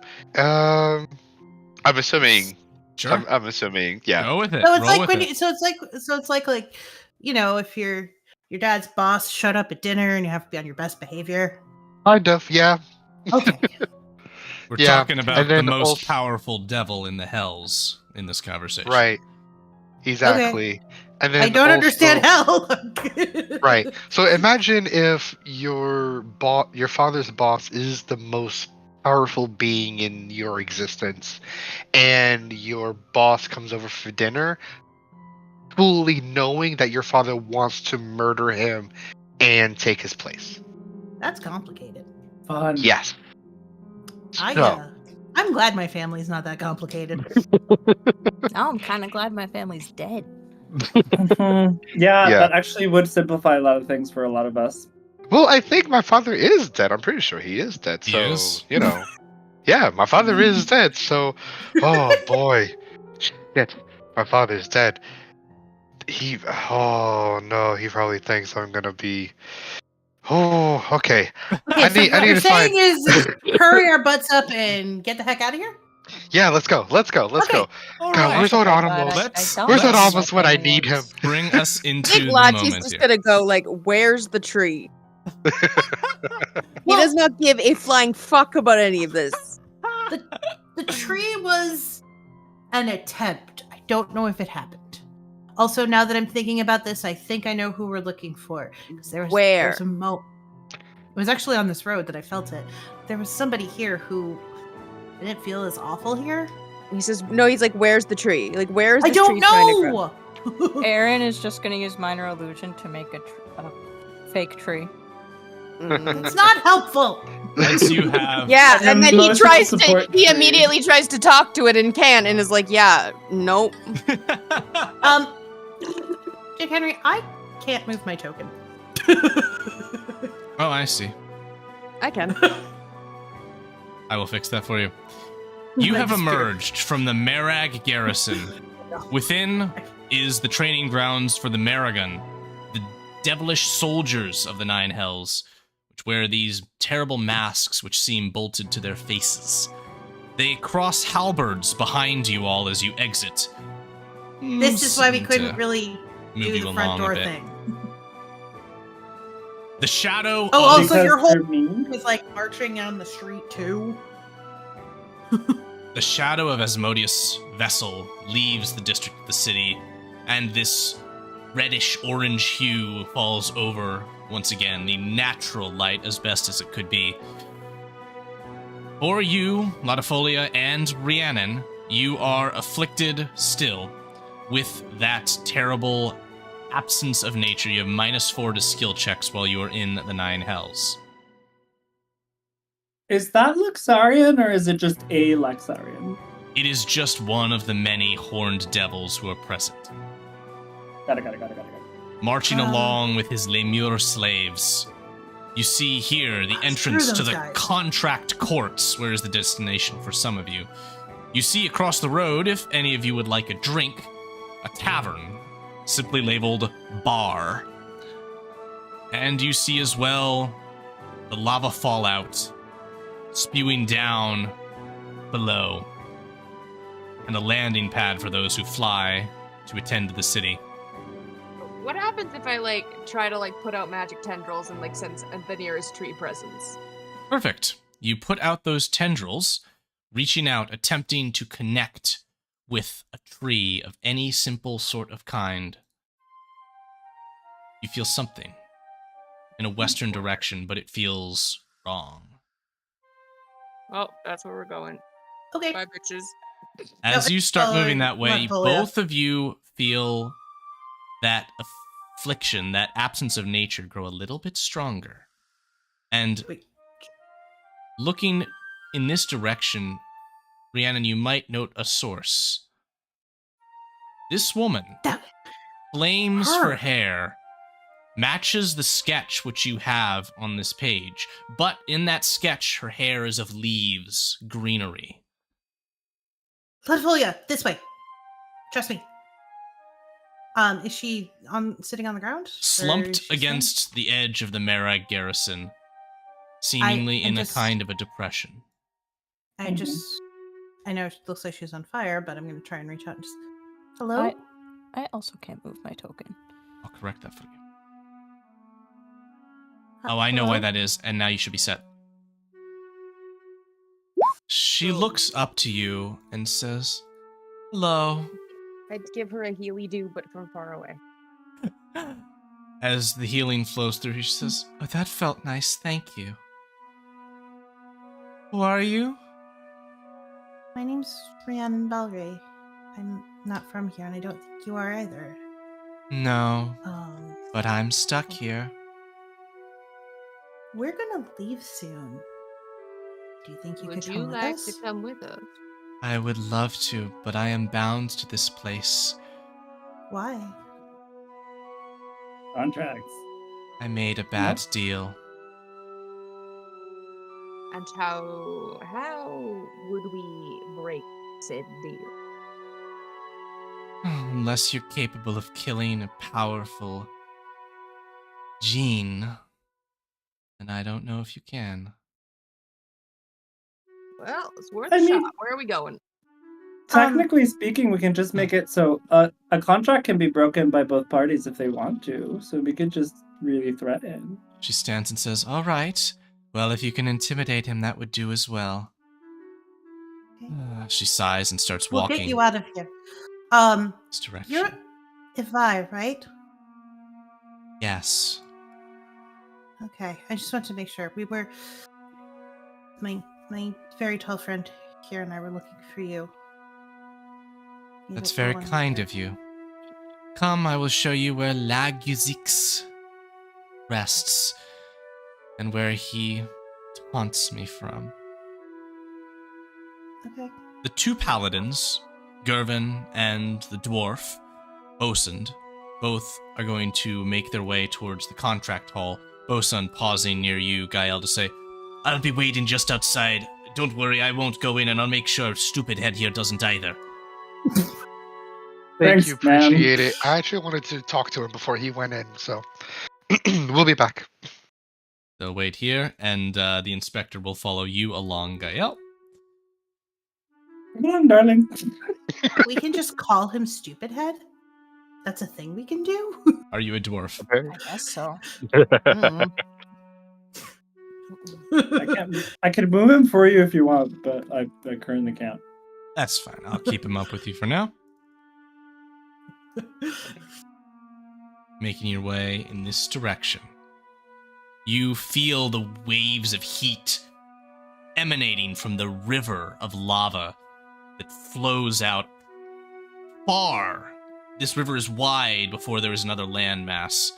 I'm assuming. Sure. I'm assuming. Yeah. Go with it. So it's Roll like with when it. you, so it's like you know, if you're your dad's boss showed up at dinner and you have to be on your best behavior? Kind of, yeah. Okay. We're Yeah, talking about and the then most also- powerful devil in the hells in this conversation. Right. Exactly. And then I don't understand also- hell. Right. So imagine if your father's boss is the most powerful being in your existence, and your boss comes over for dinner, fully knowing that your father wants to murder him and take his place. That's complicated. Fun. Yes. I'm glad my family's not that complicated. Now I'm kind of glad my family's dead. Yeah, Yeah. that actually would simplify a lot of things for a lot of us. Well, I think my father is dead. I'm pretty sure he is dead. He So, is? yeah, my father is dead. So, oh boy. Shit. My father's dead. Oh no, he probably thinks I'm gonna be. Oh, okay. Okay, so what I need you're to saying find. is hurry our butts up and get the heck out of here? Yeah, let's go. Let's go. Okay. God, Alright. where's Okay, but Autonomous? Let's- Where's let's- Autonomous when I need him? Bring us I into think the Lachi's moment just here. gonna go like, "Where's the tree?" He Well- does not give a flying fuck about any of this. The tree was an attempt. I don't know if it happened. Also, now that I'm thinking about this, I think I know who we're looking for. 'Cause there was Where? It was actually on this road that I felt it. There was somebody here who didn't feel as awful here. He says, "No." He's like, "Where's the tree? Like, where's I this don't tree trying to grow?" know. Aaron is just gonna use minor illusion to make a fake tree. Mm. It's not helpful. As you have Yeah, An and then he emotional tries to. support He tree. immediately tries to talk to it and can't, and is like, "Yeah, nope." Jack Henry, I can't move my token. Oh, I see. I can. I will fix that for you. You have Thanks, dear. emerged from the Merag garrison. Within is the training grounds for the Maragon, the devilish soldiers of the Nine Hells, which wear these terrible masks which seem bolted to their faces. They cross halberds behind you all as you exit. This is why we Seem couldn't to really move do you the front along a door bit. thing. The shadow Oh, of also, your Because whole they're mean. was like marching down the street too. The shadow of Asmodeus' vessel leaves the district of the city, and this reddish-orange hue falls over, once again, the natural light as best as it could be. For you, Latifolia and Rhiannon, you are afflicted still with that terrible absence of nature. You have -4 to skill checks while you are in the Nine Hells. Is that Luxarian or is it just a Luxarian? It is just one of the many horned devils who are present. Got it. Marching along with his Lemur slaves. You see here the entrance screw to those the guys. contract courts, where is the destination for some of you. You see across the road, if any of you would like a drink, a tavern, simply labeled bar. And you see as well the lava fallout spewing down below, and a landing pad for those who fly to attend to the city. What happens if I try to put out magic tendrils and sense the nearest tree presence? Perfect. You put out those tendrils, reaching out, attempting to connect with a tree of any simple sort of kind. You feel something in a western direction, but it feels wrong. Oh, that's where we're going. Okay. Bye, bitches. As you start moving that way, Latifolia. both of you feel that affliction, that absence of nature, grow a little bit stronger. And Wait. looking in this direction, Rhiannon, you might note a source. This woman, That- flames Her. her hair, matches the sketch which you have on this page, but in that sketch, her hair is of leaves, greenery. Latifolia, this way. Trust me. Is she sitting on the ground? Or is Slumped she against the edge of the Merag garrison, seemingly I in just- a kind of a depression. standing? I know it looks like she's on fire, but I'm gonna try and reach out and just. Hello. I also can't move my token. I'll correct that for you. Oh, I know why Hello? that is, and now you should be set. She looks up to you and says, "Hello." I'd give her a healy do, but from far away. As the healing flows through, she says, "Oh, that felt nice, thank you." "Who are you?" My name's Rhiannon Belray. I'm not from here, and I don't think you are either. "No, Um, but I'm stuck here." we're gonna leave soon. Do you think you Would could you come with like us? to come with us? "I would love to, but I am bound to this place. Why? Contracts. I made a bad deal." And how would we break said deal? Unless you're capable of killing a powerful gene, then I don't know if you can. Well, it's worth I a mean- shot. Where are we going? Technically speaking, we can just make it so a contract can be broken by both parties if they want to. So we could just really threaten. She stands and says, "All right. Well, if you can intimidate him, that would do as well." Okay. She sighs and starts We'll walking get you out of here. this direction. You're Ivi, right? Yes. Okay. I just want to make sure. We were my very tall friend here and I were looking for you. You That's don't know very when kind we're- of you. Come, I will show you where Laguzix rests and where he taunts me from. Okay. The two paladins, Gervin and the dwarf, Bosund, both are going to make their way towards the contract hall. Bosund pausing near you, Gael, to say, "I'll be waiting just outside. Don't worry, I won't go in, and I'll make sure stupid head here doesn't either." Thank Thanks, you, man. appreciate it. I actually wanted to talk to him before he went in, so we'll be back. They'll wait here, and the inspector will follow you along, Gael. Come on, darling. We can just call him Stupid Head? That's a thing we can do? Are you a dwarf? I guess so. Mm. I could move him for you if you want, but I currently can't. That's fine. I'll keep him up with you for now. Making your way in this direction. You feel the waves of heat emanating from the river of lava that flows out far. This river is wide before there is another landmass.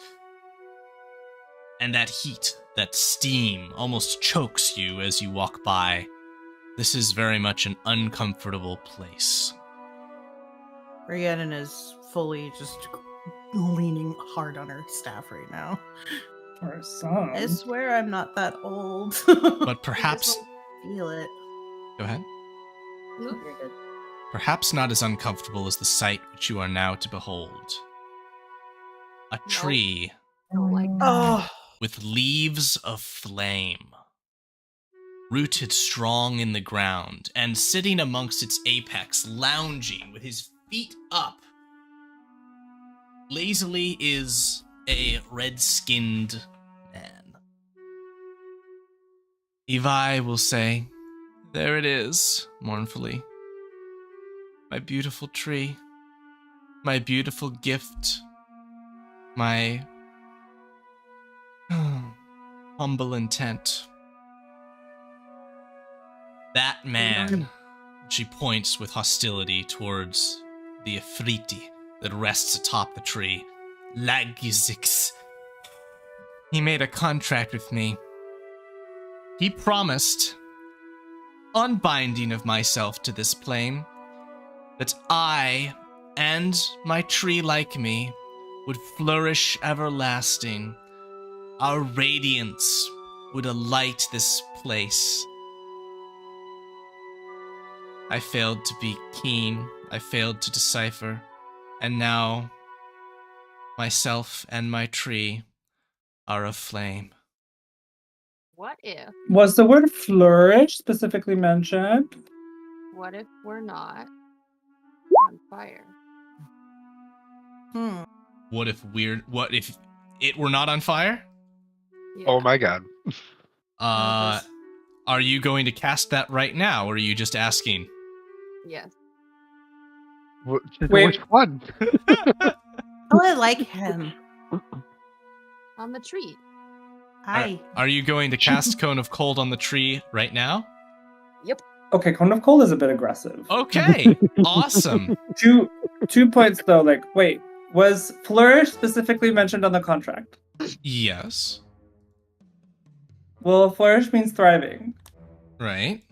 And that heat, that steam, almost chokes you as you walk by. This is very much an uncomfortable place. Rhiannon is fully just leaning hard on her staff right now. For some. I swear I'm not that old. But perhaps... Feel it. Go ahead. No, you're good. Perhaps not as uncomfortable as the sight which you are now to behold. A tree I don't like that. Oh, with leaves of flame, rooted strong in the ground, and sitting amongst its apex, lounging with his feet up, lazily is a red-skinned man. Evi will say, "There it is," mournfully. "My beautiful tree, my beautiful gift, my humble intent." That man, she points with hostility towards the Afriti that rests atop the tree. Laguzix. He made a contract with me. He promised, unbinding of myself to this plane, that I and my tree like me would flourish everlasting. Our radiance would alight this place. I failed to be keen, I failed to decipher, and now myself and my tree are aflame. What if Was the word flourish specifically mentioned? we're not on fire? hmm. What if it were not on fire? Yeah. Oh my god. Are you going to cast that right now, or are you just asking? Yes. Wait. Which one? Oh, I like him. On the tree. Are you going to cast Cone of Cold on the tree right now? Yep. Okay, Cone of Cold is a bit aggressive. Okay, awesome. Two points though. Like, wait, was flourish specifically mentioned on the contract? Yes. Well, flourish means thriving Right.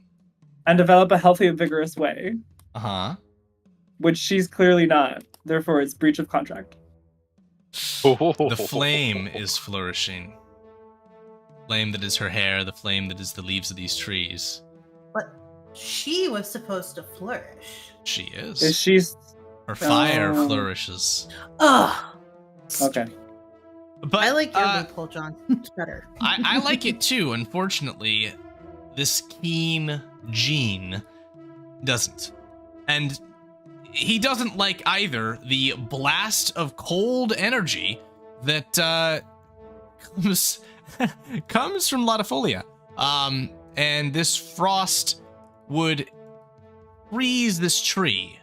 and develop a healthy and vigorous way, Uh-huh. which she's clearly not. Therefore, it's breach of contract. The flame is flourishing. Flame that is her hair, the flame that is the leaves of these trees. But she was supposed to flourish. She is. Is she? Her fire flourishes. Ugh. Okay. But I like your loophole, John. It's better. I like it too. Unfortunately, this keen Gene doesn't. And he doesn't like either the blast of cold energy that comes from Latifolia. And this frost would freeze this tree.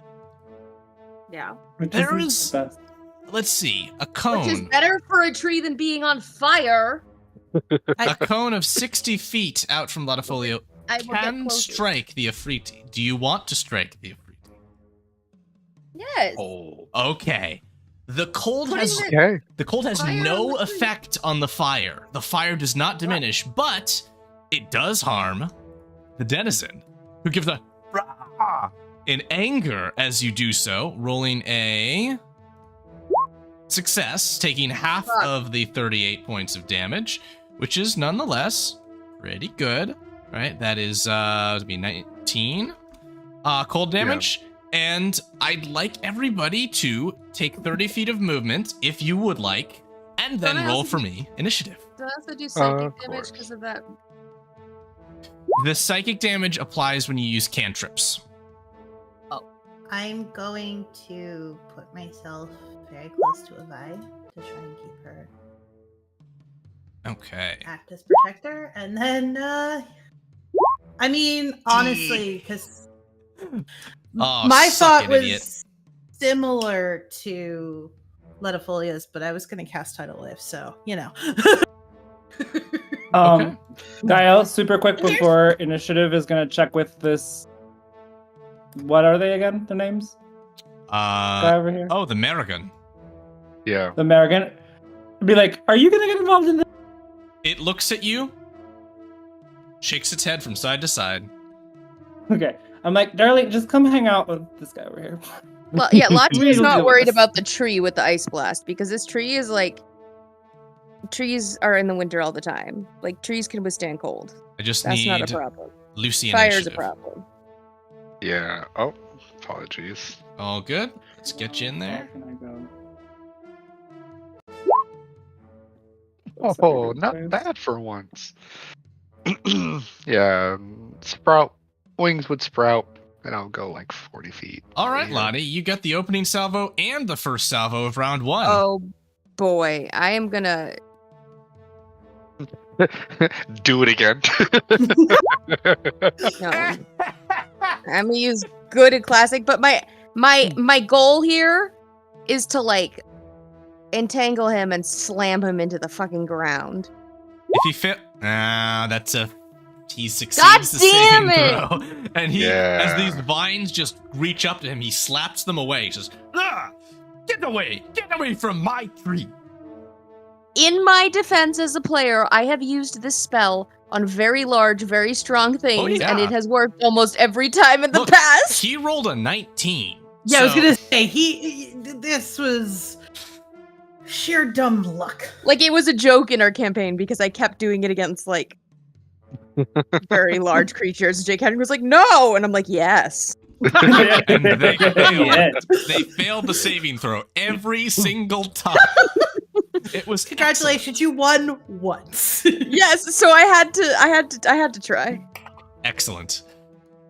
Yeah. Which There isn't is- the best. Let's see, a cone. Which is better for a tree than being on fire. A cone of 60 feet out from Latifolio I will get can closer. strike the Afriti. Do you want to strike the Afriti? Yes. Oh. Okay. The cold Putting has it- Okay. the cold has Fire no on the tree. effect on the fire. The fire does not diminish, but it does harm the denizen, who gives a "Rah!" in anger as you do so, rolling a success, taking half Fuck. of the 38 points of damage, which is nonetheless pretty good. Right? That is would be 19 cold damage. And I'd like everybody to take 30 feet of movement, if you would like, and then Don't I roll also for do- me initiative. Do I also do psychic Of damage course. because of that? The psychic damage applies when you use cantrips. I'm going to put myself very close to Avi to try and keep her Okay. act as protector, and then I mean, honestly, because Oh, my suck thought it, was idiot. similar to Letafolia's, but I was going to cast Tidal Wave, so you know. Okay. Gael, super quick before initiative is gonna check with this. What are they again? The names? Guy over here. Oh, the Marigan. Yeah. The American. Be like, are you gonna get involved in this? It looks at you, shakes its head from side to side. Okay. I'm like, darling, just come hang out with this guy over here. Well, yeah, Lati is We'll not deal with worried this. about the tree with the ice blast because this tree is like trees are in the winter all the time. Like trees can withstand cold. I just That's need not a problem. Lucy Fire's initiative. a problem. Yeah. Oh, apologies. All good. Let's get you in Where there. can I go? Oh, not bad for once. Yeah. Sprout. Wings would sprout, and I'll go like 40 feet. All right, Yeah. Lottie, you got the opening salvo and the first salvo of round one. Oh boy, I am gonna. Do it again. No. I'm gonna use good and classic, but my goal here is to like entangle him and slam him into the fucking ground. If he fail, that's a. He succeeds God the saving damn throw, and he, Yeah. as these vines just reach up to him, he slaps them away. He says, get away from my tree!" In my defense as a player, I have used this spell on very large, very strong things, and yeah. it has worked almost every time in the Look, past. He rolled a 19. Yeah, I was so- gonna say this was sheer dumb luck. Like it was a joke in our campaign because I kept doing it against like very large creatures. Jake Henry was like, "No," and I'm like, "Yes." And they failed. Yeah. They failed the saving throw every single time. It was Congratulations, you won once. Yes. So I had to try. Excellent.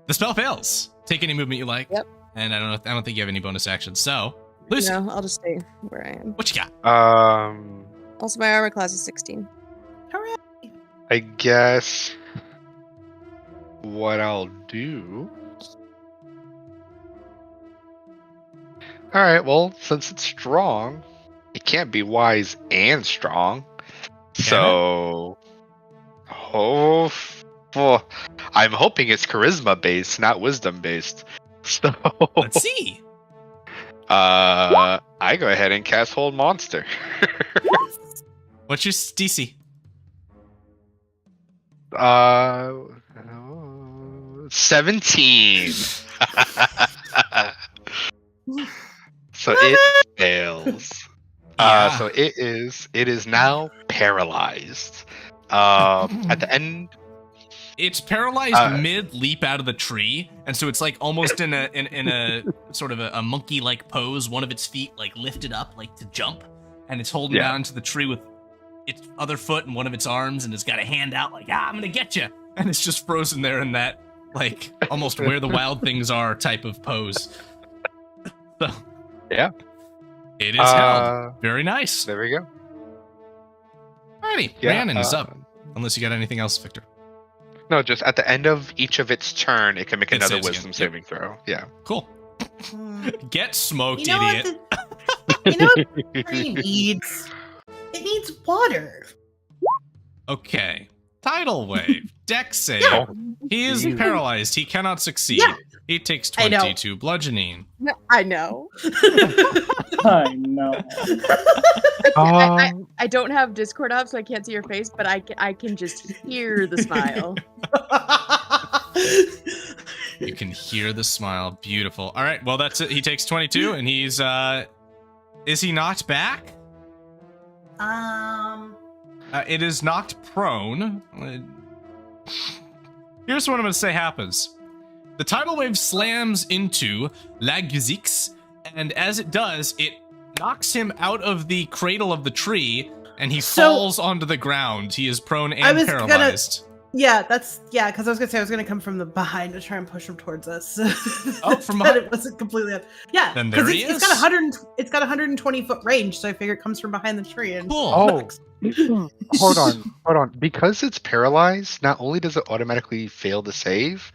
The spell fails. Take any movement you like. Yep. And I don't think you have any bonus actions. So, Lucy, No, I'll just stay where I am. what you got? Um. Also, my armor class is 16. Hooray. I guess what I'll do. All right. Well, since it's strong, it can't be wise and strong. So, well, I'm hoping it's charisma based, not wisdom based. So Let's see. I go ahead and cast Hold Monster. What's your DC? 17. So it fails. Yeah. So it is now paralyzed. At the end, It's paralyzed mid leap out of the tree, and so it's like almost in a sort of a monkey like pose. One of its feet like lifted up like to jump, and it's holding down to the tree with its other foot and one of its arms, and it's got a hand out like I'm gonna get you, and it's just frozen there in that like almost where the wild things are type of pose. So yeah, it is held. Very nice. There we go. Alrighty, Yeah, Rhiannon is up. Unless you got anything else, Victor. No, just at the end of each of its turn, it can make It another saves wisdom again. saving throw. Yeah. Cool. Get smoked, You know idiot. you know what the tree needs? It needs water. Okay. Tidal wave. Dex save. Yeah. He is paralyzed. He cannot succeed. Yeah. He takes I know. 22 bludgeoning. No, I know. I know. I don't have Discord up, so I can't see your face, but I can just hear the smile. You can hear the smile. Beautiful. All right. Well, that's it. He takes 22, and he's is he knocked back? It is knocked prone. Here's what I'm going to say happens. The tidal wave slams into Laguzix, and as it does, it knocks him out of the cradle of the tree, and he falls onto the ground. He is prone and paralyzed. because I was gonna say I was gonna come from the behind to try and push him towards us. Oh, from but behind? it wasn't completely up. Yeah, Then there he it's is. got 120 foot range, so I figure it comes from behind the tree. And Cool. Oh, hold on. Because it's paralyzed, not only does it automatically fail to save,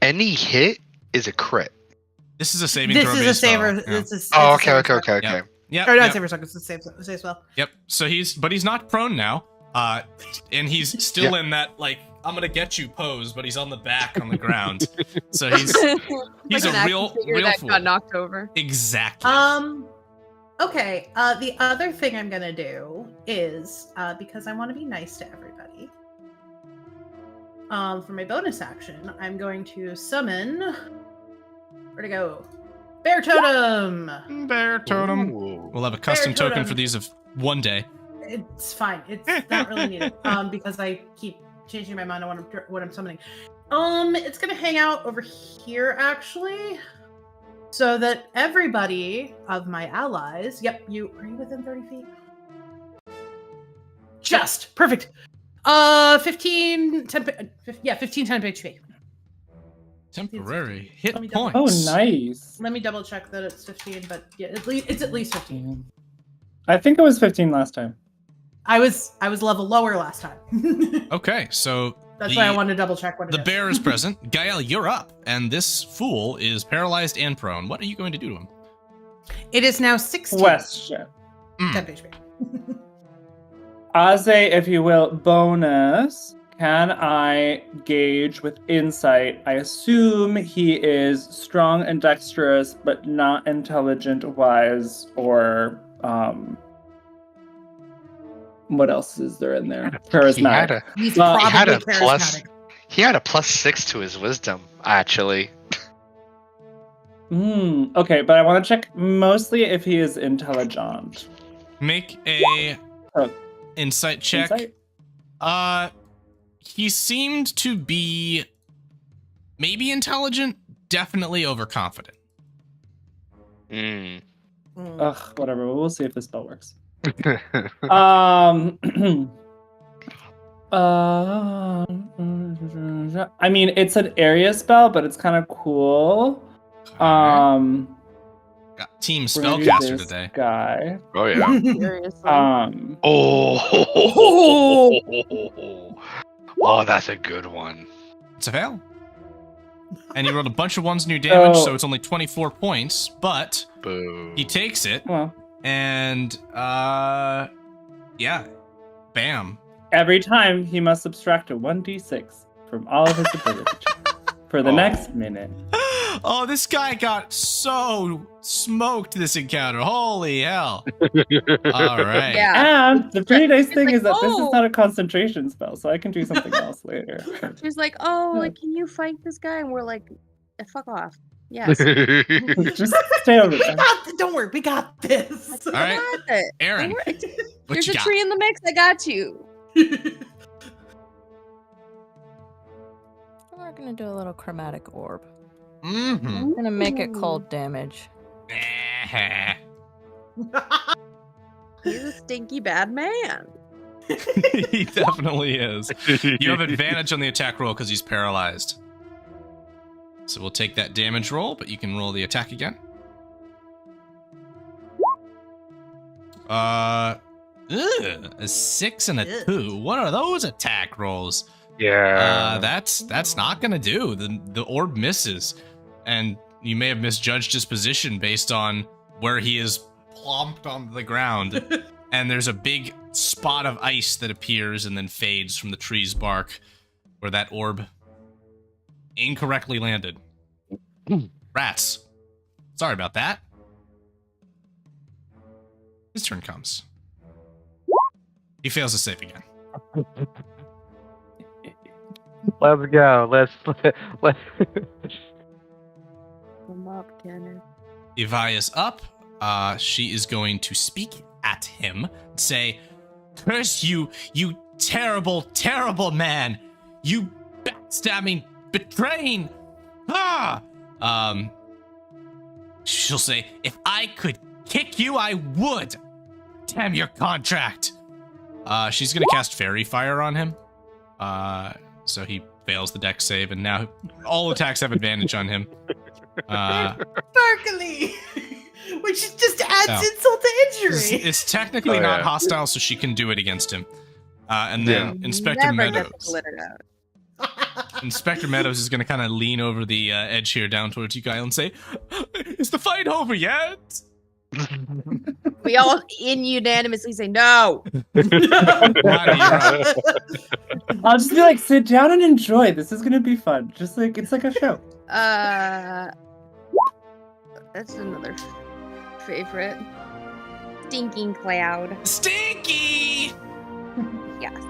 any hit is a crit. This is a saving this throw is a based saver. on- yeah. It's a Oh, it's a okay. saver spell. Yep. Or not Yep. saver spell, it's a save spell. Yep. So he's not prone now. And he's still in that like I'm gonna get you pose, but he's on the back on the ground. So he's Like a an real action figure that fool. got knocked over. Exactly. Okay. The other thing I'm gonna do is because I want to be nice to everybody. For my bonus action, I'm going to summon. Where'd it go? Bear totem. Bear totem. Ooh. We'll have a custom Bear token totem. for these of one day. It's fine. It's not really needed. Because I keep changing my mind on what I'm summoning. It's gonna hang out over here actually, so that everybody of my allies. Yep, are you within 30 feet? Just perfect. 15, 10 HP. Temporary hit Let me double- points. Oh, nice. Let me double check that it's 15, but yeah, it's at least 15. I think it was 15 last time. I was level lower last time. Okay, so That's why I wanted to double check what it the is. bear is present. Gael, you're up, and this fool is paralyzed and prone. What are you going to do to him? It is now 16. Question. 10 HP. As a, if you will, bonus, can I gauge with insight? I assume he is strong and dexterous, but not intelligent, wise, or what else is there in there? Charismatic. He's Well, probably he had a charismatic. He had a +6 to his wisdom, actually. Okay, but I want to check mostly if he is intelligent. Make a Oh. insight check. Insight? He seemed to be maybe intelligent, definitely overconfident. Mm. Ugh, whatever. We'll see if this spell works. I mean, it's an area spell, but it's kind of cool. Got team We're gonna do spellcaster this today. guy. Oh yeah. Seriously. Oh. Oh, that's a good one. It's a fail. And he rolled a bunch of ones new damage, Oh. so it's only 24 points, but Boo. he takes it, Well, and, yeah, bam. every time he must subtract a 1d6 from all of his ability checks for the next minute. Oh, this guy got so smoked this encounter. Holy hell. All right. Yeah. And the pretty nice thing like, is that this is oh. not a concentration spell, so I can do something else later. She's like, oh, like, can you fight this guy? And we're like, fuck off. Yes. Just stay over there. Don't worry, we got this. All right. Got it. Aaron, Don't worry. what There's you a got? tree in the mix. I got you. We're gonna do a little chromatic orb. Mm-hmm. I'm gonna make it cold damage. He's a stinky bad man. He definitely is. You have advantage on the attack roll because he's paralyzed. So we'll take that damage roll, but you can roll the attack again. A 6 and a 2. What are those attack rolls? Yeah. That's not gonna do. The orb misses, and you may have misjudged his position based on where he is plomped on the ground. And there's a big spot of ice that appears and then fades from the tree's bark, where that orb incorrectly landed. Rats. Sorry about that. His turn comes. He fails to save again. Let's go. Let's. Come up, Kenneth. Ivaya's up. She is going to speak at him and say, "Curse you, you terrible, terrible man! You backstabbing, betraying! Ah!" She'll say, "If I could kick you, I would! Damn your contract!" She's gonna cast Fairy Fire on him. So he fails the dex save, and now all attacks have advantage on him. Sparkly! Which just adds Oh. insult to injury. It's technically not hostile, so she can do it against him. And then Inspector Never get the Meadows. glitter out. Inspector Meadows is going to kind of lean over the edge here down towards you, Kyle, and say, "Is the fight over yet?" We all unanimously say no. Ronnie, you're up. I'll just be like, sit down and enjoy. This is gonna be fun. Just like it's like a show. That's another favorite. Stinking cloud. Stinky! Yes.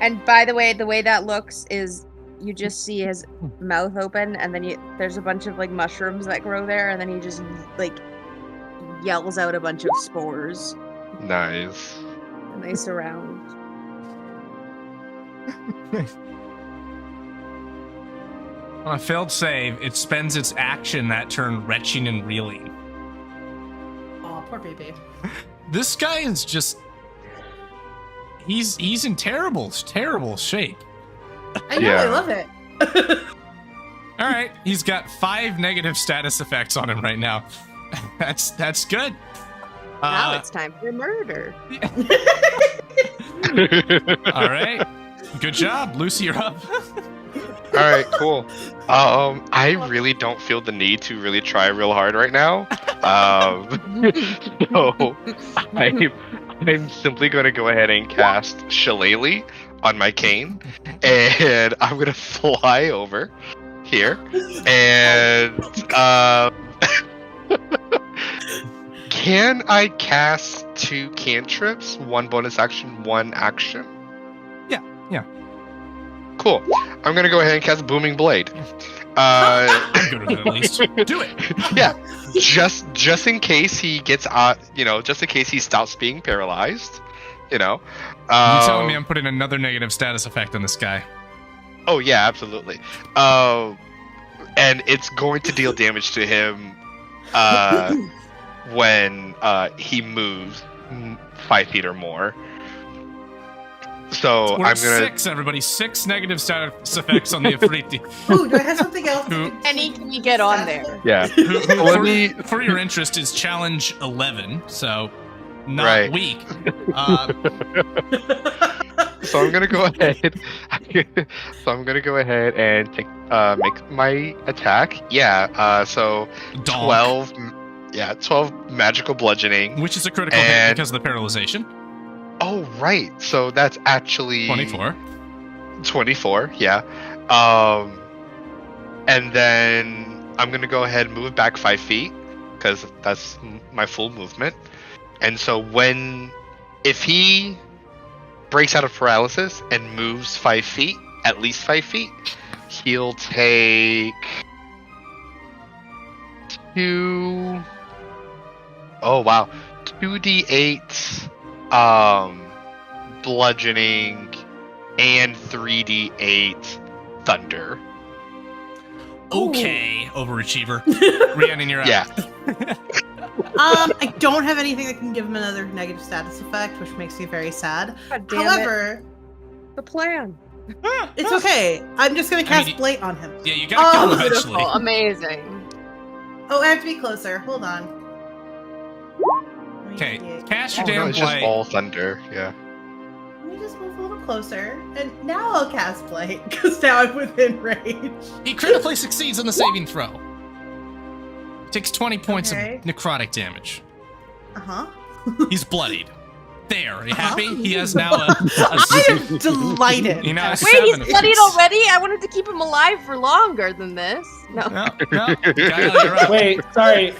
And by the way that looks is you just see his mouth open, and then there's a bunch of like mushrooms that grow there, and then he just like yells out a bunch of spores, Nice. and they surround. On a failed save, it spends its action that turn retching and reeling. Oh, poor baby. This guy is just... He's in terrible shape. I know, Yeah. I love it. Alright, he's got 5 negative status effects on him right now. That's good. Now it's time for murder. Alright. Good job. Lucy, you're up. All right, cool. I really don't feel the need to really try real hard right now. So I'm simply going to go ahead and cast Shillelagh on my cane, and I'm going to fly over here, and can I cast 2 cantrips? 1 bonus action, 1 action? Yeah. Cool. I'm gonna go ahead and cast Booming Blade. I'm good with it at least. Do it. Yeah, just in case he gets just in case he stops being paralyzed, You telling me I'm putting another negative status effect on this guy? Oh yeah, absolutely. And it's going to deal damage to him when he moves 5 feet or more. So We're I'm at gonna 6, everybody. 6 negative status effects on the Afriti. Ooh, do I have something else? Who- Penny, can you get on there? yeah. For your interest, is challenge 11, so not Right. weak. So I'm gonna go ahead. I'm So I'm gonna go ahead and make my attack. Yeah. So Donk. 12. Yeah, 12 magical bludgeoning. Which is a critical hit And- because of the paralyzation. Oh right. So that's actually 24. 24. Yeah. And then I'm gonna go ahead and move back 5 feet because that's my full movement. And so if he breaks out of paralysis and moves 5 feet, at least 5 feet, he'll take 2. Oh wow, 2d8 bludgeoning and 3d8 thunder. Okay, overachiever. Rhiannon, you're up. Yeah. I don't have anything that can give him another negative status effect, which makes me very sad. God damn However, the plan. it's okay. I'm just gonna cast mean, Blight on him. Yeah, you gotta kill him eventually. Beautiful, amazing. Oh, I have to be closer. Hold on. Let me Okay, see. cast your Oh, no, damn it's just blight. all thunder. Yeah. Let me just move a little closer, and now I'll cast Blight because now I'm within range. He critically succeeds in the saving throw. Takes 20 points Okay. of necrotic damage. Uh huh. He's bloodied. There, are you Uh-huh. happy? He has now a I am delighted. You know, Wait, 7 he's of bloodied hits. already? I wanted to keep him alive for longer than this. No. No, Gael, you're up. Wait, sorry.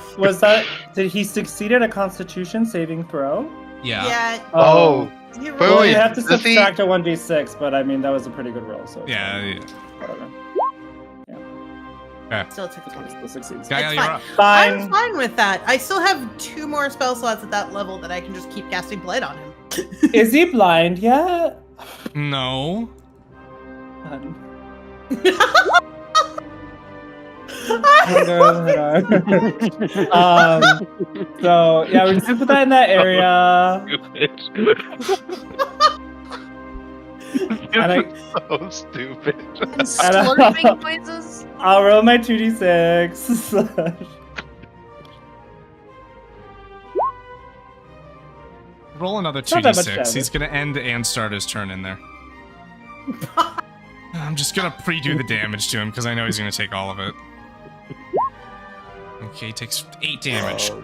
Did he succeed at a Constitution saving throw? Yeah. Yeah. Oh. You Wait, Well, rolled- you have to does he- subtract a 1d6, but I mean that was a pretty good roll. So Yeah. whatever. Still took a 20. Still succeeds. Gael, It's you're fine. up. Fine. I'm fine with that. I still have 2 more spell slots at that level that I can just keep casting Blight on him. Is he blind yet? No. Fun. So yeah, we're just gonna put that in that area. And So stupid. And slurping noises. I'll roll my 2d6. Roll another Not that much 2d6. damage. He's gonna end and start his turn in there. I'm just gonna pre-do the damage to him because I know he's gonna take all of it. Okay, he takes 8 damage. Oh,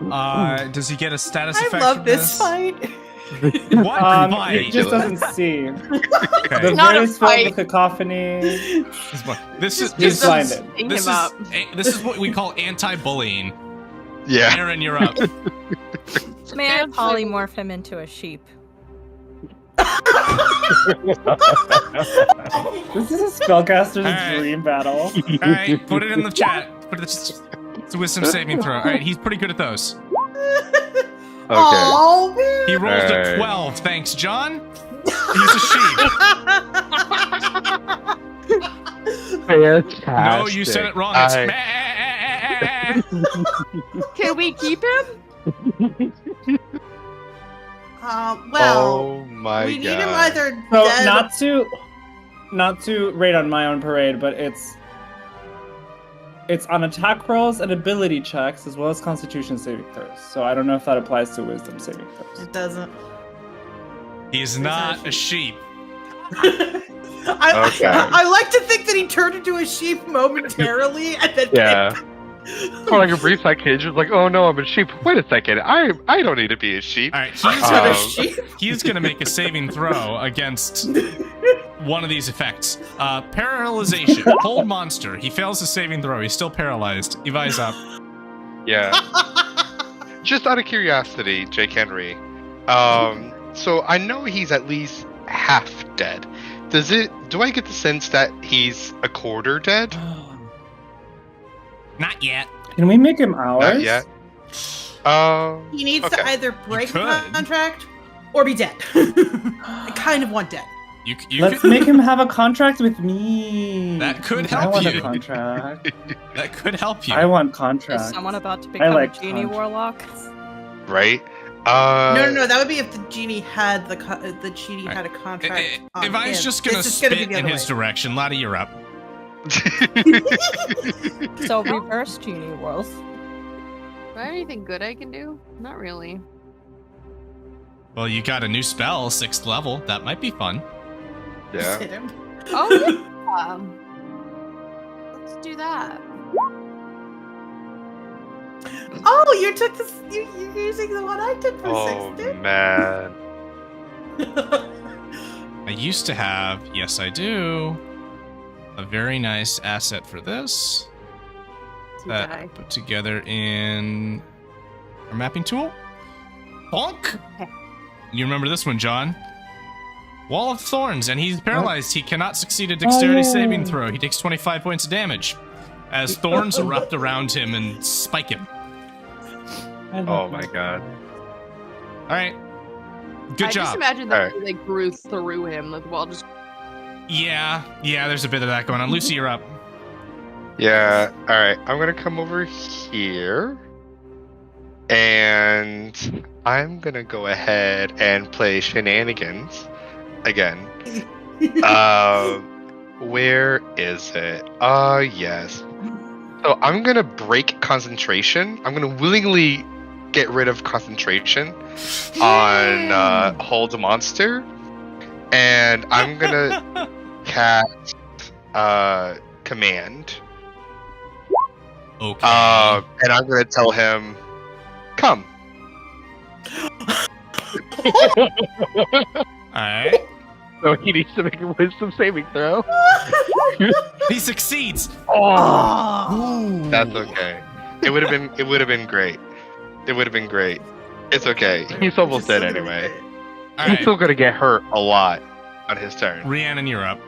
man. Does he get a status I effect? love from this fight. What He fight? just doesn't see. Okay. The Not a voice filled fight. with cacophony. This is He's this is blinded. Hang this him is up. this is what we call anti-bullying. Yeah. Aaron, you're up. May I polymorph him into a sheep? This is a spellcaster's Alright. dream battle. All right, put it in the chat. It's a wisdom saving throw. All right, he's pretty good at those. Okay. Oh, man. He rolls a Alright. 12. Thanks, John. He's a sheep. Fantastic. No, you said it wrong. It's Can we keep him? Well, Oh my we god. need him either So dead. not to rate on my own parade, but it's on attack rolls and ability checks as well as Constitution saving throws. So I don't know if that applies to Wisdom saving throws. It doesn't. He's not a sheep. Okay. I like to think that he turned into a sheep momentarily and then Yeah. For like a brief second, it's just like, oh no, I'm a sheep. Wait a second, I don't need to be a sheep. All right, I'm he's not gonna a sheep. he's gonna make a saving throw against one of these effects. Paralyzation. Cold monster. He fails his saving throw. He's still paralyzed. Evi's up. Yeah. Just out of curiosity, Jake Henry. So I know he's at least half dead. Do I get the sense that he's a quarter dead? Not yet. Can we make him ours? Not yet. He needs to Okay. either break the could. contract or be dead. I kind of want dead. You Let's could, make him have a contract with me. That could I help want you. a contract. that could help you. I want Is contract. someone about to become like a genie contract. warlock? Right? No, that would be if the genie had the genie Alright. had a contract. on Evi's him. just gonna This is spit be the in other his way. direction. Lottie, you're up. So reverse genie world. Do I have anything good I can do? Not really. Well, you got a new spell, 6th level. That might be fun. Yeah. Hit him. Oh yeah. Let's do that. Oh, you took this. You're using the one I took for Oh 6, man. I used to have, yes I do, a very nice asset for this that I put together in our mapping tool. Bonk! You remember this one, John? Wall of Thorns, and he's paralyzed. He cannot succeed a dexterity saving throw. He takes 25 points of damage as thorns erupt around him and spike him. Oh my god. Alright. Good I job. just imagine that he like grew through him. Like the wall just. Yeah, there's a bit of that going on. Lucy, you're up. Yeah, alright. I'm gonna come over here. And I'm gonna go ahead and play shenanigans again. Where is it? Yes. So I'm gonna break concentration. I'm gonna willingly get rid of concentration on hold a monster, and I'm gonna cast command. Okay. And I'm gonna tell him, come. Alright. So he needs to make a wisdom saving throw. He succeeds. Oh. That's okay. It would have been great. It would have been great. It's okay. He's almost dead anyway. He's Alright. still gonna get hurt a lot on his turn. Rhiannon, you're up.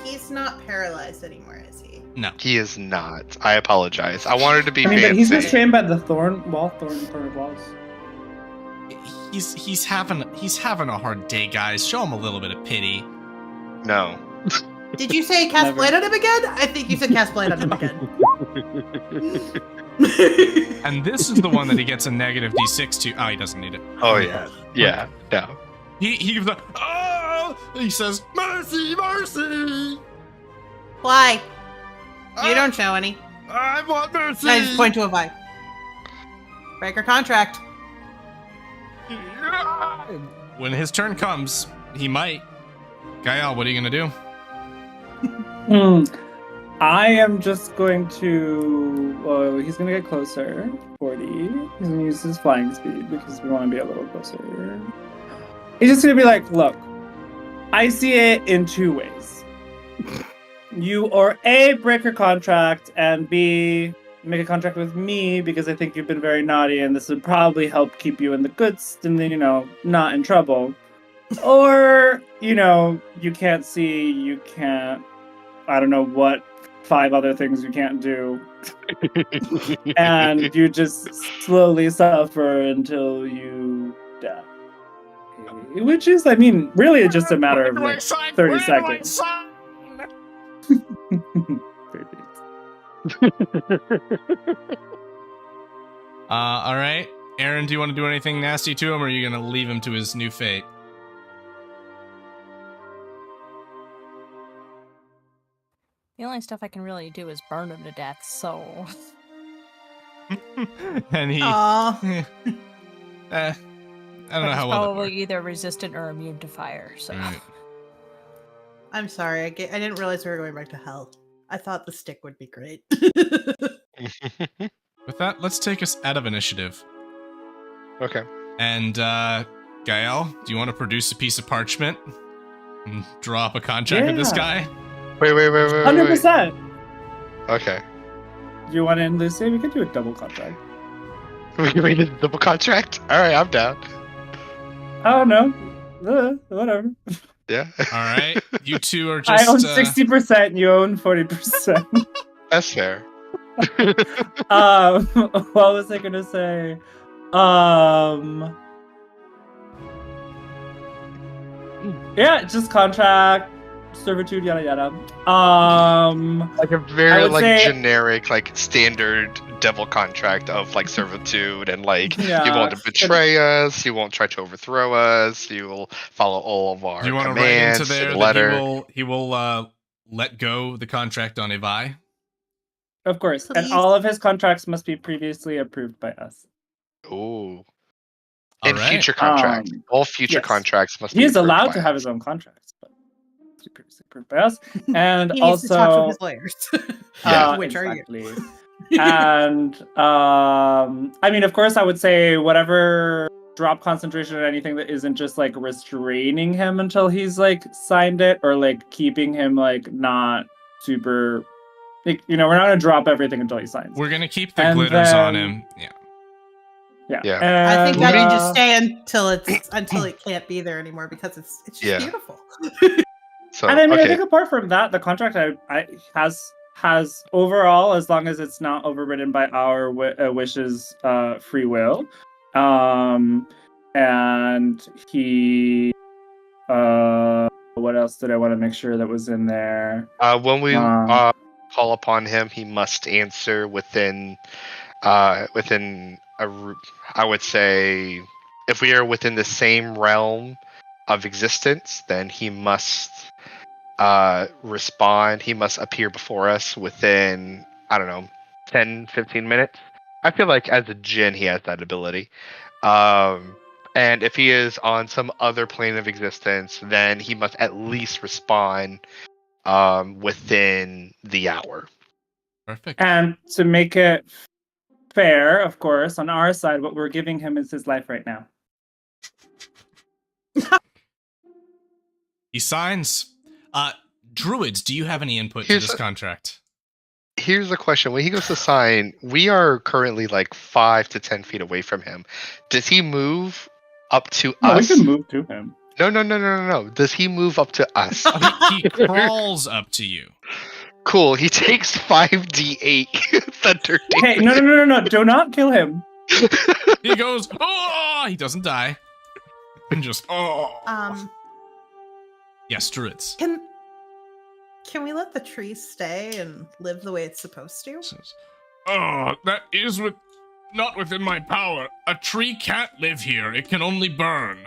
He's not paralyzed anymore, is he? No. He is not. I apologize. I wanted to be I mean, fancy. but he's restrained by the thorn walls. He's having a hard day, guys. Show him a little bit of pity. No. Did you say cast Never. blade on him again? I think you said cast blade on him again. And this is the one that he gets a negative d6 to. Oh, he doesn't need it. Oh yeah. Yeah. No. He gives a oh! He says mercy, mercy. Why? You don't show any. I want mercy. I just point to a vibe. Break our contract. When his turn comes, he might. Gael, what are you gonna do? I am just going to. He's going to get closer. 40. He's going to use his flying speed because we want to be a little closer. He's just going to be like, look, I see it in two ways. You or A, break your contract, and B, make a contract with me because I think you've been very naughty and this would probably help keep you in the goods and then, not in trouble. Or, you can't see, you can't, I don't know what 5 other things you can't do. And you just slowly suffer until you die. Which is, really it's just a matter of like 30 seconds. All right. Aaron, do you want to do anything nasty to him, or are you going to leave him to his new fate? The only stuff I can really do is burn him to death, so... And he... Aw. I don't know how well that probably works. either resistant or immune to fire, so... Right. I'm sorry. I didn't realize we were going back to hell. I thought the stick would be great. With that, let's take us out of initiative. Okay. And, Gael, do you want to produce a piece of parchment and draw up a contract with this guy? Wait. 100%! Okay. Do you want to end Lucy? We could do a double contract. We made a double contract? Alright, I'm down. Oh, no. Whatever. Yeah. Alright, you two are just... I own 60%, you own 40%. That's fair. What was I gonna say? Yeah, just contract, servitude, yada yada. Like a very I would say- generic, standard devil contract of servitude and you Yeah. won't betray us, you won't try to overthrow us, you will follow all of our Do you want to write commands into there and that letter. he will let go the contract on Evi? Of course, and Please. all of his contracts must be previously approved by us. Ooh. In Alright. future contracts, all future yes. contracts must. He be is approved allowed by to have us. his own contracts, but approved by us. And He needs to talk to also, his lawyers. Yeah. Which are you? exactly. And I mean, of course, I would say whatever drop concentration or anything that isn't just like restraining him until he's like signed it, or like keeping him like not super, like, we're not gonna drop everything until he signs. We're gonna keep the And glitters on then- him. Yeah. Yeah. I think And, that can just stay until it can't be there anymore because it's just Yeah. beautiful. So And I mean, I okay. think apart from that, the contract has overall, as long as it's not overridden by our wishes, free will, and he, what else did I want to make sure that was in there? When we Um, call upon him, he must answer within I would say, if we are within the same realm of existence, then he must respond. He must appear before us within, I don't know, 10, 15 minutes. I feel like as a djinn, he has that ability. And if he is on some other plane of existence, then he must at least respond within the hour. Perfect. and to make it fair, of course, on our side, what we're giving him is his life right now. He signs. Druids, do you have any input Here's to this a- contract? Here's the question: when he goes to sign, we are currently like 5 to 10 feet away from him. Does he move up to No, we us? can move to him. No. Does he move up to us? Oh, he crawls up to you. Cool. He takes 5d8 thunder Hey, damage. no! Do not kill him. He goes, oh! He doesn't die. And just, oh. Yes, druids. Can we let the tree stay and live the way it's supposed to? Oh, that is not within my power. A tree can't live here. It can only burn.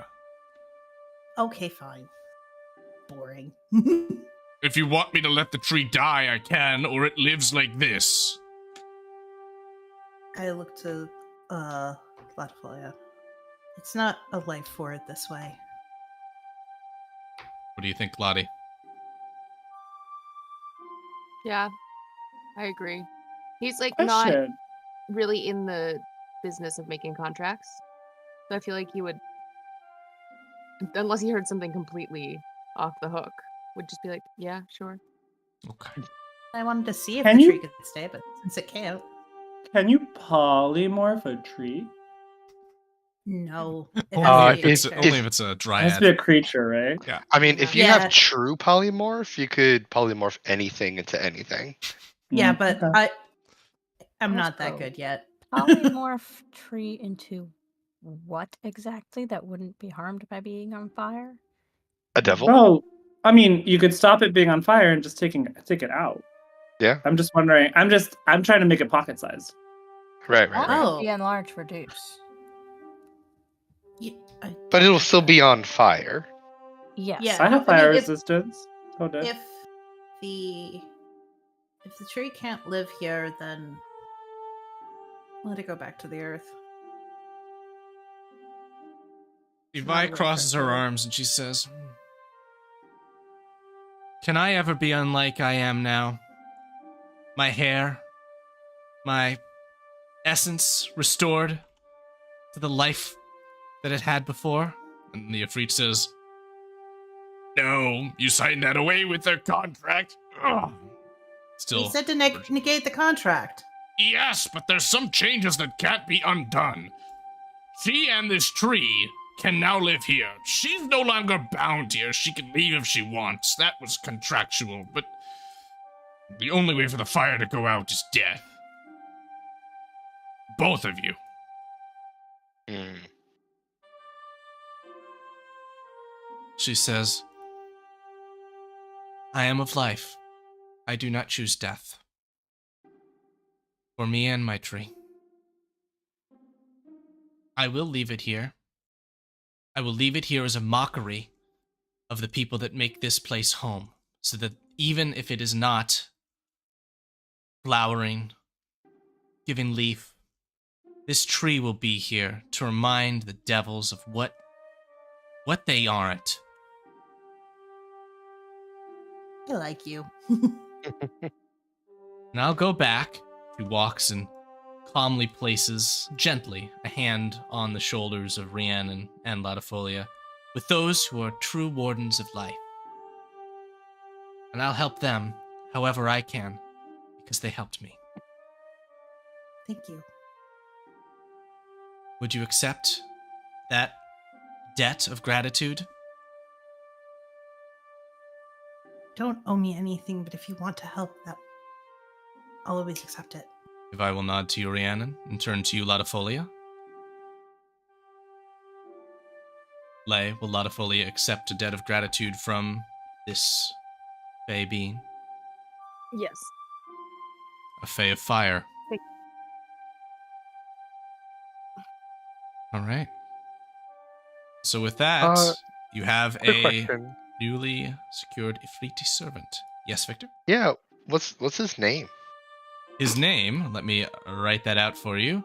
Okay, fine. Boring. If you want me to let the tree die, I can, or it lives like this. I look to Latfoya. It's not a life for it this way. What do you think, Lottie? Yeah, I agree. He's like not Question. really in the business of making contracts. So I feel like he would, unless he heard something completely off the hook, would just be like, yeah, sure. Okay. I wanted to see if Can the you- tree could stay, but since it can't, Can you polymorph a tree? no. It Only, has if to be a it's, creature. only if it's a It has to dryad. be a creature, right? Yeah. I mean, if you Yeah. have true polymorph, you could polymorph anything into anything. Yeah, Mm, but okay. I'm not that Also- good yet. Polymorph tree into what exactly that wouldn't be harmed by being on fire? A devil? Well, I mean, you could stop it being on fire and just take it out. Yeah. I'm just wondering. I'm trying to make it pocket sized. Right. That Oh. would be enlarge reduce. But it'll still be on fire. Yes. Yeah. I have I fire mean, if- resistance. Hold it. If the tree can't live here, then let it go back to the earth. Levi crosses her arms and she says, can I ever be unlike I am now? My hair, my essence restored to the life that it had before? And the Ifrit says, no, you signed that away with their contract. Ugh. Still, He said to negate the contract. yes, but there's some changes that can't be undone. She and this tree can now live here. She's no longer bound here. She can leave if she wants. That was contractual, but the only way for the fire to go out is death. Both of you. Hmm. She says, I am of life. I do not choose death. For me and my tree. I will leave it here. I will leave it here as a mockery of the people that make this place home, so that even if it is not flowering, giving leaf, This tree will be here to remind the devils of what they aren't. I like you. And I'll go back. He walks and calmly places, gently, a hand on the shoulders of Rhiannon and Latifolia, with those who are true wardens of life. And I'll help them however I can, because they helped me. Thank you. Would you accept that debt of gratitude? Don't owe me anything, but if you want to help, that I'll always accept it. If I will nod to you, Rhiannon, and turn to you, Latifolia. Lay, will Latifolia accept a debt of gratitude from this Fey being? Yes. A Fey of fire. All right. So with that, you have Quick a question. newly secured Ifriti servant. Yes, Victor? Yeah, what's his name? His name, let me write that out for you.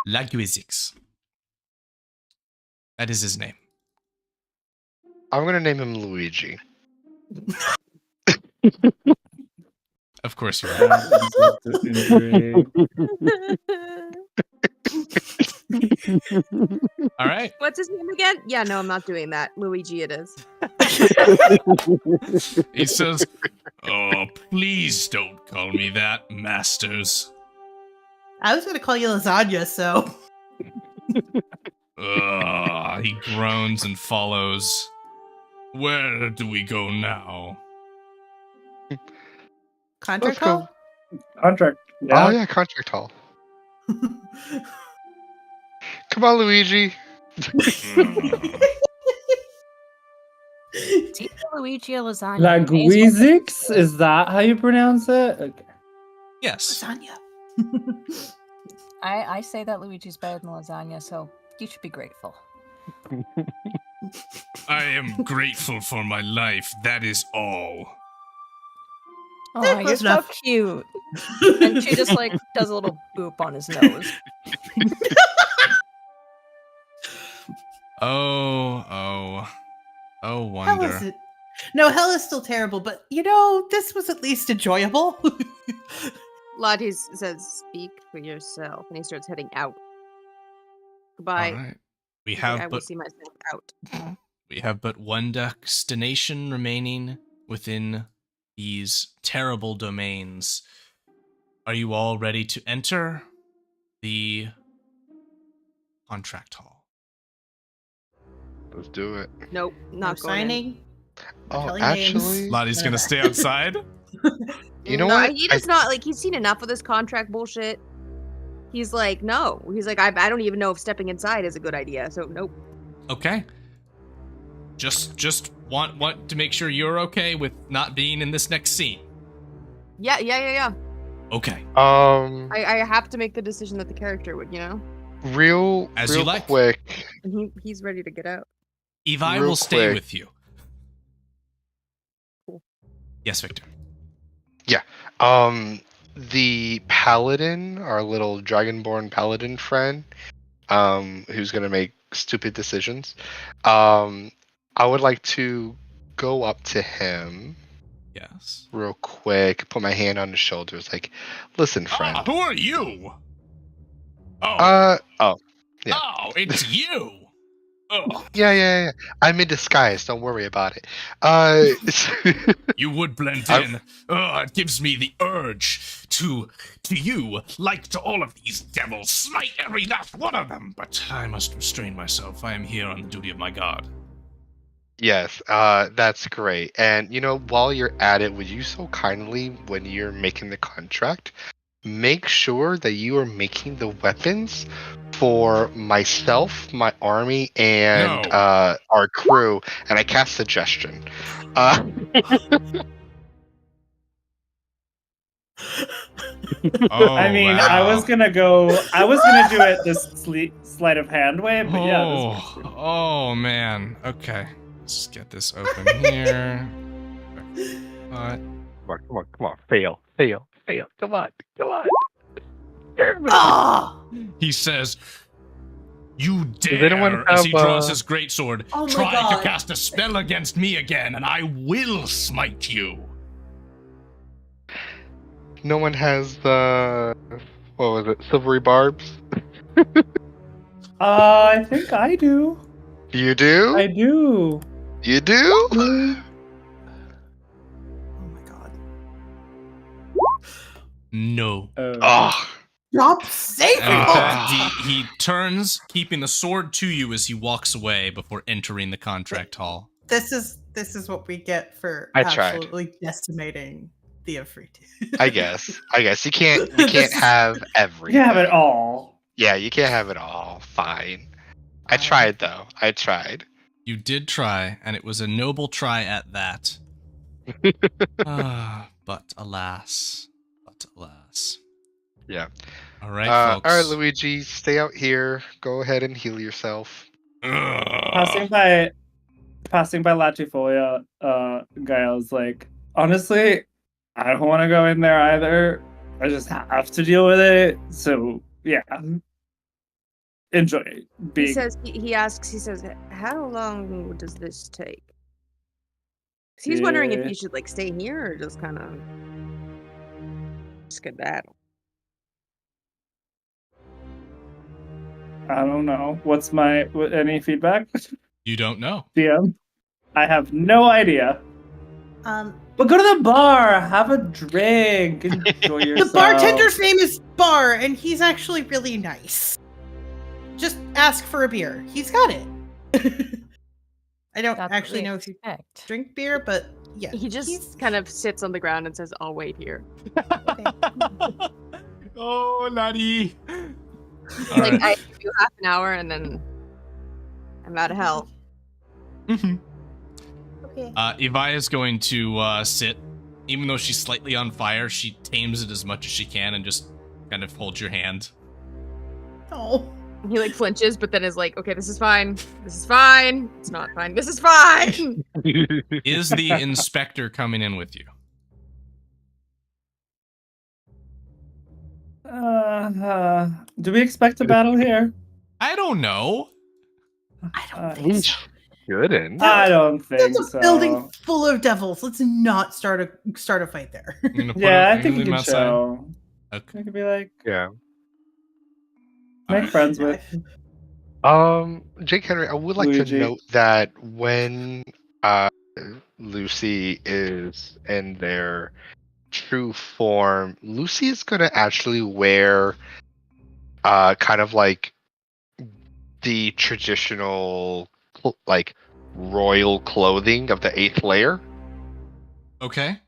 Laguizix. That is his name. I'm gonna name him Luigi. Of course you are. All right. What's his name again? Yeah, no, I'm not doing that. Luigi it is. He says, "Oh, please don't call me that, masters." I was going to call you lasagna, so. He groans and follows. Where do we go now? Contract Let's go. call? Contract. Oh yeah, contract hall. Come on, Luigi. It's either Luigi or lasagna. Laguizix? Is that how you pronounce it? Okay. Yes. Lasagna. I say that Luigi's better than lasagna, so you should be grateful. I am grateful for my life. That is all. Oh, That you're was so enough. cute. And she just like does a little boop on his nose. Oh, Hell wonder. is it? No, hell is still terrible, but this was at least enjoyable. Lottie says, "Speak for yourself," and he starts heading out. Goodbye. All right. We I have will see myself out. but one destination remaining within these terrible domains. Are you all ready to enter the contract hall? Let's do it. Nope, No not going in. signing. Oh, telling names. actually, Lottie's gonna stay outside. you know No, what? He does not like. He's seen enough of this contract bullshit. He's like, no. He's like, I don't even know if stepping inside is a good idea. So nope. Okay. Just want to make sure you're okay with not being in this next scene. Yeah. Okay. I have to make the decision that the character would, Real you like. quick. And he's ready to get out. Evi Real will stay quick. with you. Cool. Yes, Victor. The paladin, our little dragonborn paladin friend, who's gonna make stupid decisions. I would like to go up to him Yes. real quick, put my hand on his shoulders, like, listen, friend. Who are you? yeah. Oh, it's you. Oh, Yeah. I'm in disguise. Don't worry about it. you would blend I'm- in. It gives me the urge to you, like to all of these devils, smite every last one of them. But I must restrain myself. I am here on the duty of my god. Yes, that's great. And while you're at it, would you so kindly, when you're making the contract, make sure that you are making the weapons for myself, my army, and No. our crew? And I cast suggestion. Oh, I mean, wow. I was gonna do it this sleight of hand way, but yeah. Oh man. Okay. Let's get this open here. Come on. Fail. Come on. Oh, He says, "You Does anyone dare!" As he have, draws his greatsword, Oh my try God. to cast a spell against me again, and I will smite you. No one has the what was it? Silvery barbs. I think I do. You do? I do. You do? oh my god. No. Oh, Stop saving And Ah. he turns, keeping the sword to you as he walks away before entering the contract hall. This is what we get for I tried. absolutely decimating the Afriti. I guess you can't have everything. You have it all. Yeah, you can't have it all. Fine. I tried though. I tried. You did try, and it was a noble try at that. But alas. Yeah. All right, folks. all right, Luigi, stay out here. Go ahead and heal yourself. Passing by Latifolia, Gael's like, honestly, I don't want to go in there either. I just have to deal with it. So yeah, enjoy being. He says, he says, how long does this take? 'Cause he's wondering if you should like stay here or just kind of skedaddle. I don't know. Any feedback? You don't know. DM? I have no idea. Um, But go to the bar, have a drink, enjoy the yourself. bartender's name is Bar, and he's actually really nice. Just ask for a beer. He's got it. I don't That's what actually we know if you expect. drink beer, but yeah. He just kind of sits on the ground and says, I'll wait here. Okay. Oh, laddie. Like, I do half an hour and then I'm out of hell. Mhm. Okay. Evia is going to sit. Even though she's slightly on fire, she tames it as much as she can and just kind of holds your hand. Oh. He like flinches, but then is like, okay, this is fine. This is fine. It's not fine. This is fine. Is the inspector coming in with you? Do we expect a battle here? I don't know. I don't We think so. shouldn't. I don't think That's a so. building full of devils. Let's not start a fight there. I'm gonna put Yeah, it- I I'm think gonna we leave can him outside. show. Okay. We could be like, Yeah. make friends with. Jake Henry, I would like Luigi. to note that when Lucy is in their true form, Lucy is gonna actually wear kind of like the traditional like royal clothing of the 8th layer, Okay.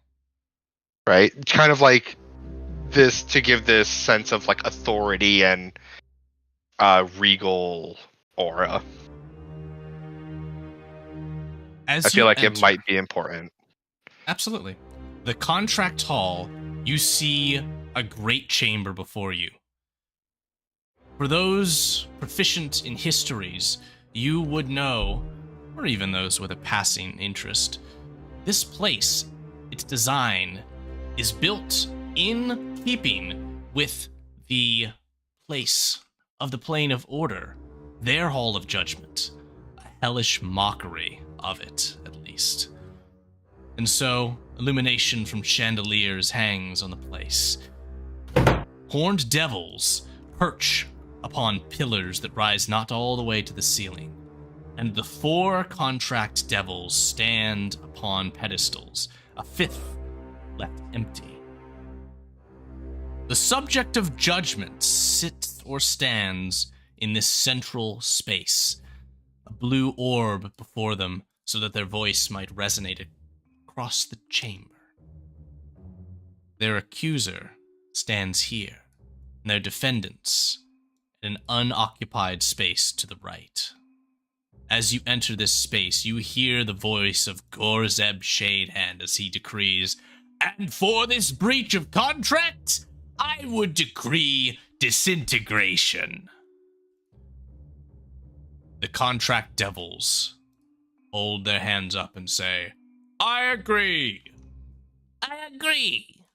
right? Kind of like this to give this sense of like authority and regal aura. As I feel you like it enter- might be important. Absolutely. The contract hall, you see a great chamber before you. For those proficient in histories, you would know, or even those with a passing interest, this place, its design, is built in keeping with the place of the Plane of Order, their Hall of Judgment, a hellish mockery of it, at least. And so, illumination from chandeliers hangs on the place. Horned devils perch upon pillars that rise not all the way to the ceiling, and the 4 contract devils stand upon pedestals, a 5th left empty. The subject of judgment sits or stands in this central space, a blue orb before them so that their voice might resonate across the chamber. Their accuser stands here, and their defendants in an unoccupied space to the right. As you enter this space, you hear the voice of Gorzeb Shadehand as he decrees, "And for this breach of contract, I would decree disintegration." The contract devils hold their hands up and say, I agree. I agree.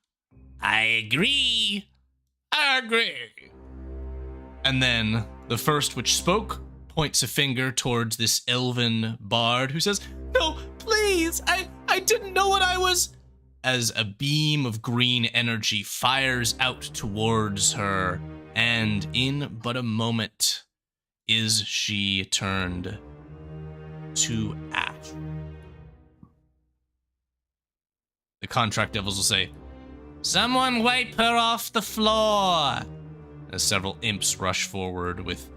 I agree. I agree. And then the first which spoke points a finger towards this elven bard who says, no, please, I didn't know what I was. As a beam of green energy fires out towards her, and in but a moment is she turned to ash. The contract devils will say, someone wipe her off the floor, as several imps rush forward with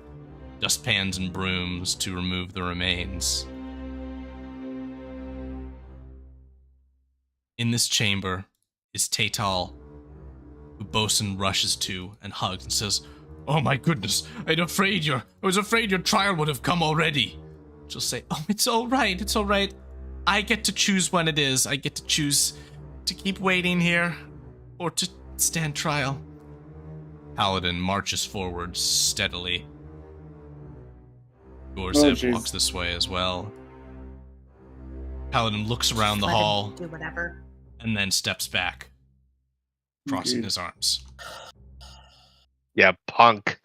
dustpans and brooms to remove the remains. In this chamber is Tatal, who Bosun rushes to and hugs and says, oh my goodness, I was afraid your trial would have come already. She'll say, oh, it's all right. I get to choose when it is. I get to choose to keep waiting here or to stand trial. Paladin marches forward steadily. Gorsev walks this way as well. Paladin looks around the hall, do whatever, and then steps back, crossing his arms. Yeah, punk.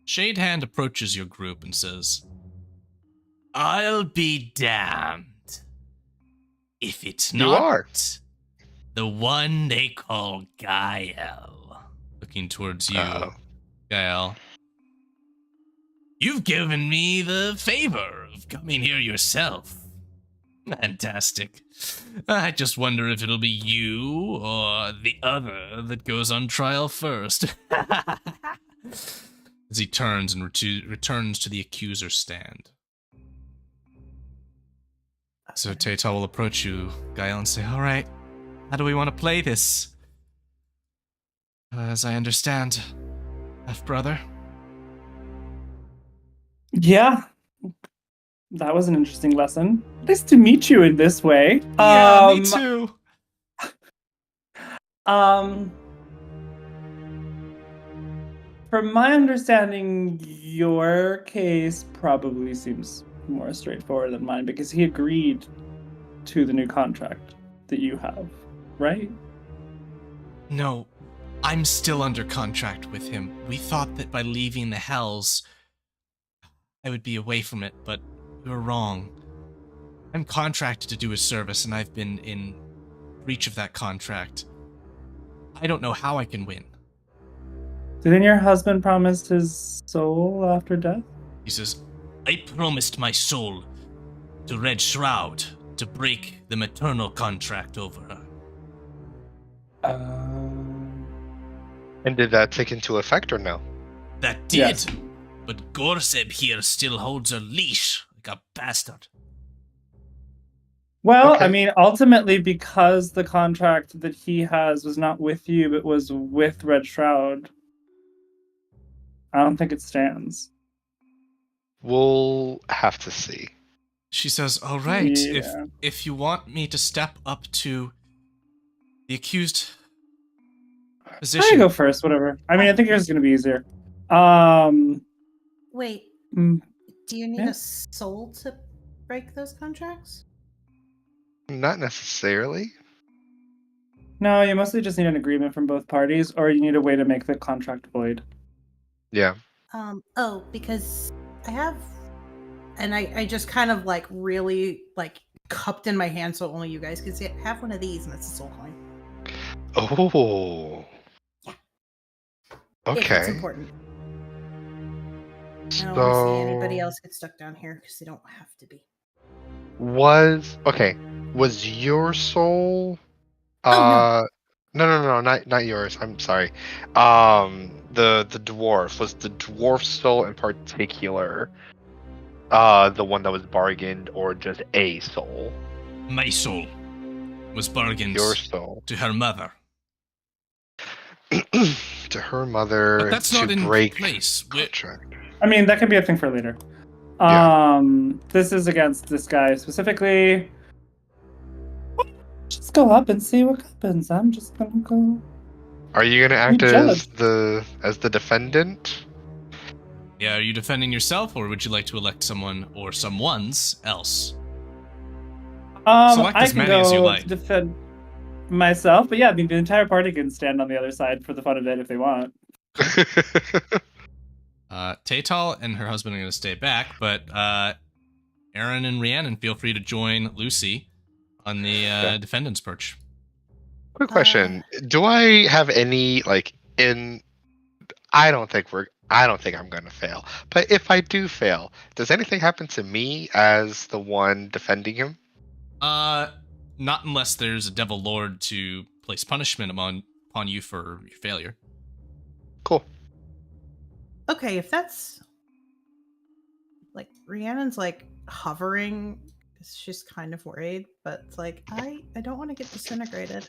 Shadehand approaches your group and says, I'll be damned if it's You not are. the one they call Gael. Looking towards you, Uh-oh. Gael. You've given me the favor of coming here yourself. Fantastic. I just wonder if it'll be you or the other that goes on trial first. As he turns and returns to the accuser's stand. So Tatal will approach you, Gael, and say, all right, how do we want to play this? As I understand, half-brother. Yeah. That was an interesting lesson. Nice to meet you in this way. Yeah, me too. From my understanding, your case probably seems more straightforward than mine because he agreed to the new contract that you have, right? No, I'm still under contract with him. We thought that by leaving the Hells, I would be away from it, but we were wrong. I'm contracted to do a service, and I've been in breach of that contract. I don't know how I can win. Didn't your husband promise his soul after death? He says, I promised my soul to Red Shroud to break the maternal contract over her. And did that take into effect or no? That did, Yes. but Gorseb here still holds a leash like a bastard. Well, Okay. I mean, ultimately, because the contract that he has was not with you, but was with Red Shroud, I don't think it stands. We'll have to see. she says, all right, Yeah. if you want me to step up to the accused I position. can go first, whatever. I mean, I think yours is going to be easier. Wait, mm, do you need Yeah. a soul to break those contracts? Not necessarily. no, you mostly just need an agreement from both parties, or you need a way to make the contract void. Yeah. Oh, because I have, and I just kind of like really like cupped in my hand so only you guys can see it. Have one of these, and it's a soul coin. Oh. Yeah. If it's Okay. important. I don't want to see anybody So else get stuck down here because they don't have to be. was your soul Oh, no, not yours. I'm sorry. The dwarf, was the dwarf soul in particular the one that was bargained, or just a soul? My soul was bargained Your soul. to her mother. To her mother But that's to not in break place. contract. I mean, that could be a thing for later. Yeah. This is against this guy specifically. Just go up and see what happens. I'm just gonna go. Are you gonna act You as judge. the defendant? Yeah, are you defending yourself, or would you like to elect someone or someone's else? Select I as can many as you go like. to defend myself, but yeah, I mean, the entire party can stand on the other side for the fun of it if they want. Taytal and her husband are going to stay back, but Aaron and Rhiannon feel free to join Lucy on the defendant's perch. Quick question: do I have any in? I don't think I'm gonna fail. But if I do fail, does anything happen to me as the one defending him? Not unless there's a devil lord to place punishment upon you for your failure. Cool. Okay, if that's Rhiannon's hovering, she's kind of worried, but it's I don't want to get disintegrated.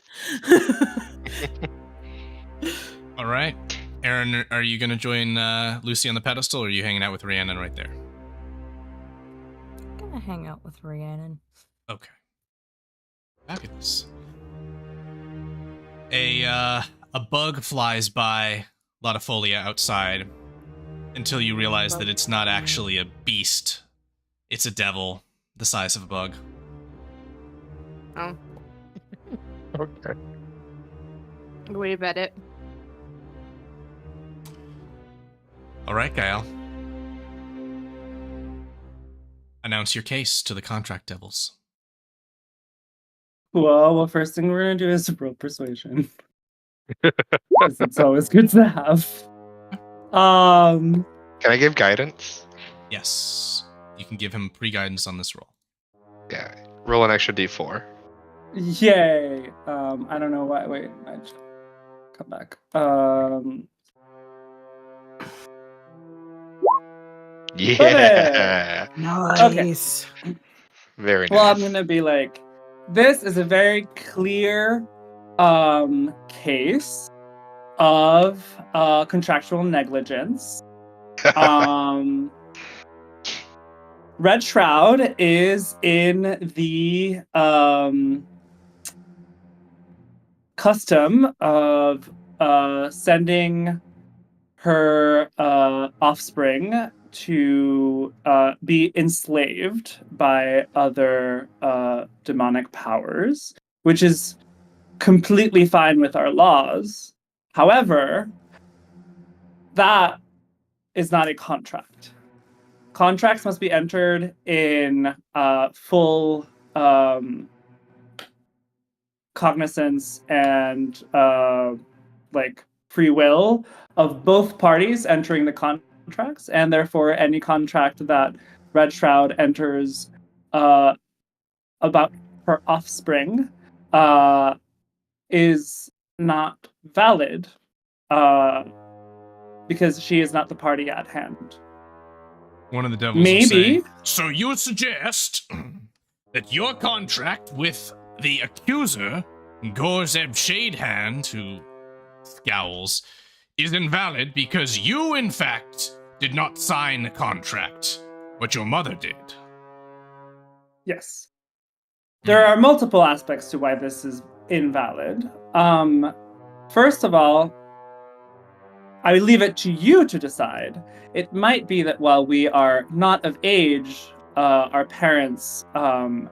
All right, Aaron, are you gonna join Lucy on the pedestal, or are you hanging out with Rhiannon right there? I'm gonna hang out with Rhiannon. Okay. Fabulous. A bug flies by, a lot of folia outside, until you realize that it's not actually a beast. It's a devil the size of a bug. Oh. Okay. Way to bet it. All right, Gael. Announce your case to the contract devils. Well, first thing we're gonna do is roll persuasion. Because it's always good to have. Can I give guidance? Yes. You can give him pre-guidance on this roll. Yeah. Roll an extra d4. Yay. I don't know why. Wait, I just come back. Yeah. Nice. Very nice. Well, I'm gonna be this is a very clear case of contractual negligence. Red Shroud is in the custom of sending her offspring to be enslaved by other demonic powers, which is completely fine with our laws. However, that is not a contract. Contracts must be entered in full cognizance and free will of both parties entering the contracts, and therefore any contract that Red Shroud enters about her offspring is not valid because she is not the party at hand. One of the devils will say, so you would suggest that your contract with the accuser, Gorzeb Shadehand, who scowls, is invalid because you, in fact, did not sign the contract, but your mother did. Yes. There are multiple aspects to why this is invalid. First of all, I leave it to you to decide. It might be that while we are not of age, our parents, I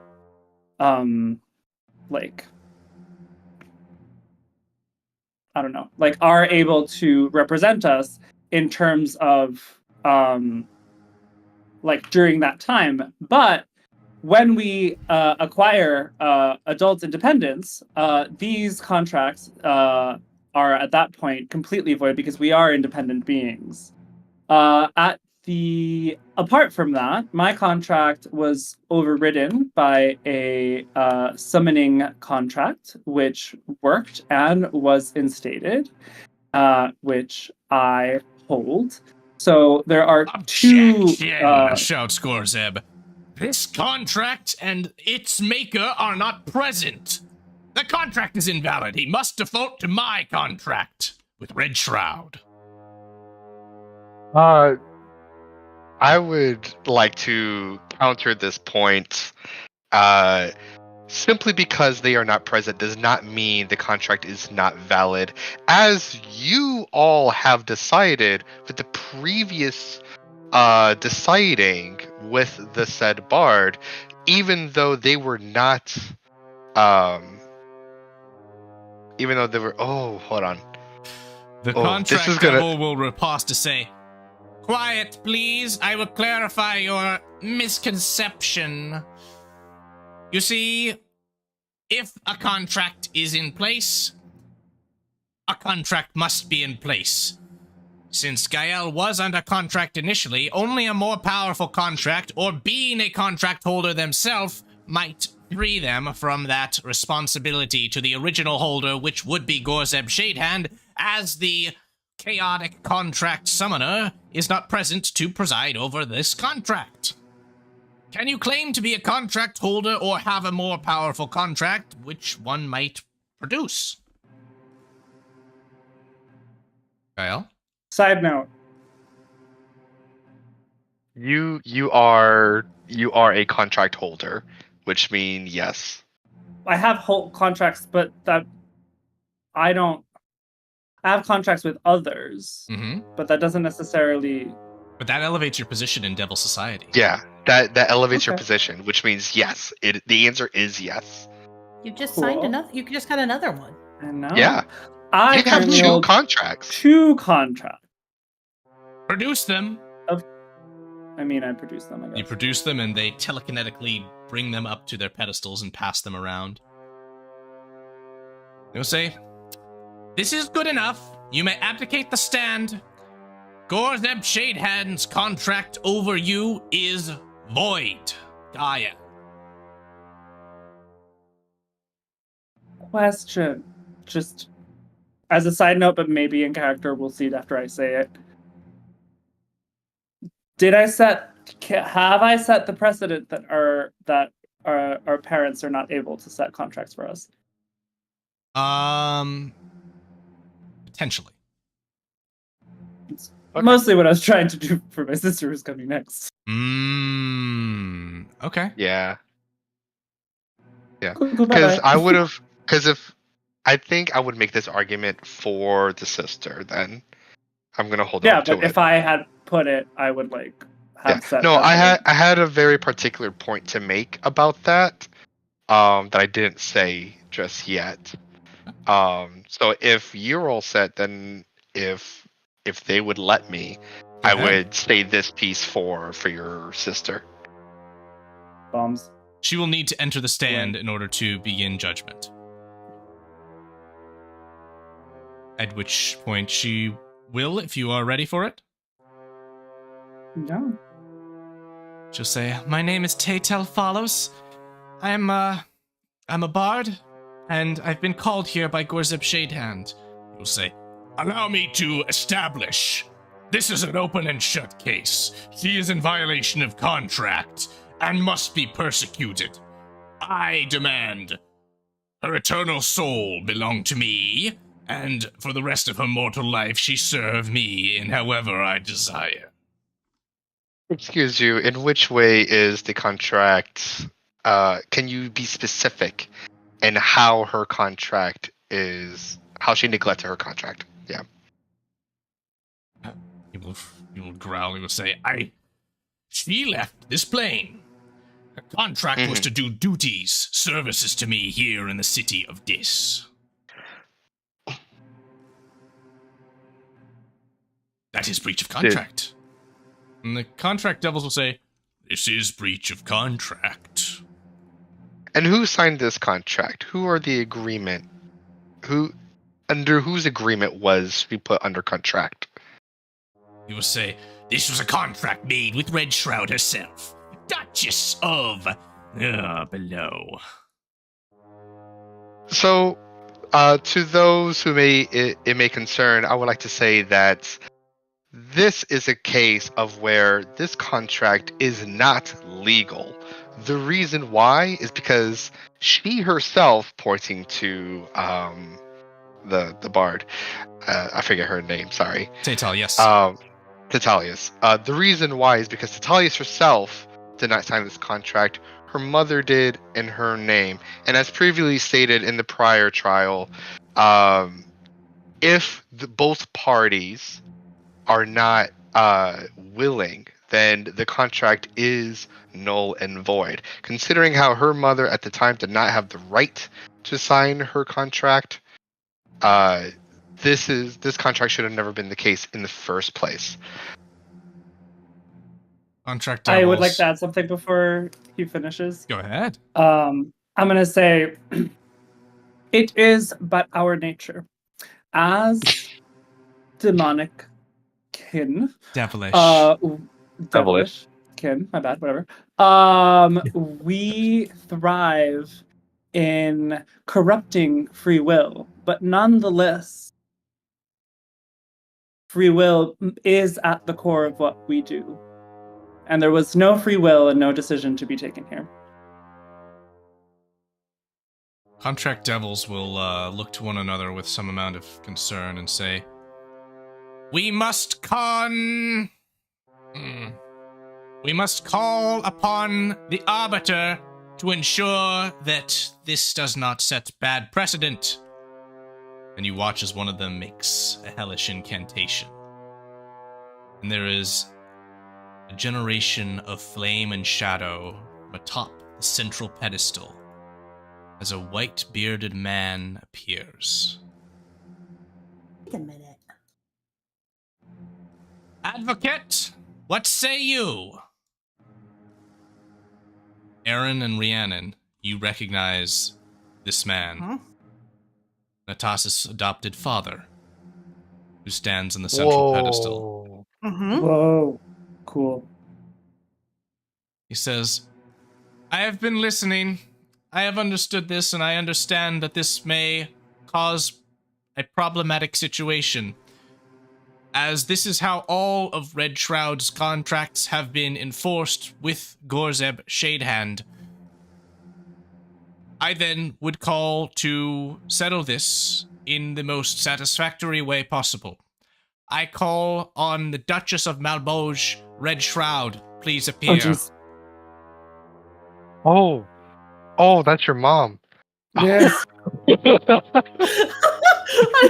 don't know, are able to represent us in terms of, during that time. But when we acquire adult independence, these contracts are at that point completely void because we are independent beings. Apart from that, my contract was overridden by a summoning contract, which worked and was instated, which I hold. So there are two. Shouts Gorzeb. This contract and its maker are not present. The contract is invalid. He must default to my contract with Red Shroud. I would like to counter this point. Simply because they are not present does not mean the contract is not valid. As you all have decided with the previous deciding with the said bard, even though they were not, even though they were. Oh, hold on. The this is contract gonna. devil will riposte to say, "Quiet, please. I will clarify your misconception. You see, if a contract is in place, a contract must be in place. Since Gael was under contract initially, only a more powerful contract, or being a contract holder themselves, might free them from that responsibility to the original holder, which would be Gorzeb Shadehand, as the chaotic contract summoner is not present to preside over this contract. Can you claim to be a contract holder or have a more powerful contract, which one might produce?" Gael? Side note. You are a contract holder, which means yes. I have whole contracts, but that I don't. I have contracts with others, Mm-hmm. but that doesn't necessarily. But that elevates your position in Devil Society. Yeah, that elevates your Okay. position, which means yes. The answer is yes. You just Cool. signed another. You just got another one. I know. Yeah, I you have currently 2 hold contracts. 2 contracts. Produce them. I mean, I produce them. I guess. You produce them, and they telekinetically bring them up to their pedestals and pass them around. You'll say, "This is good enough. You may abdicate the stand. Gorzeb Shadehand's contract over you is void." Gaia. Question, just as a side note, but maybe in character, we'll see it after I say it. Have I set the precedent that our parents are not able to set contracts for us? Potentially. It's Okay. mostly what I was trying to do for my sister who's coming next. Okay. Yeah, Cool, because bye-bye. I think I would make this argument for the sister. Then I'm gonna hold Yeah, on to but it. if I had put it, I would have set. No, precedent. I had a very particular point to make about that. That I didn't say just yet. So if you're all set, then if they would let me, Go I ahead. would say this piece for your sister. Bombs. She will need to enter the stand in order to begin judgment. At which point she will, if you are ready for it. No. She'll say, "My name is Taytel Follows. I'm a bard, and I've been called here by Gorzeb Shadehand." You'll say, "Allow me to establish. This is an open and shut case. She is in violation of contract and must be persecuted. I demand her eternal soul belong to me, and for the rest of her mortal life she serve me in however I desire." Excuse you. In which way is the contract? Can you be specific in how her contract is? How she neglected her contract? Yeah. He will growl. He will say, She left this plane. Her contract was to do duties, services to me here in the city of Dis. That is breach of contract." And the contract devils will say, "This is breach of contract." And who signed this contract? Who are the agreement? Under whose agreement was we put under contract? He will say, "This was a contract made with Red Shroud herself, Duchess of below." So, to those who it may concern, I would like to say that this is a case of where this contract is not legal. The reason why is because she herself, pointing to the bard, I forget her name. Sorry. Taytal, yes. Titalius. The reason why is because Titalius herself did not sign this contract. Her mother did in her name. And as previously stated in the prior trial, if both parties are not willing then the contract is null and void. Considering how her mother at the time did not have the right to sign her contract, this contract should have never been the case in the first place. Contract devils. I would like to add something before he finishes. Go ahead. I'm gonna say it is but our nature as demonic kin. Devilish. Devilish kin, my bad, whatever. We thrive in corrupting free will, but nonetheless, free will is at the core of what we do. And there was no free will and no decision to be taken here. Contract devils will look to one another with some amount of concern and say, We must call upon the Arbiter to ensure that this does not set bad precedent. And you watch as one of them makes a hellish incantation. And there is a generation of flame and shadow atop the central pedestal as a white-bearded man appears. Wait a minute. Advocate, what say you? Aaron and Rhiannon, you recognize this man. Huh? Natas's adopted father, who stands on the central pedestal. Mm-hmm. Whoa, cool. He says, I have been listening. I have understood this, and I understand that this may cause a problematic situation, as this is how all of Red Shroud's contracts have been enforced with Gorzeb Shadehand. I then would call to settle this in the most satisfactory way possible. I call on the Duchess of Malboge, Red Shroud, please appear. Oh, jeez. Oh, that's your mom. Yes. I'm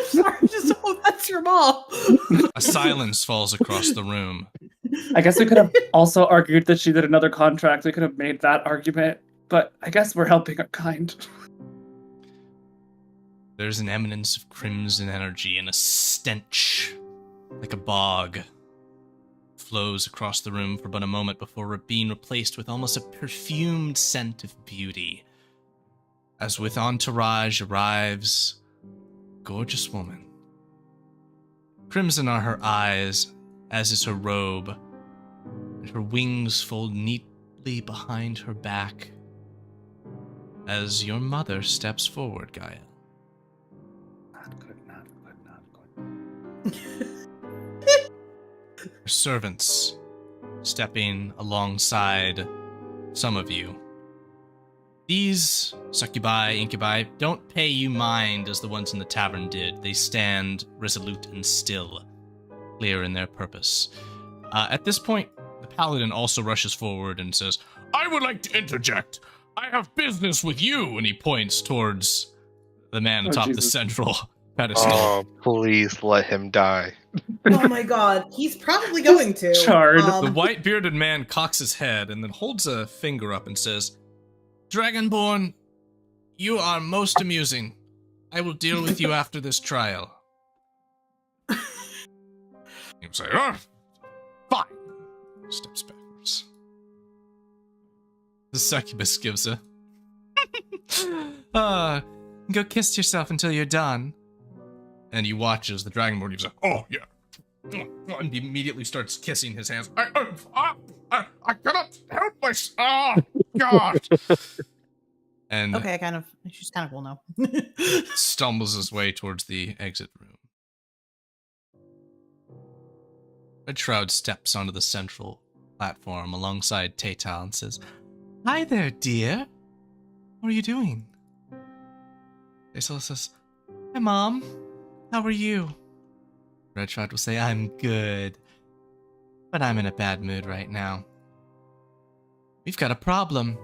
sorry, just that's your mom. A silence falls across the room. I guess we could have also argued that she did another contract. We could have made that argument, but I guess we're helping her kind. There's an eminence of crimson energy and a stench, like a bog, flows across the room for but a moment before being replaced with almost a perfumed scent of beauty. As with entourage arrives a gorgeous woman. Crimson are her eyes, as is her robe, and her wings fold neatly behind her back as your mother steps forward, Gaia. Not good, not good, not good. Her servants stepping alongside some of you. These succubi, incubi, don't pay you mind as the ones in the tavern did. They stand resolute and still, clear in their purpose. At this point, the paladin also rushes forward and says, I would like to interject. I have business with you. And he points towards the man atop the central pedestal. Oh, please let him die. Oh my god, he's probably going to. Charred. The white-bearded man cocks his head and then holds a finger up and says, Dragonborn, you are most amusing. I will deal with you after this trial. He will say, fine. Steps backwards. The succubus gives a... go kiss yourself until you're done. And he watches the Dragonborn gives a, oh, yeah. And he immediately starts kissing his hands. I cannot help myself. Oh, God. And Okay, she's kind of cool now. stumbles his way towards the exit room. Red Shroud steps onto the central platform alongside Taytal and says, Hi there, dear. What are you doing? Taytal says, Hi, Mom. How are you? Red Shroud will say, I'm good, but I'm in a bad mood right now. We've got a problem.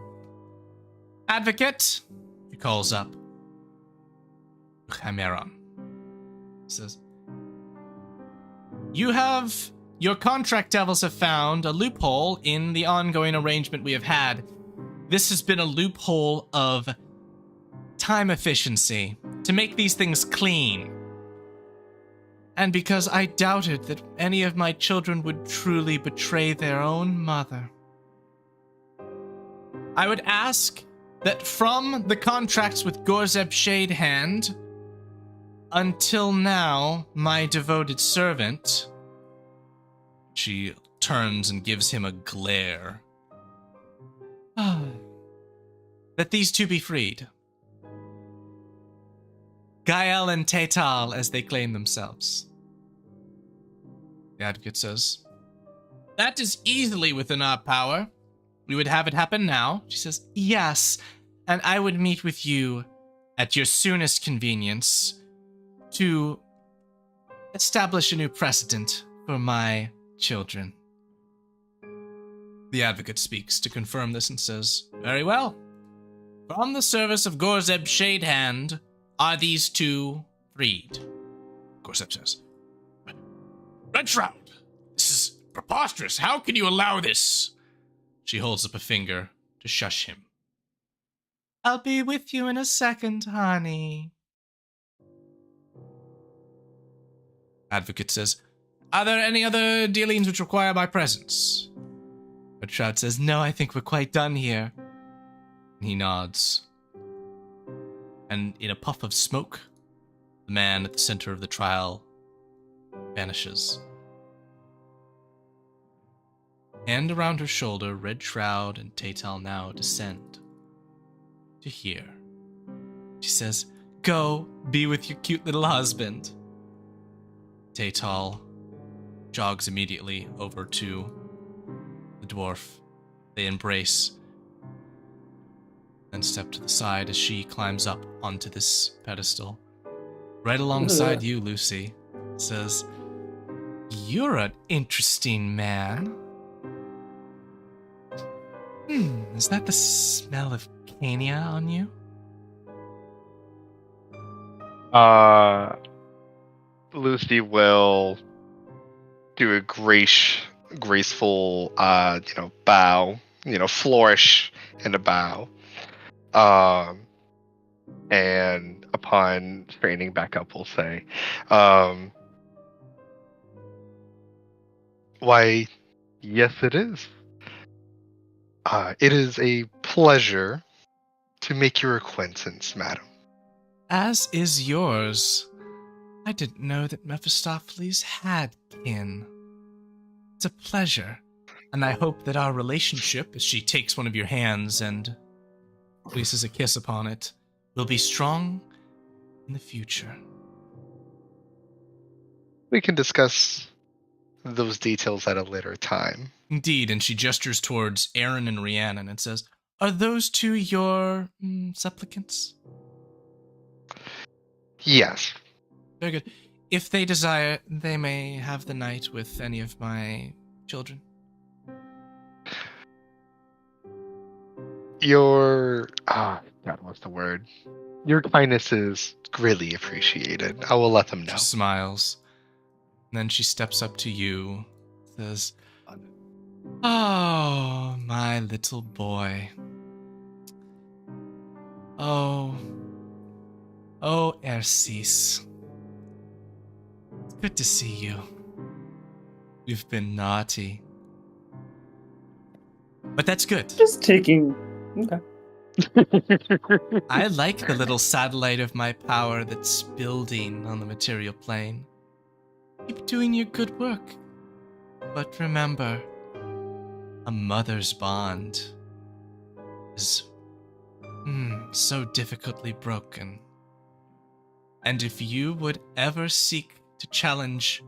Advocate, he calls up. Chimeron says, You have your contract devils have found a loophole in the ongoing arrangement we have had. This has been a loophole of time efficiency, to make these things clean. And because I doubted that any of my children would truly betray their own mother. I would ask that from the contracts with Gorzeb Shadehand, until now, my devoted servant... She turns and gives him a glare. That these two be freed. Gael and Tetal, as they claim themselves. The advocate says, that is easily within our power. We would have it happen now. She says, yes, and I would meet with you at your soonest convenience to establish a new precedent for my children. The advocate speaks to confirm this and says, very well. From the service of Gorzeb Shadehand, are these two freed? Gorzeb says, Red Shroud, this is preposterous. How can you allow this? She holds up a finger to shush him. I'll be with you in a second, honey. Advocate says, are there any other dealings which require my presence? Red Shroud says, no, I think we're quite done here. He nods. And in a puff of smoke, the man at the center of the trial vanishes. Hand around her shoulder, Red Shroud and Tetal now descend to here. She says, go, be with your cute little husband. Tetal jogs immediately over to the dwarf. They embrace and step to the side as she climbs up onto this pedestal. Right alongside you, Lucy, says, you're an interesting man. Is that the smell of Cania on you? Lucy will do a graceful, bow, flourish and a bow. And upon straightening back up, we'll say, why, yes, it is. It is a pleasure to make your acquaintance, madam. As is yours. I didn't know that Mephistopheles had kin. It's a pleasure, and I hope that our relationship, as she takes one of your hands and places a kiss upon it, will be strong in the future. We can discuss those details at a later time. Indeed, and she gestures towards Aaron and Rhiannon and says, are those two your supplicants? Yes. Very good. If they desire, they may have the night with any of my children. Your... God, what's the word? Your kindness is greatly appreciated. I will let them know. She smiles. And then she steps up to you, says, oh, my little boy. Oh, Ercis. It's good to see you. You've been naughty. But that's good. Just taking... Okay. I like the little satellite of my power that's building on the material plane. Keep doing your good work. But remember, a mother's bond is so difficultly broken. And if you would ever seek to challenge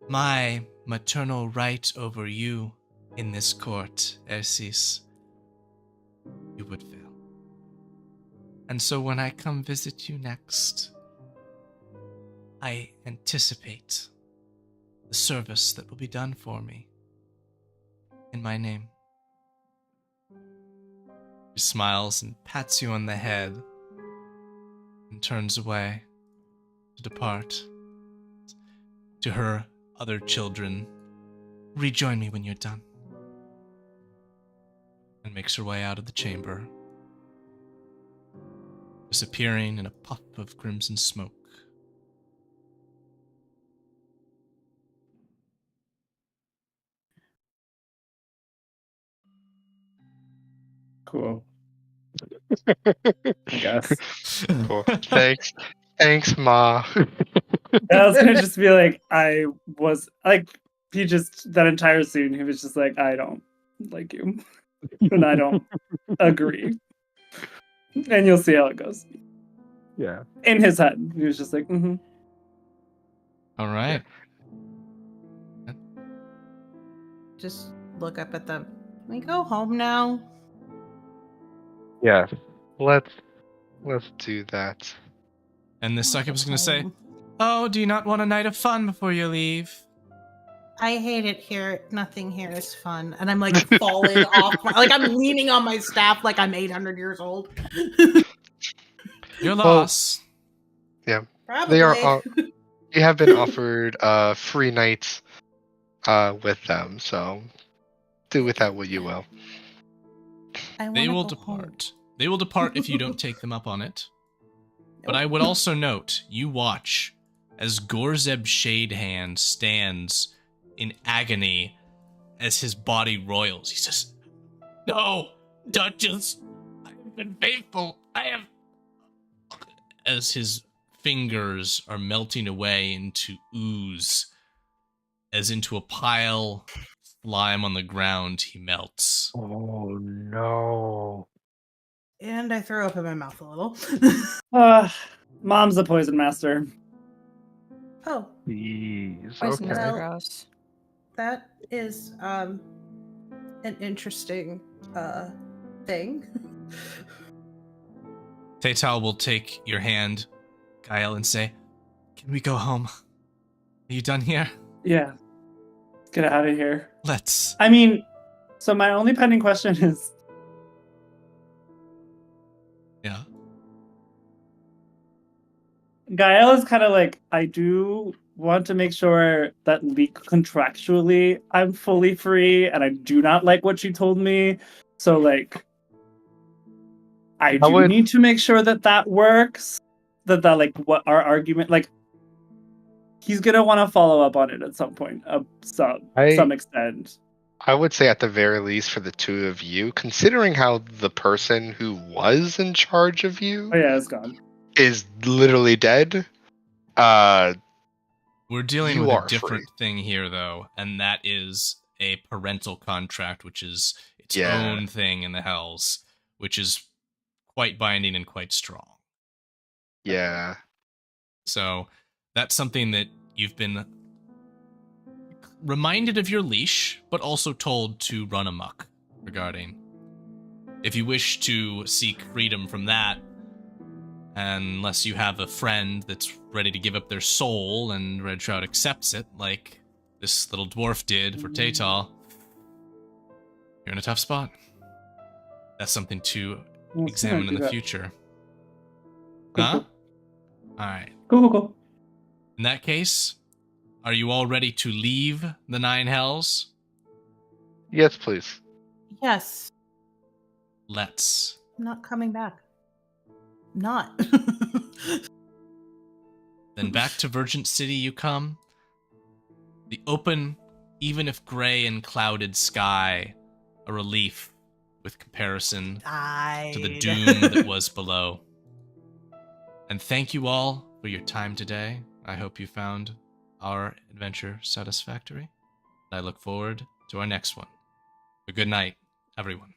my maternal right over you in this court, Ercis, you would fail. And so when I come visit you next, I anticipate the service that will be done for me in my name. She smiles and pats you on the head and turns away to depart. To her other children, rejoin me when you're done. And makes her way out of the chamber, disappearing in a puff of crimson smoke. Cool. I guess. Cool. Thanks, Ma. I was gonna just be like, he just, that entire scene, he was just like, I don't like you. And I don't agree. And you'll see how it goes. Yeah. In his head, he was just like, mm-hmm. All right. Just look up at them. Can we go home now? Yeah. Let's do that. And the succubus is going to say, Home. "Oh, do you not want a night of fun before you leave?" I hate it here. Nothing here is fun. And I'm like falling off. Like I'm leaning on my staff like I'm 800 years old. Your loss. Probably. They are. You have been offered free nights with them, so do with that what you will. They will depart. They will depart if you don't take them up on it. But I would also note, you watch as Gorzeb Shadehand stands in agony as his body roils. He says, "No, Duchess, I have been faithful. I have..." As his fingers are melting away into ooze, as into a pile of slime on the ground, he melts. Oh no. And I throw up in my mouth a little. Mom's the poison master. Oh, Jeez. Poison is Okay. gross. that is an interesting thing. Teital will take your hand, Gael, and say, "Can we go home? Are you done here? Yeah. Let's get out of here. Let's." I mean, so my only pending question is, Yeah. Gael is kind of like, I do want to make sure that contractually I'm fully free, and I do not like what she told me. So, like, I do need to make sure that works. That like, what our argument, like, he's gonna want to follow up on it at some point, some extent. I would say at the very least for the two of you, considering how the person who was in charge of you Oh yeah, it's gone. is literally dead. We're dealing You with a are different free. thing here, though, and that is a parental contract, which is its Yeah. own thing in the Hells, which is quite binding and quite strong. Yeah. So that's something that you've been reminded of your leash, but also told to run amok regarding. If you wish to seek freedom from that, unless you have a friend that's ready to give up their soul and Red Shroud accepts it, like this little dwarf did for Teital, you're in a tough spot. That's something to examine in the future. Cool, Huh? cool. Alright. Cool. In that case, are you all ready to leave the Nine Hells? Yes, please. Yes. Let's. I'm not coming back. Not. Then back to Virgin City you come. The open, even if gray and clouded sky, a relief with comparison to the doom that was below. And thank you all for your time today. I hope you found our adventure satisfactory. I look forward to our next one. A good night, everyone.